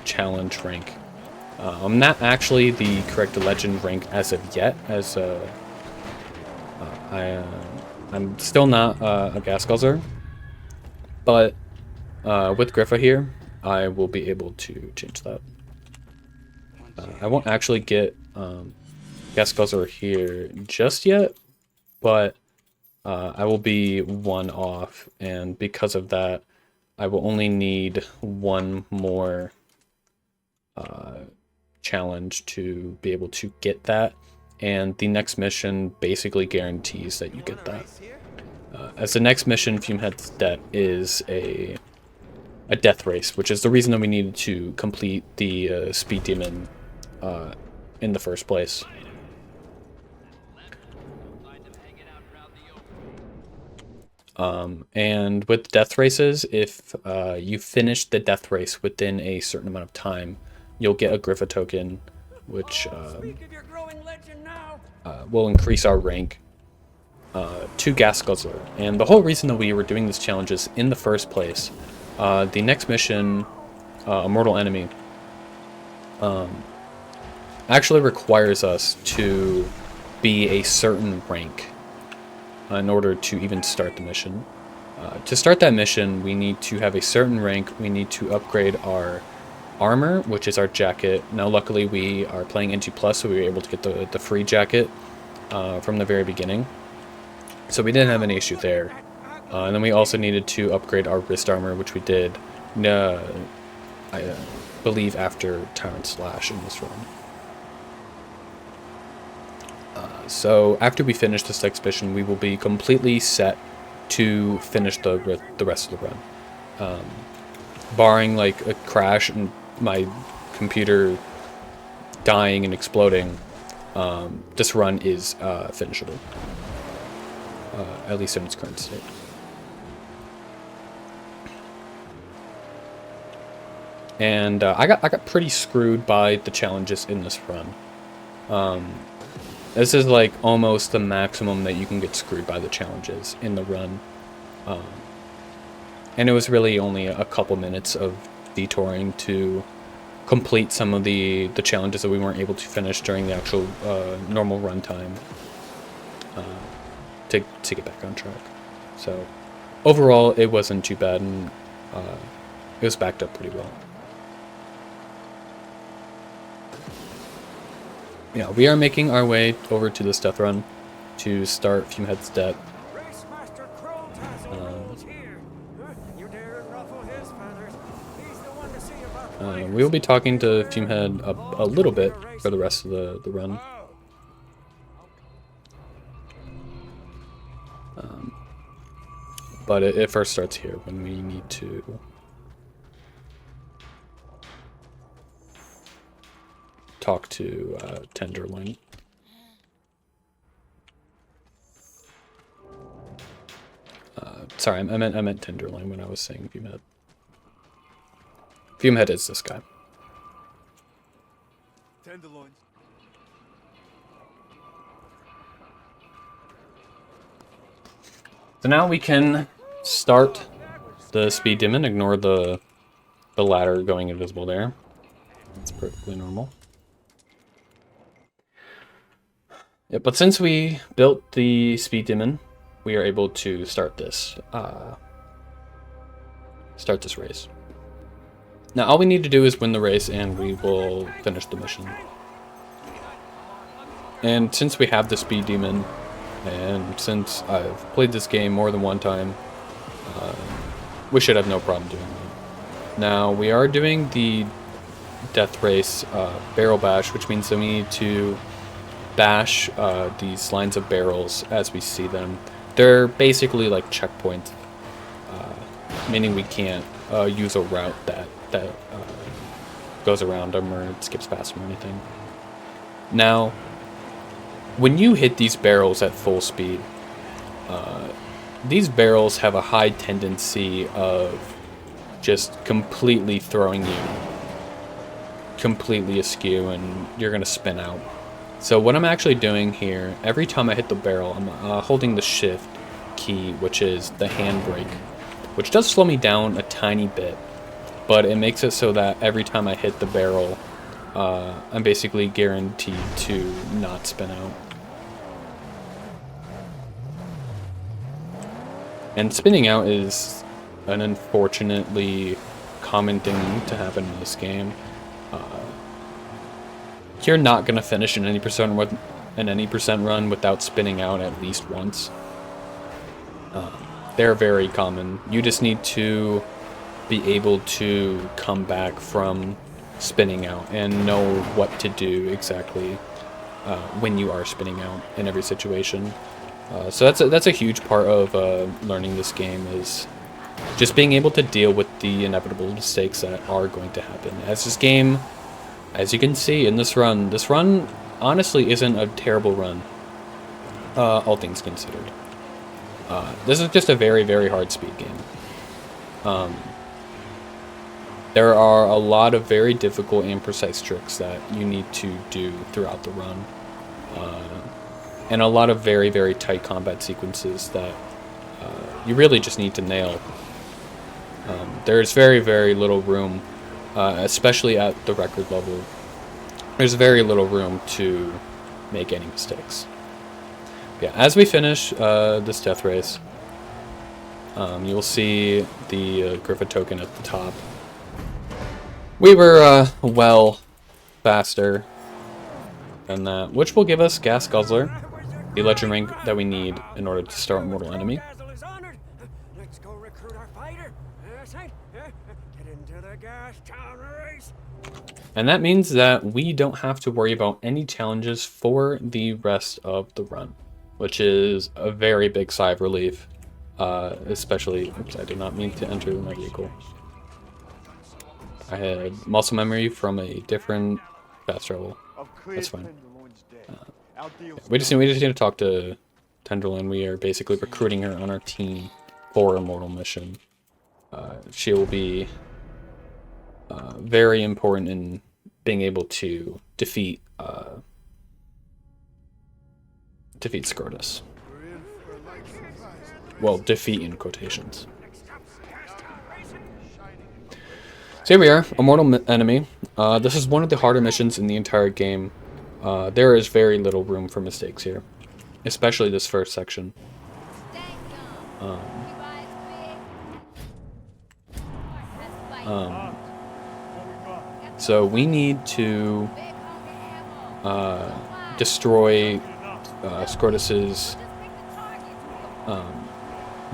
challenge rank. I'm not actually the correct legend rank as of yet, as I'm still not a gas guzzler. But with Griffa here, I will be able to change that. I won't actually get gas guzzler here just yet, but I will be one off, and because of that, I will only need one more challenge to be able to get that, and the next mission basically guarantees that you get that. As the next mission, Fumehead's Debt is a death race, which is the reason that we needed to complete the Speed Demon in the first place. And with death races, if you finish the death race within a certain amount of time, you'll get a Griffa token, which will increase our rank to Gas Guzzler. And the whole reason that we were doing these challenges in the first place, the next mission, Immortal Enemy, actually requires us to be a certain rank in order to even start the mission. To start that mission, we need to have a certain rank. We need to upgrade our armor, which is our jacket. Now, luckily, we are playing NG+, so we were able to get the free jacket from the very beginning. So we didn't have any issue there. And then we also needed to upgrade our wrist armor, which we did, I believe, after Tyrant Slash in this run. So after we finish this exhibition, we will be completely set to finish the rest of the run. Barring like a crash and my computer dying and exploding, this run is finishable, at least in its current state. And I got pretty screwed by the challenges in this run. This is like almost the maximum that you can get screwed by the challenges in the run. And it was really only a couple minutes of detouring to complete some of the challenges that we weren't able to finish during the actual normal run time, to get back on track. So overall, it wasn't too bad, and it was backed up pretty well. Yeah, we are making our way over to this death run to start Fumehead's death. Racemaster Crow rules here. You dare ruffle his feathers. He's the one to see about the players. We will be talking to Fumehead a little bit for the rest of the run. But it first starts here when we need to talk to Tenderloin. Sorry, I meant Tenderloin when I was saying Fumehead. Fumehead is this guy. Tenderloins. So now we can start the speed demon. Ignore the ladder going invisible there. It's perfectly normal. Yeah, but since we built the speed demon, we are able to start this race. Now all we need to do is win the race and we will finish the mission. And since we have the speed demon, and since I've played this game more than one time, we should have no problem doing that. Now we are doing the death race barrel bash, which means that we need to bash these lines of barrels as we see them. They're basically like checkpoints, meaning we can't use a route that goes around them or skips past them or anything. Now, when you hit these barrels at full speed, these barrels have a high tendency of just completely throwing you completely askew and you're going to spin out. So what I'm actually doing here, every time I hit the barrel, I'm holding the shift key, which is the handbrake, which does slow me down a tiny bit, but it makes it so that every time I hit the barrel, I'm basically guaranteed to not spin out. And spinning out is an unfortunately common thing to happen in this game. You're not going to finish an any percent run without spinning out at least once. They're very common. You just need to be able to come back from spinning out and know what to do exactly when you are spinning out in every situation. So that's a huge part of learning this game, is just being able to deal with the inevitable mistakes that are going to happen. As this game, as you can see in this run honestly isn't a terrible run, all things considered. This is just a very, very hard speed game. There are a lot of very difficult and precise tricks that you need to do throughout the run. And a lot of very, very tight combat sequences that you really just need to nail. There's very, very little room, especially at the record level. There's very little room to make any mistakes. Yeah, as we finish this death race, you'll see the Griffith token at the top. We were well faster than that, which will give us Gas Guzzler, the legend rank that we need in order to start Mortal Enemy. Let's go recruit our fighter. Get into the big ass town race. And that means that we don't have to worry about any challenges for the rest of the run, which is a very big sigh of relief. Especially, oops, I did not mean to enter my vehicle. I had muscle memory from a different fast travel. That's fine. We just need to talk to Tenderloin. We are basically recruiting her on our team for Immortal mission. She will be very important in being able to defeat Scrotus. Well, defeat in quotations. So here we are, Immortal Enemy. This is one of the harder missions in the entire game. There is very little room for mistakes here, especially this first section. So we need to destroy Scrotus's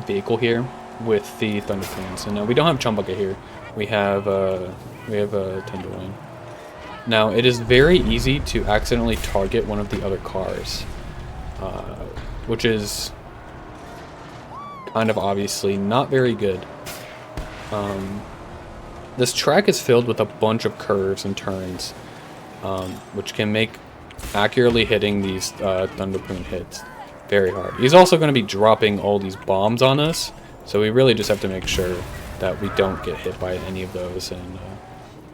vehicle here with the Thunder Planes. And we don't have Chumbucket here. We have Tenderloin. Now it is very easy to accidentally target one of the other cars, which is kind of obviously not very good. This track is filled with a bunch of curves and turns, which can make accurately hitting these Thunderpoon hits very hard. He's also going to be dropping all these bombs on us, so we really just have to make sure that we don't get hit by any of those, and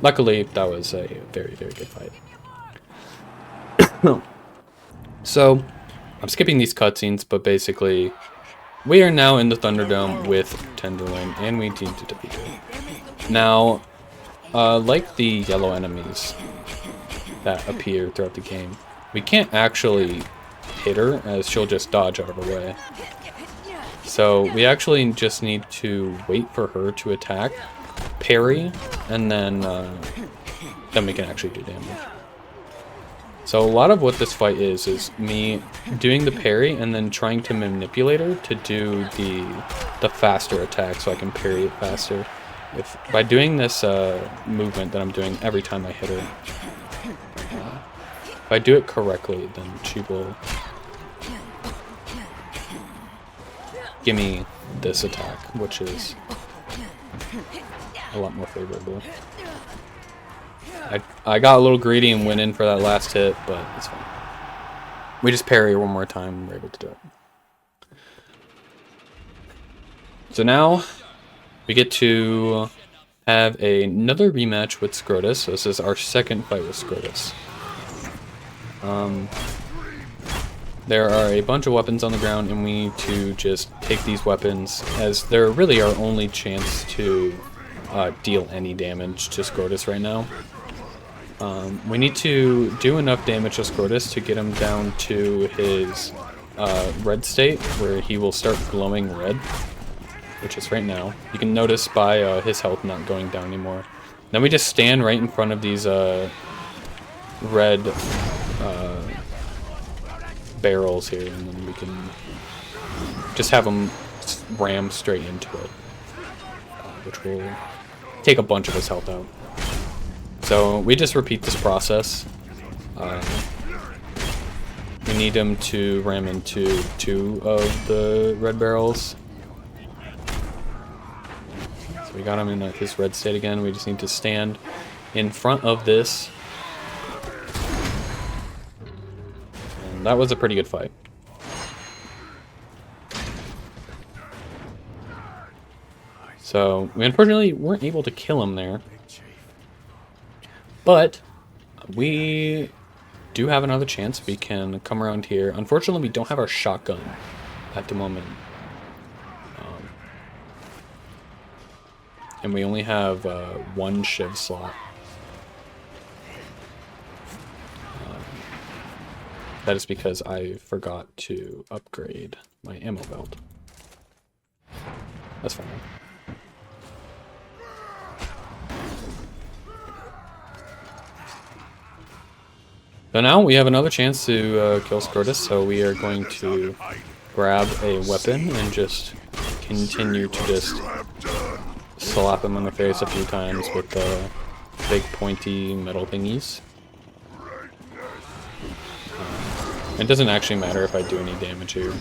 luckily that was a very, very good fight. So, I'm skipping these cutscenes, but basically, we are now in the Thunderdome with Tenderloin, and we need to defeat her. Now, like the yellow enemies that appear throughout the game, we can't actually hit her, as she'll just dodge out of our way. So we actually just need to wait for her to attack, parry, and then we can actually do damage. So a lot of what this fight is me doing the parry and then trying to manipulate her to do the faster attack so I can parry it faster. By doing this movement that I'm doing every time I hit her, if I do it correctly, then she will give me this attack, which is a lot more favorable. I got a little greedy and went in for that last hit, but it's fine. We just parry one more time and we're able to do it. So now we get to have another rematch with Scrotus. So this is our second fight with Scrotus. There are a bunch of weapons on the ground, and we need to just take these weapons, as they're really our only chance to deal any damage to Scrotus right now. We need to do enough damage to Scrotus to get him down to his red state, where he will start glowing red, which is right now. You can notice by his health not going down anymore. Then we just stand right in front of these red barrels here, and then we can just have them ram straight into it, which will take a bunch of his health out. So we just repeat this process. We need him to ram into 2 of the red barrels. So we got him in his red state again. We just need to stand in front of this. And that was a pretty good fight. So we unfortunately weren't able to kill him there. But we do have another chance. We can come around here. Unfortunately, we don't have our shotgun at the moment. And we only have 1 shiv slot. That is because I forgot to upgrade my ammo belt. That's fine. So now we have another chance to kill Scrotus, so we are going to grab a weapon and just continue to just slap him in the face a few times with the big pointy metal thingies. It doesn't actually matter if I do any damage here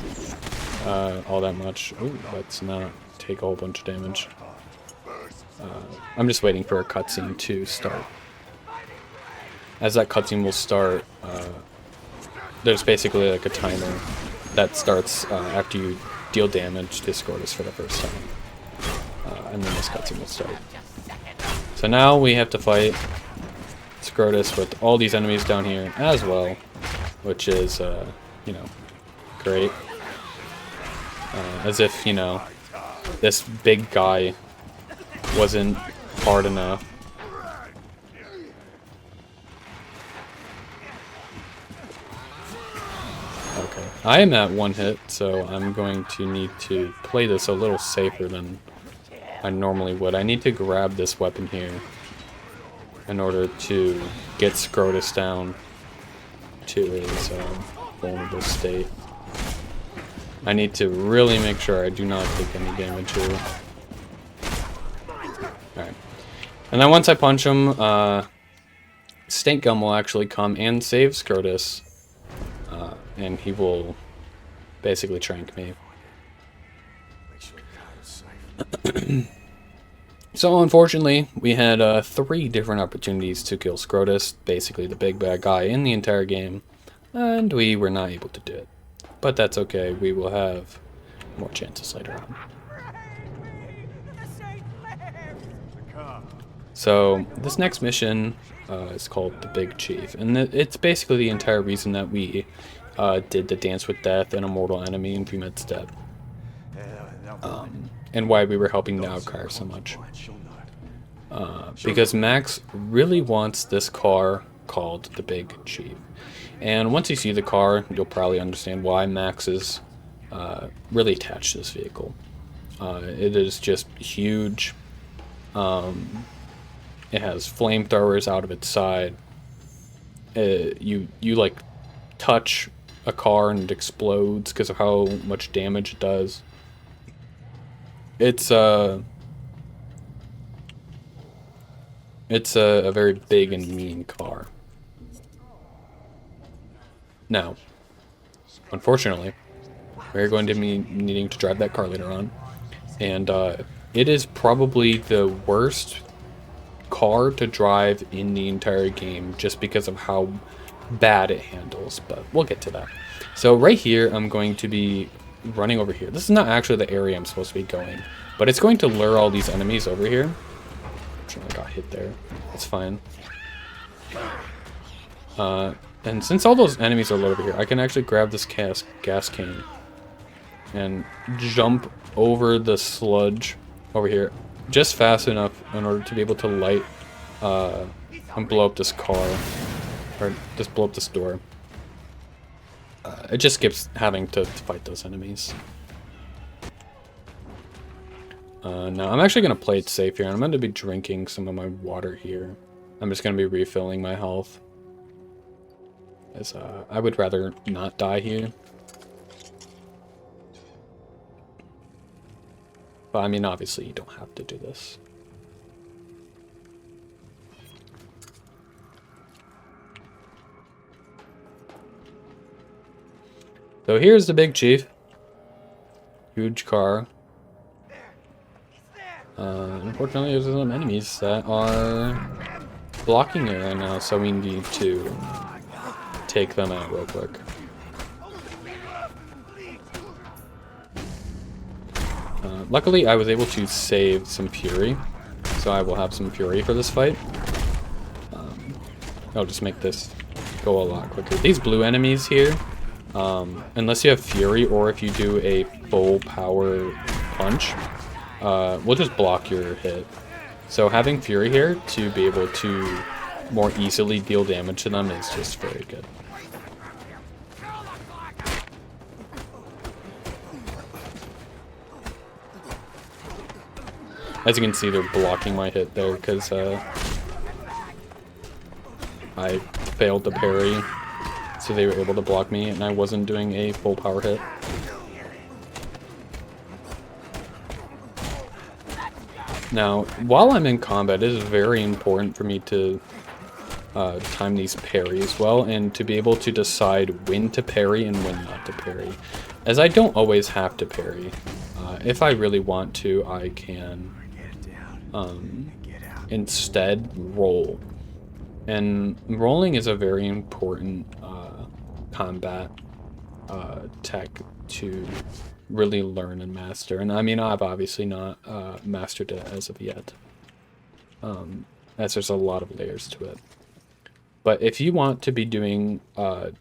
all that much. Ooh, let's not take a whole bunch of damage. I'm just waiting for a cutscene to start. As that cutscene will start, there's basically like a timer that starts after you deal damage to Scrotus for the first time. And then this cutscene will start. So now we have to fight Scrotus with all these enemies down here as well, which is, you know, great. As if, you know, this big guy wasn't hard enough. Okay, I am at 1 hit, so I'm going to need to play this a little safer than I normally would. I need to grab this weapon here in order to get Scrotus down to his vulnerable state. I need to really make sure I do not take any damage here. Alright. And then once I punch him, Stink Gum will actually come and save Scrotus. And he will basically trank me. So unfortunately, we had 3 different opportunities to kill Scrotus, basically the big bad guy in the entire game, and we were not able to do it. But that's okay, we will have more chances later on. So this next mission is called The Big Chief, and it's basically the entire reason that we did the Dance with Death and Immortal Enemy in Premet's Step. And why we were helping the Outcar so much. Because Max really wants this car called the Big Chief. And once you see the car, you'll probably understand why Max is really attached to this vehicle. It is just huge. It has flamethrowers out of its side. You like touch a car and it explodes because of how much damage it does. It's a very big and mean car. Now, unfortunately, we're going to be needing to drive that car later on, and it is probably the worst car to drive in the entire game just because of how bad it handles, but we'll get to that. So right here, I'm going to be running over here. This is not actually the area I'm supposed to be going, but it's going to lure all these enemies over here. I got hit there. That's fine. And since all those enemies are over here, I can actually grab this gas can and jump over the sludge over here just fast enough in order to be able to light and blow up this car, or just blow up this door. It just skips having to fight those enemies. Now, I'm actually going to play it safe here, and I'm going to be drinking some of my water here. I'm just going to be refilling my health, as I would rather not die here. But, I mean, obviously, you don't have to do this. So here's the Big Chief. Huge car. Unfortunately, there's some enemies that are blocking it right now, so we need to take them out real quick. Luckily, I was able to save some fury, so I will have some fury for this fight. I'll just make this go a lot quicker. These blue enemies here, unless you have fury or if you do a full power punch, will just block your hit. So having fury here to be able to more easily deal damage to them is just very good. As you can see, they're blocking my hit there because I failed to parry, so they were able to block me, and I wasn't doing a full power hit. Now, while I'm in combat, it is very important for me to time these parries well, and to be able to decide when to parry and when not to parry, as I don't always have to parry. If I really want to, I can instead roll. And rolling is a very important combat tech to really learn and master. And I mean, I've obviously not mastered it as of yet, as there's a lot of layers to it. But if you want to be doing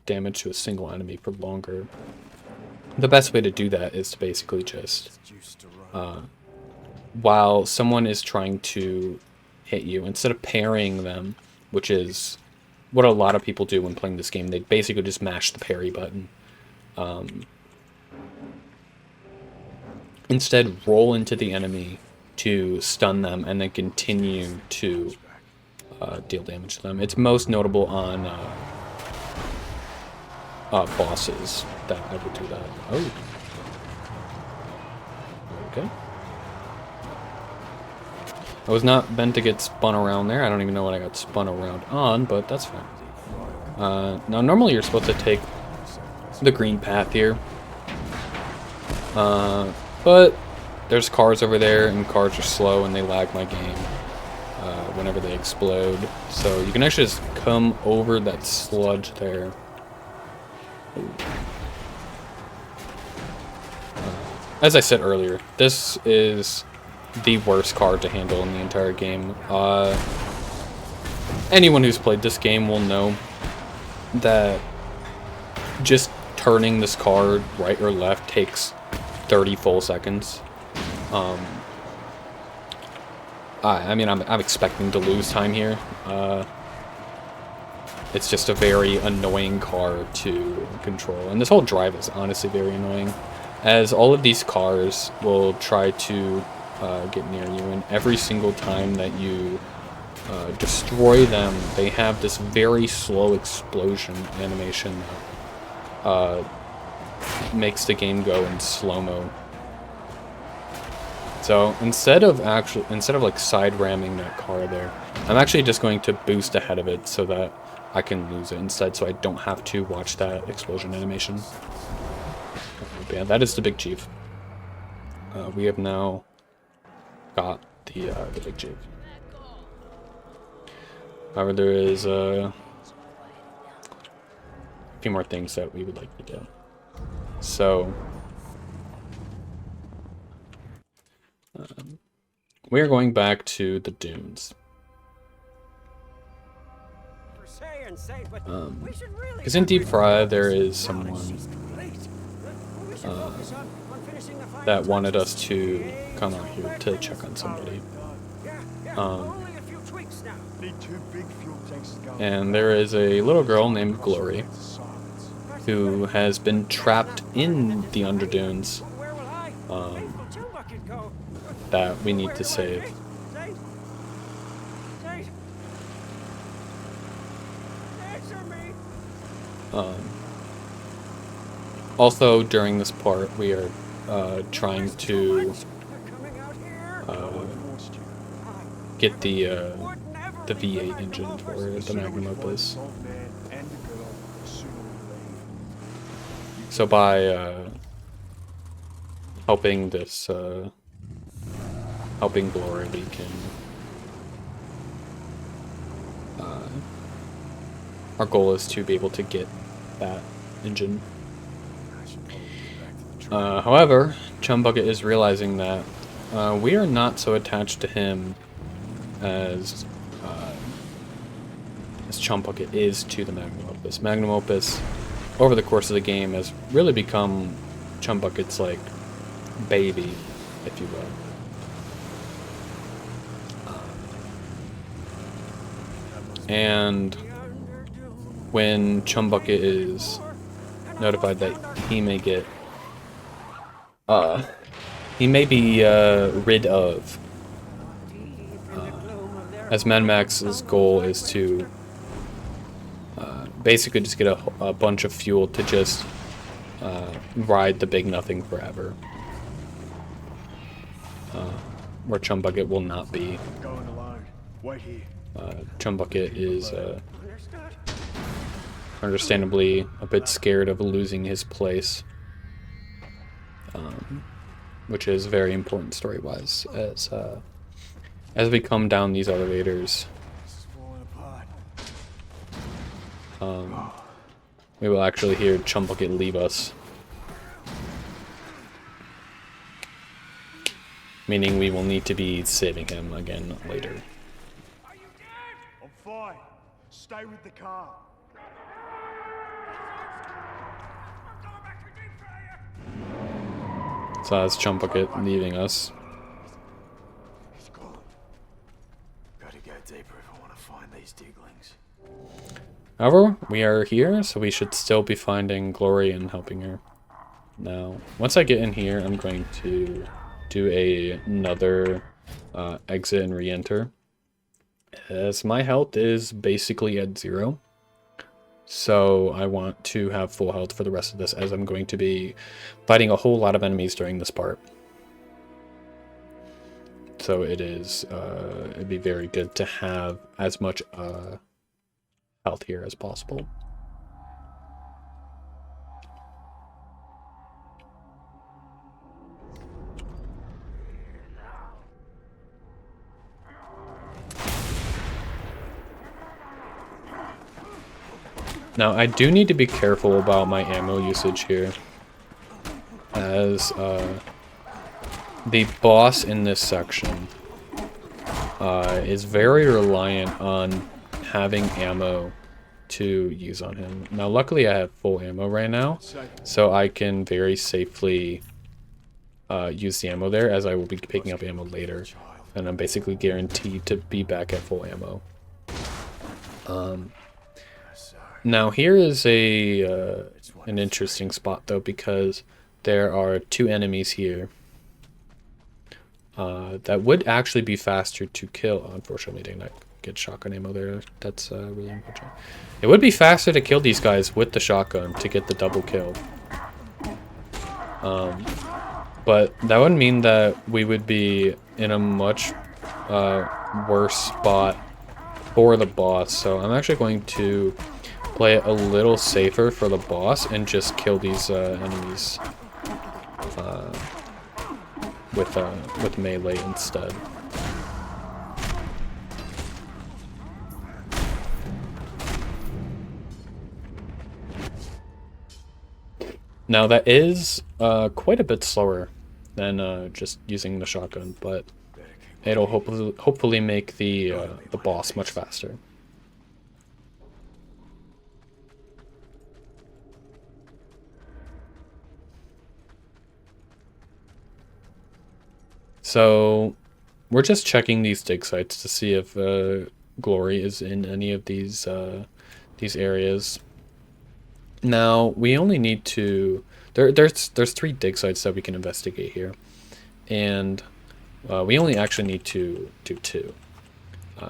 damage to a single enemy for longer, the best way to do that is to basically just, while someone is trying to hit you, instead of parrying them, which is what a lot of people do when playing this game, they basically just mash the parry button. Instead, roll into the enemy to stun them and then continue to deal damage to them. It's most notable on bosses that I would do that. Oh. Okay. I was not meant to get spun around there. I don't even know what I got spun around on, but that's fine. Now, normally you're supposed to take the green path here. But there's cars over there, and cars are slow, and they lag my game whenever they explode. So you can actually just come over that sludge there. As I said earlier, this is the worst car to handle in the entire game. Anyone who's played this game will know that just turning this car right or left takes 30 full seconds. I mean, I'm expecting to lose time here. It's just a very annoying car to control, and this whole drive is honestly very annoying, as all of these cars will try to get near you, and every single time that you destroy them, they have this very slow explosion animation that makes the game go in slow-mo. So instead of like side ramming that car there, I'm actually just going to boost ahead of it so that I can lose it instead, so I don't have to watch that explosion animation. But yeah, that is the Big Chief. We have now got the Big Chief. However, there is a few more things that we would like to do. So we are going back to the dunes. Because in Deep Fry there is someone that wanted us to come out here to check on somebody. And there is a little girl named Glory who has been trapped in the Underdunes that we need to save. Also, during this part, we are trying to get the V8 engine for the Magnum Opus. So by helping this, helping Glory, we can. Our goal is to be able to get that engine. However, Chumbucket is realizing that we are not so attached to him as Chumbucket is to the Magnum Opus. Magnum Opus, over the course of the game, has really become Chumbucket's, like, baby, if you will. And when Chumbucket is notified that he may get, he may be rid of, as Mad Max's goal is to basically just get a bunch of fuel to just ride the Big Nothing forever. where Chum Bucket will not be. Going alone. Wait here. Chum Bucket is Understood. understandably a bit scared of losing his place, which is very important story-wise as we come down these elevators. This is falling apart. We will actually hear Chum Bucket leave us, meaning we will need to be saving him again later. Are you dead? I'm fine. Stay with the car. I'm going back to deep fryer. So that's Chum Bucket leaving us. He's gone. Gotta go deeper if I want to find these diglings. However, we are here, so we should still be finding Glory and helping her. Now, once I get in here, I'm going to do another exit and re-enter, as my health is basically at 0. So I want to have full health for the rest of this, as I'm going to be fighting a whole lot of enemies during this part. So it'd be very good to have as much health here as possible. Now, I do need to be careful about my ammo usage here, as the boss in this section is very reliant on having ammo to use on him. Now, luckily I have full ammo right now, so I can very safely use the ammo there, as I will be picking up ammo later, and I'm basically guaranteed to be back at full ammo. Now here is an interesting spot though, because there are 2 enemies here that would actually be faster to kill. Unfortunately, did not get shotgun ammo there. That's really unfortunate. It would be faster to kill these guys with the shotgun to get the double kill. But that would mean that we would be in a much worse spot for the boss. So I'm actually going to play it a little safer for the boss and just kill these enemies with melee instead. Now that is quite a bit slower than just using the shotgun, but it'll hopefully make the boss much faster. So we're just checking these dig sites to see if Glory is in any of these areas. Now we only need to there's 3 dig sites that we can investigate here, and we only actually need to do 2.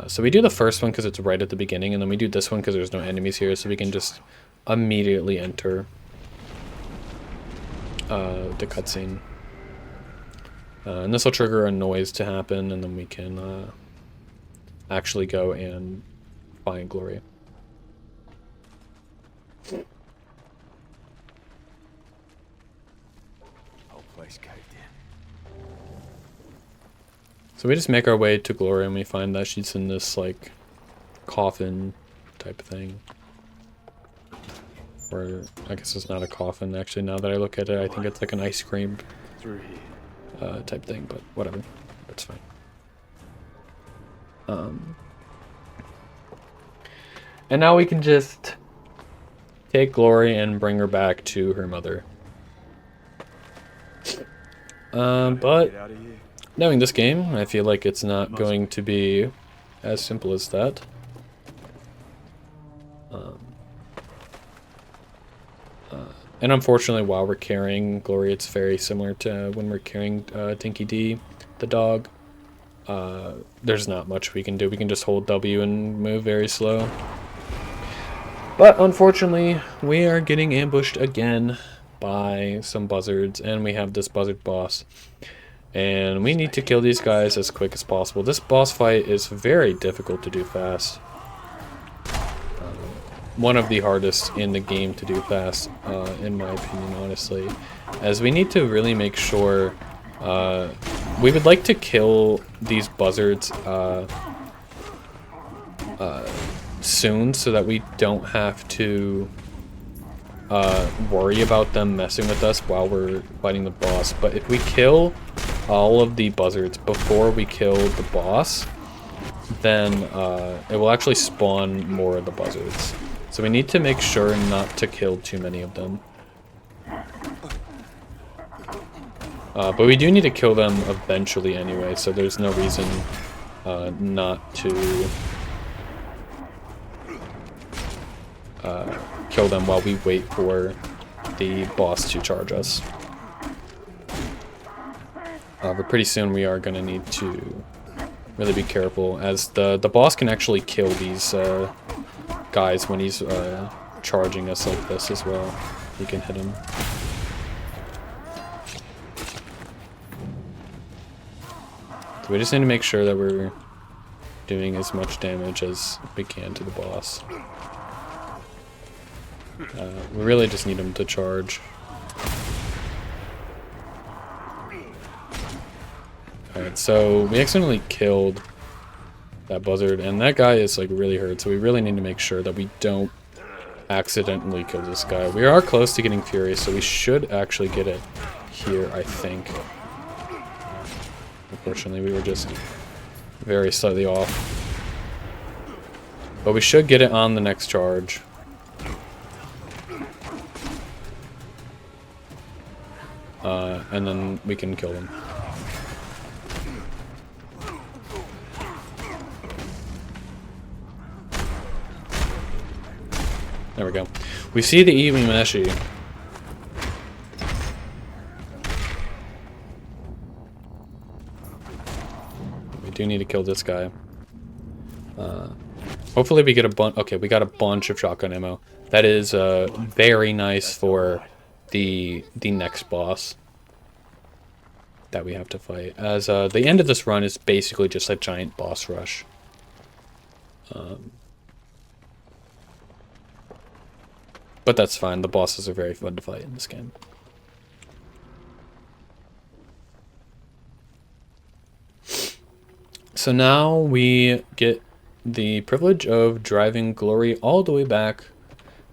So we do the first one because it's right at the beginning, and then we do this one because there's no enemies here, so we can just immediately enter the cutscene. And this will trigger a noise to happen, and then we can actually go and find Glory. Whole place caved in. So we just make our way to Glory, and we find that she's in this like coffin type thing. Or I guess it's not a coffin actually. Now that I look at it, I think it's like an ice cream Through here. type thing, but whatever, that's fine. And now we can just take Glory and bring her back to her mother. But Get out of here. knowing this game, I feel like it's not going to be as simple as that. And unfortunately, while we're carrying Glory, it's very similar to when we're carrying Dinky D, the dog. There's not much we can do. We can just hold W and move very slow. But unfortunately, we are getting ambushed again by some buzzards, and we have this buzzard boss. And we need to kill these guys as quick as possible. This boss fight is very difficult to do fast. One of the hardest in the game to do fast, in my opinion, honestly. As we need to really make sure... we would like to kill these buzzards soon so that we don't have to worry about them messing with us while we're fighting the boss. But if we kill all of the buzzards before we kill the boss, then it will actually spawn more of the buzzards. So we need to make sure not to kill too many of them. But we do need to kill them eventually anyway, so there's no reason not to kill them while we wait for the boss to charge us. But pretty soon we are going to need to really be careful, as the boss can actually kill these guys when he's charging us like this as well. You can hit him. So we just need to make sure that we're doing as much damage as we can to the boss. We really just need him to charge. Alright, so we accidentally killed that buzzard, and that guy is like really hurt, so we really need to make sure that we don't accidentally kill this guy. We are close to getting Fury, so we should actually get it here, I think. Unfortunately, we were just very slightly off. But we should get it on the next charge. And then we can kill them. There we go. We see the Iwimeshi. We do need to kill this guy. Hopefully we get a bunch. Okay, we got a bunch of shotgun ammo. That is very nice for the next boss that we have to fight. As the end of this run is basically just a giant boss rush. But that's fine. The bosses are very fun to fight in this game. So now we get the privilege of driving Glory all the way back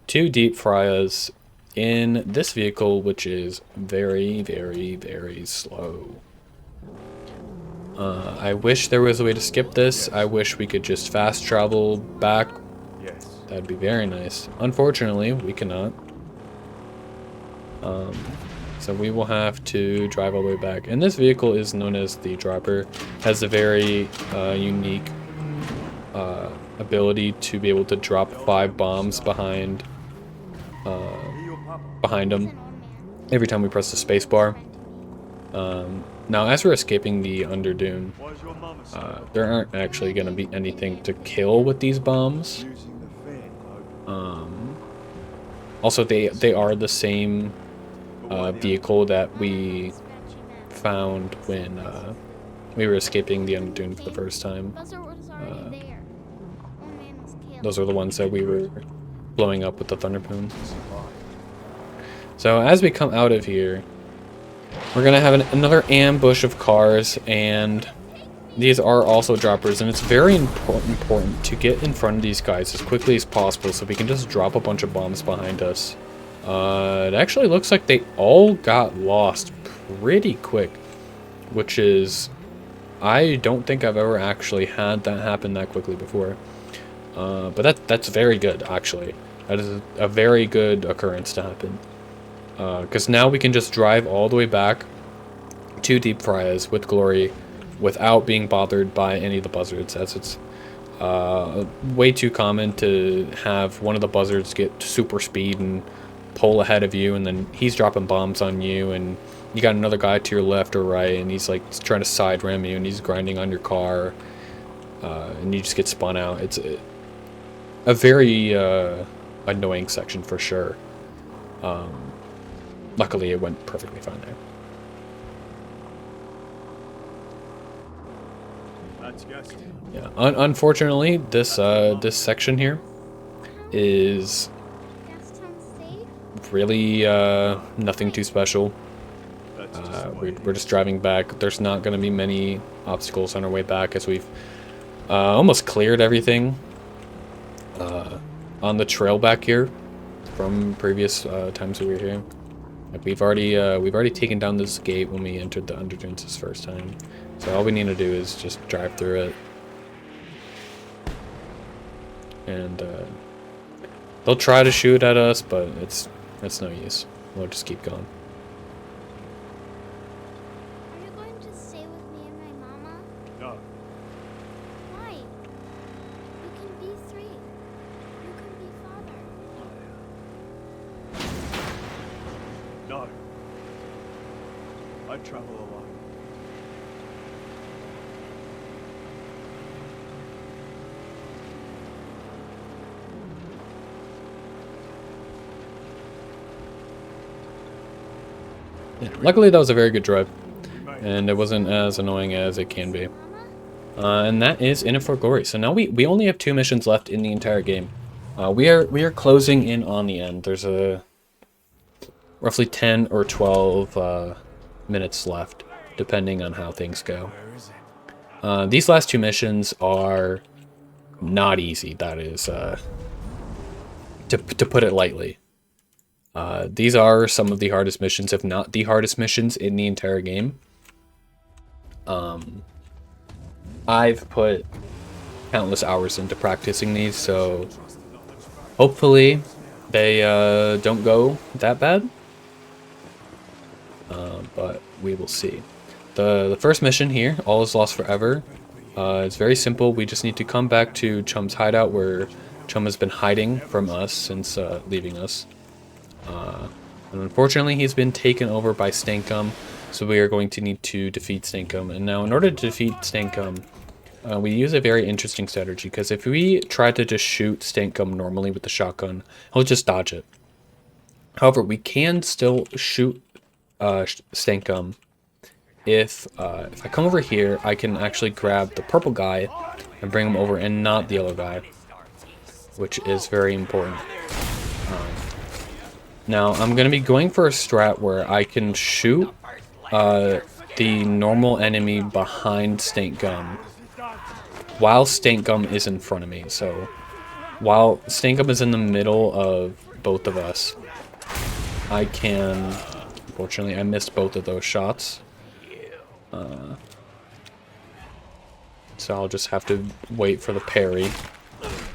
to Deep Frias in this vehicle, which is very, very, very slow. I wish there was a way to skip this. I wish we could just fast travel back. Yes. That'd be very nice. Unfortunately, we cannot. So we will have to drive all the way back. And this vehicle is known as the Dropper. Has a very unique ability to be able to drop 5 bombs behind them every time we press the space bar. Now, as we're escaping the Underdune, there aren't actually going to be anything to kill with these bombs. Also, they are the same vehicle that we found when we were escaping the Underdune for the first time. Those are the ones that we were blowing up with the Thunderboom. So as we come out of here, we're going to have another ambush of cars, and these are also droppers, and it's very important to get in front of these guys as quickly as possible so we can just drop a bunch of bombs behind us. It actually looks like they all got lost pretty quick, which is... I don't think I've ever actually had that happen that quickly before. But that's very good, actually. That is a very good occurrence to happen. Because now we can just drive all the way back to Deep Frias with Glory without being bothered by any of the buzzards, as it's way too common to have one of the buzzards get super speed and pull ahead of you, and then he's dropping bombs on you, and you got another guy to your left or right, and he's like trying to side ram you, and he's grinding on your car, and you just get spun out. It's a very annoying section for sure. Luckily, it went perfectly fine there. Let's go. Yeah. Unfortunately, this this section here is really nothing too special. We're just driving back. There's not going to be many obstacles on our way back, as we've almost cleared everything on the trail back here from previous times we were here. Like we've already taken down this gate when we entered the Underdunes this first time. So all we need to do is just drive through it. And they'll try to shoot at us, but it's no use. We'll just keep going. Are you going to stay with me and my mama? No. Why? You can be free. You can be father. No. I travel alone. Yeah, luckily that was a very good drive, and it wasn't as annoying as it can be. And that is In It For Glory. So now we only have 2 missions left in the entire game. We are closing in on the end. There's a roughly 10 or 12 minutes left, depending on how things go. These last 2 missions are not easy. That is to put it lightly. These are some of the hardest missions, if not the hardest missions in the entire game. I've put countless hours into practicing these, so hopefully they don't go that bad. But we will see. The first mission here, All Is Lost Forever, it's very simple. We just need to come back to Chum's hideout, where Chum has been hiding from us since leaving us. And unfortunately, he's been taken over by Stankum, so we are going to need to defeat Stankum. And now, in order to defeat Stankum, we use a very interesting strategy, because if we try to just shoot Stankum normally with the shotgun, he'll just dodge it. However, we can still shoot Stankum. If I come over here, I can actually grab the purple guy and bring him over, and not the yellow guy, which is very important. Now, I'm going to be going for a strat where I can shoot the normal enemy behind Stankum while Stankum is in front of me. So, while Stankum is in the middle of both of us, I can... Unfortunately, I missed both of those shots. So I'll just have to wait for the parry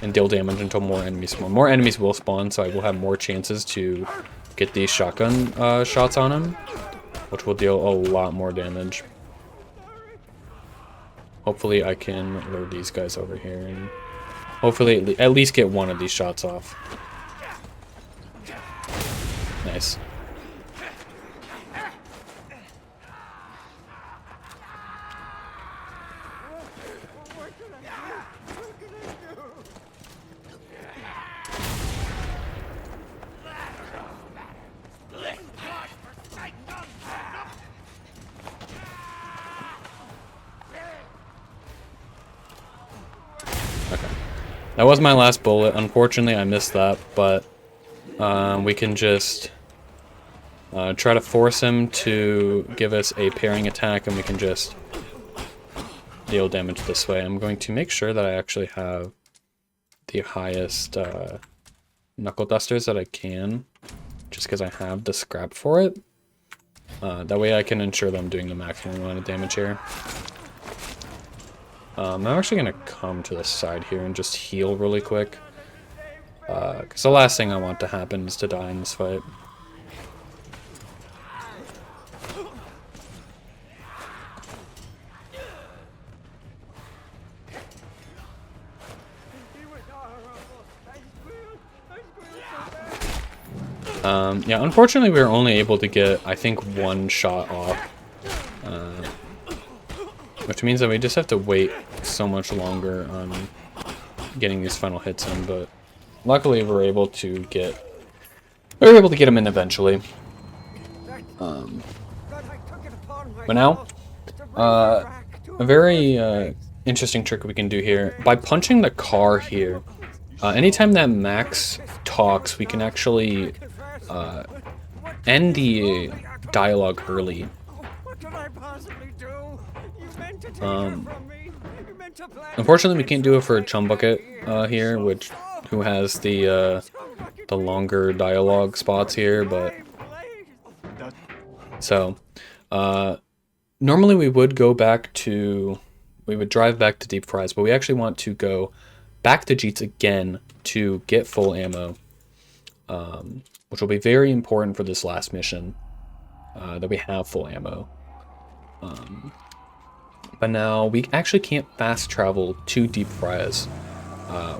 and deal damage until more enemies spawn. More enemies will spawn, so I will have more chances to get these shotgun shots on him, which will deal a lot more damage. Hopefully I can lure these guys over here and hopefully at least get one of these shots off. Nice. That was my last bullet. Unfortunately, I missed that, but we can just try to force him to give us a parrying attack, and we can just deal damage this way. I'm going to make sure that I actually have the highest knuckle dusters that I can, just because I have the scrap for it. That way I can ensure that I'm doing the maximum amount of damage here. I'm actually going to come to the side here and just heal really quick. Because the last thing I want to happen is to die in this fight. Yeah, unfortunately we were only able to get, I think, one shot off. Which means that we just have to wait so much longer on getting these final hits in, but luckily we're able to get him in eventually. But now, a very interesting trick we can do here. By punching the car here, anytime that Max talks, we can actually end the dialogue early. What could I possibly do? You meant to take her from me. You meant to plan Unfortunately, we can't do it for Chumbucket here, who has the longer dialogue spots here, but so normally we would drive back to Deep Fries, but we actually want to go back to Jeets again to get full ammo, which will be very important for this last mission, that we have full ammo. But now we actually can't fast travel to Deep Fries,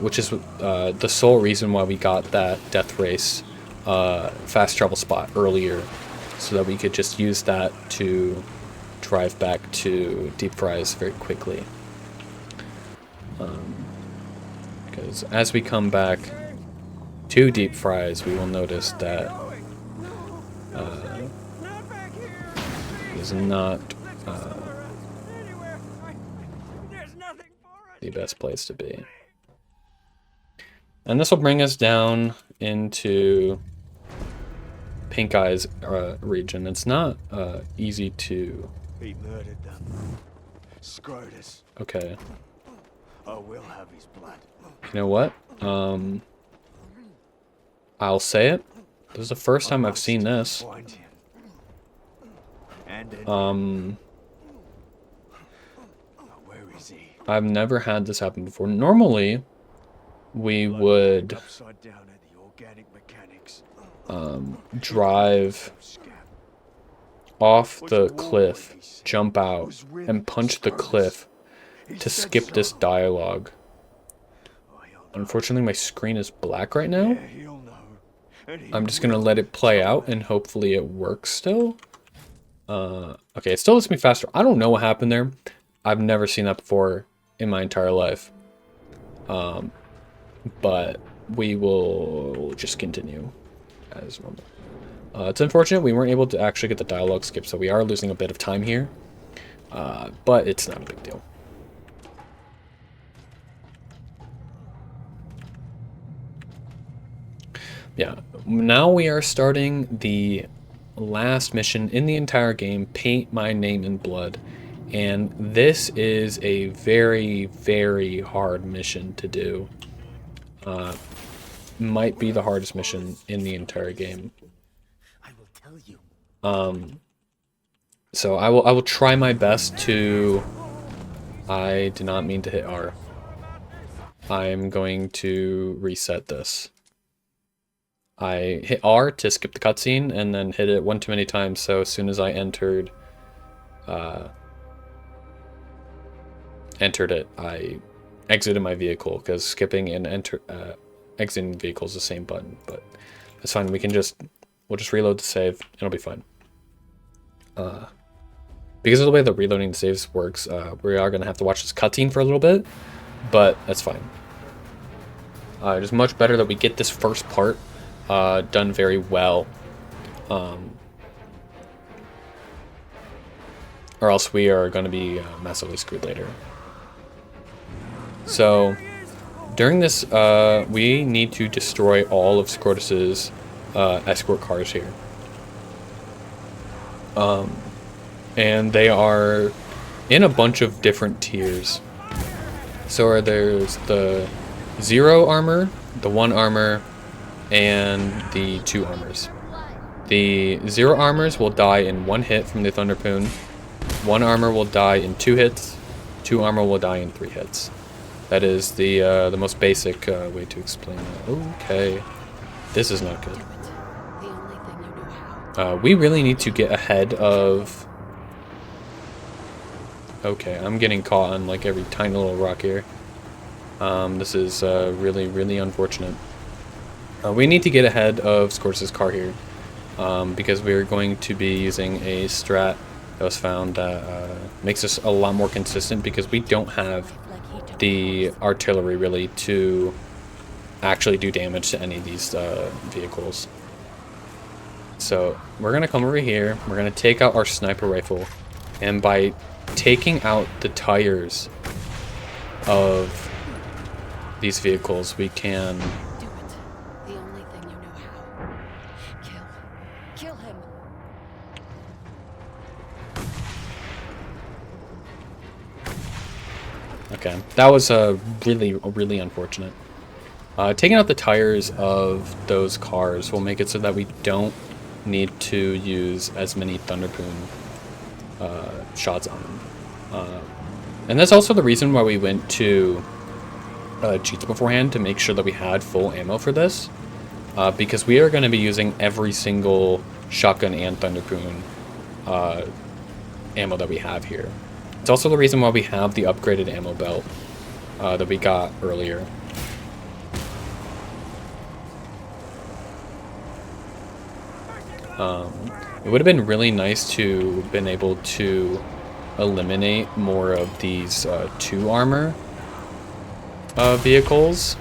which is the sole reason why we got that Death Race fast travel spot earlier, so that we could just use that to drive back to Deep Fries very quickly. Because as we come back to Deep Fries, we will notice that is not the best place to be. And this will bring us down into Pink Eye's region. It's not easy to... He murdered them. Scrotus. Okay. I will have his blood. You know what? I'll say it. This is the first time I've seen this. Find him. And where is he? I've never had this happen before. Normally, we would Upside down at the organic mechanics. drive off the cliff, jump out, and punch the cliff to skip this dialogue. Unfortunately, my screen is black right now. Yeah, he'll know. And he I'm just gonna let it play out, and hopefully it works still. Okay, it still lets me faster. I don't know what happened there. I've never seen that before in my entire life. But we will just continue as normal. It's unfortunate we weren't able to actually get the dialogue skipped, so we are losing a bit of time here. But it's not a big deal. Yeah, now we are starting the last mission in the entire game, Paint My Name in Blood. And this is a very, very hard mission to do. Might be the hardest mission in the entire game. I will tell you. So I will try my best to... I did not mean to hit R. I'm going to reset this. I hit R to skip the cutscene and then hit it one too many times, so as soon as I entered it, I exited my vehicle, because skipping and exiting vehicle is the same button, but it's fine. We'll just reload the save, and it'll be fine. Because of the way that reloading the saves works, we are going to have to watch this cutscene for a little bit, but that's fine. It is much better that we get this first part done very well, or else we are going to be massively screwed later. So during this, we need to destroy all of Scrotus's escort cars here, and they are in a bunch of different tiers. So there's the 0 armor, the 1 armor, and the 2 armors. The 0 armors will die in 1 hit from the Thunderpoon. 1 armor will die in 2 hits. 2 armor will die in 3 hits. That is the most basic way to explain that. Okay, this is not good. We really need to get ahead of... Okay, I'm getting caught on like every tiny little rock here. This is really, really unfortunate. We need to get ahead of Scorch's car here, because we're going to be using a strat that was found that makes us a lot more consistent, because we don't have the artillery really to actually do damage to any of these vehicles. So we're going to come over here, we're going to take out our sniper rifle, and by taking out the tires of these vehicles, we can... Do it. The only thing you know how. Kill him. Okay, that was really unfortunate. Taking out the tires of those cars will make it so that we don't need to use as many Thunderpoon shots on them. And that's also the reason why we went to cheats beforehand, to make sure that we had full ammo for this. Because we are going to be using every single shotgun and Thunderpoon ammo that we have here. It's also the reason why we have the upgraded ammo belt that we got earlier. It would have been really nice to have been able to eliminate more of these 2 armor vehicles,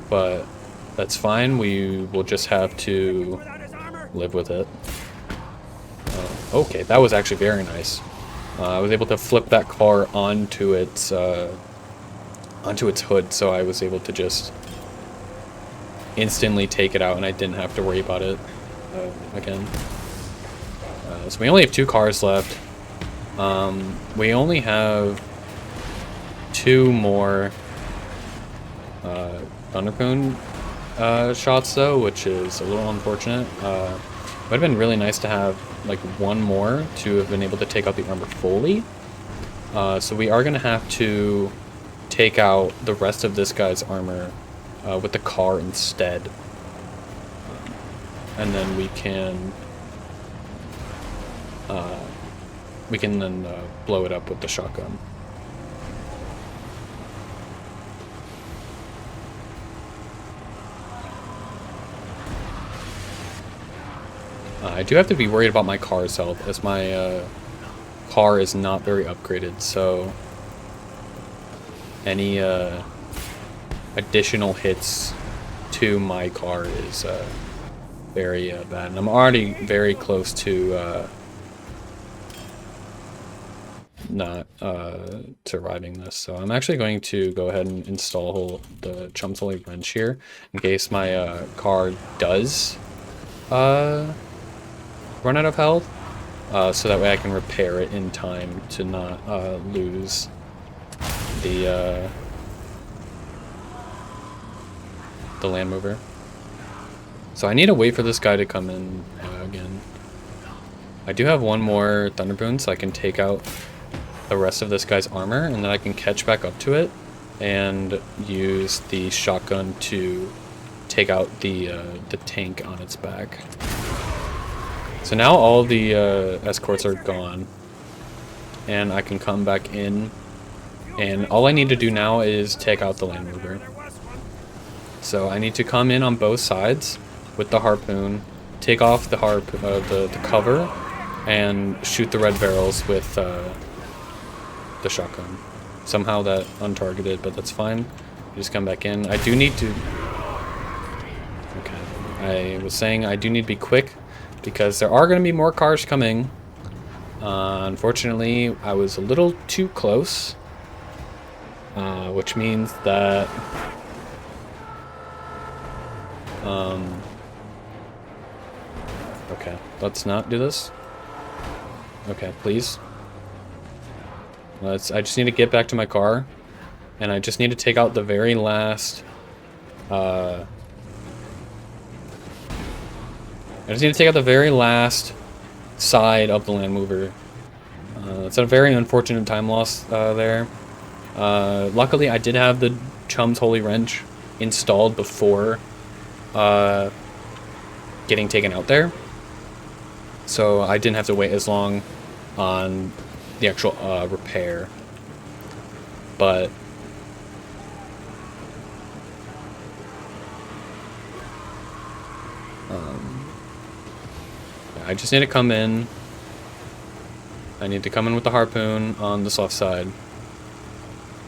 but that's fine. We will just have to live with it. Okay, that was actually very nice. I was able to flip that car onto its hood, so I was able to just instantly take it out, and I didn't have to worry about it again. So we only have 2 cars left. We only have 2 more Thunderpoon shots though, which is a little unfortunate. Would have been really nice to have like 1 more to have been able to take out the armor fully. So we are going to have to take out the rest of this guy's armor with the car instead. And then we can then blow it up with the shotgun. I do have to be worried about my car's health, as my car is not very upgraded, so any additional hits to my car is very bad. And I'm already very close to not surviving this, so I'm actually going to go ahead and install the Chum's Holy Wrench here in case my car does run out of health, so that way I can repair it in time to not lose the Land Mover. So I need to wait for this guy to come in again. I do have 1 more Thunderboon, so I can take out the rest of this guy's armor, and then I can catch back up to it and use the shotgun to take out the tank on its back. So now all the escorts are gone, and I can come back in, and all I need to do now is take out the Land Mover. So I need to come in on both sides with the harpoon, take off the the cover, and shoot the red barrels with the shotgun. Somehow that untargeted, but that's fine. Just come back in. I do need to... Okay. I was saying I do need to be quick, because there are going to be more cars coming. Unfortunately, I was a little too close, which means that okay, let's not do this. Okay, please. I just need to get back to my car, and I just need to take out the very last I just need to take out the very last side of the Land Mover. It's a very unfortunate time loss there. Luckily, I did have the Chum's Holy Wrench installed before getting taken out there, so I didn't have to wait as long on the actual repair. But I just need to come in. I need to come in with the harpoon on this left side.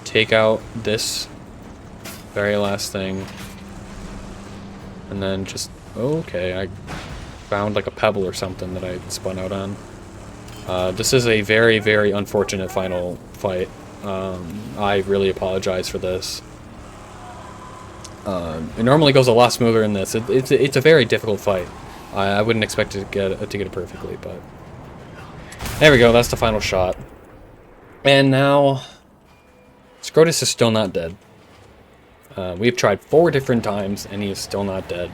Take out this very last thing. And then just... Okay, I found like a pebble or something that I spun out on. This is a very, very unfortunate final fight. I really apologize for this. It normally goes a lot smoother in this. It's a very difficult fight. I wouldn't expect to get it perfectly, but there we go. That's the final shot. And now Scrotus is still not dead. We've tried 4 different times, and he is still not dead.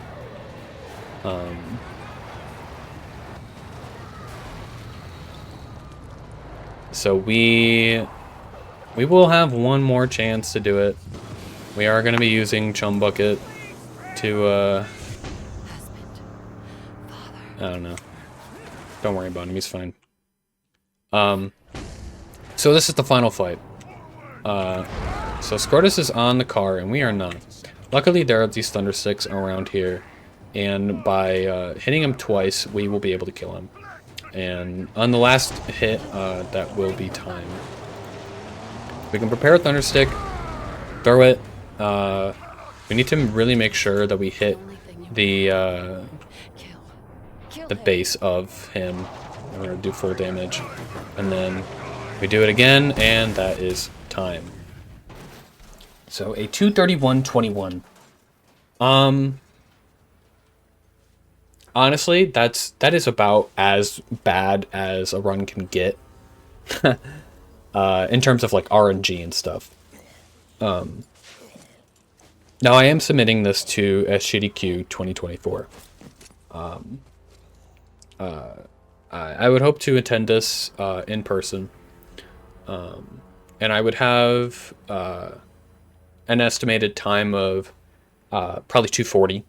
So we will have one more chance to do it. We are going to be using Chum Bucket to, Husband, father. I don't know. Don't worry about him, he's fine. So this is the final fight. So Scrotus is on the car, and we are not. Luckily, there are these Thunder Sticks around here, and by hitting him twice, we will be able to kill him. And on the last hit, that will be time. We can prepare a Thunder Stick, throw it. We need to really make sure that we hit the base of him. We're going to do full damage. And then we do it again, and that is time. So a 231.21. Honestly, that is about as bad as a run can get. In terms of like RNG and stuff. Now I am submitting this to SGDQ 2024. I would hope to attend this in person. And I would have an estimated time of probably 240.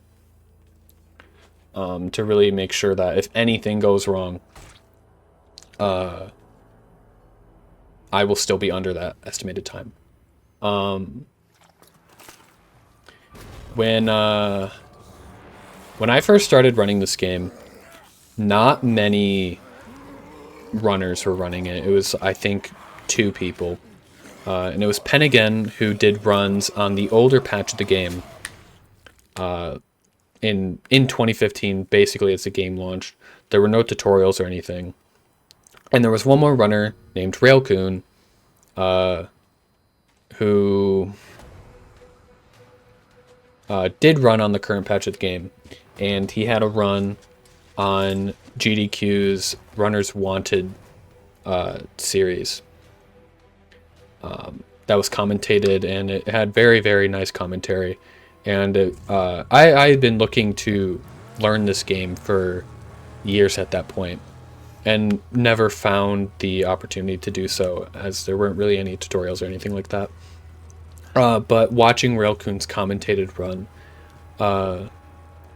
To really make sure that if anything goes wrong, I will still be under that estimated time. When I first started running this game, not many runners were running it. It was, I think, 2 people. And it was Penn again who did runs on the older patch of the game. In 2015, basically as the game launched. There were no tutorials or anything. And there was one more runner named Railcoon, who did run on the current patch of the game. And he had a run on GDQ's Runners Wanted series. That was commentated, and it had very, very nice commentary. And I had been looking to learn this game for years at that point, and never found the opportunity to do so, as there weren't really any tutorials or anything like that. But watching Railcoon's commentated run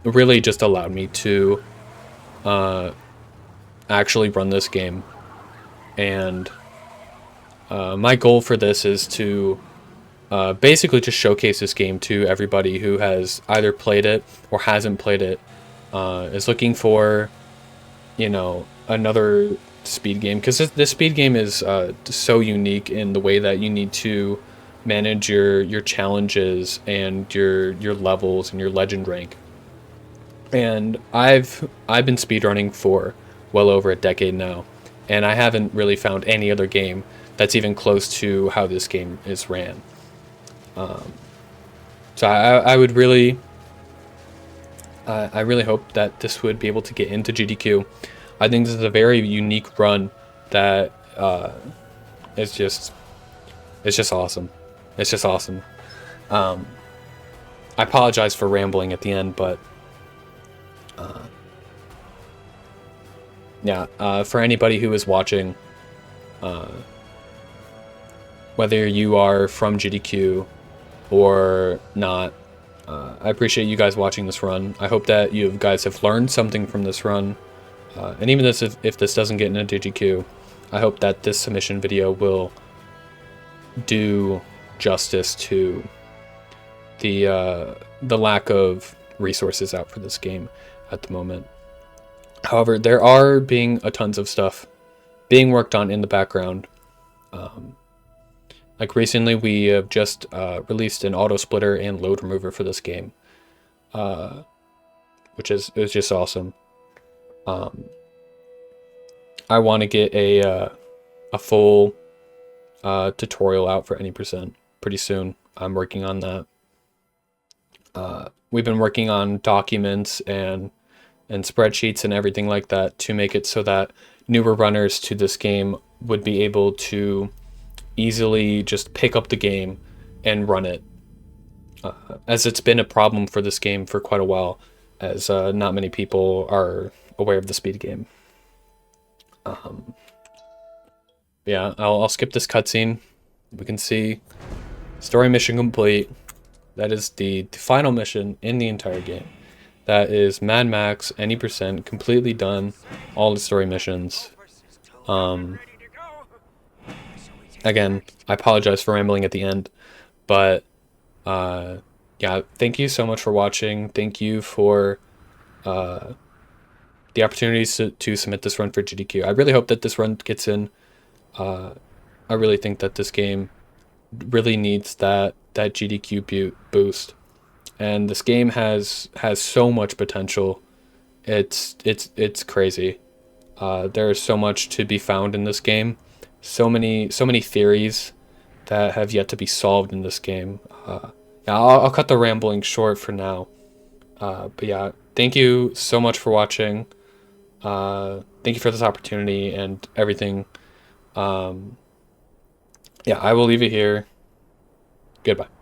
really just allowed me to actually run this game. And my goal for this is to basically just showcase this game to everybody who has either played it or hasn't played it, is looking for, you know, another speed game, because this speed game is so unique in the way that you need to manage your challenges and your levels and your legend rank. And I've been speedrunning for well over a decade now, and I haven't really found any other game that's even close to how this game is ran. So I would really, I really hope that this would be able to get into GDQ. I think this is a very unique run that is just, it's just awesome. It's just awesome. I apologize for rambling at the end, but yeah, for anybody who is watching, whether you are from GDQ or not, I appreciate you guys watching this run. I hope that you guys have learned something from this run. And even if this doesn't get into GDQ, I hope that this submission video will do justice to the lack of resources out for this game at the moment. However, there are being tons of stuff being worked on in the background. Like recently, we have just released an auto splitter and load remover for this game, which is just awesome. I want to get a full tutorial out for any percent pretty soon. I'm working on that. We've been working on documents and spreadsheets and everything like that to make it so that newer runners to this game would be able to easily just pick up the game and run it, as it's been a problem for this game for quite a while, as not many people are aware of the speed game. Yeah, I'll skip this cutscene. We can see story mission complete. That is the final mission in the entire game. That is Mad Max, any percent, completely done, all the story missions. Again, I apologize for rambling at the end, but yeah, thank you so much for watching. Thank you for the opportunities to submit this run for GDQ. I really hope that this run gets in. I really think that this game really needs that GDQ boost, and this game has so much potential. It's crazy. There is so much to be found in this game. So many theories that have yet to be solved in this game. Yeah, I'll cut the rambling short for now. But yeah, thank you so much for watching. Thank you for this opportunity and everything. Yeah, I will leave it here. Goodbye.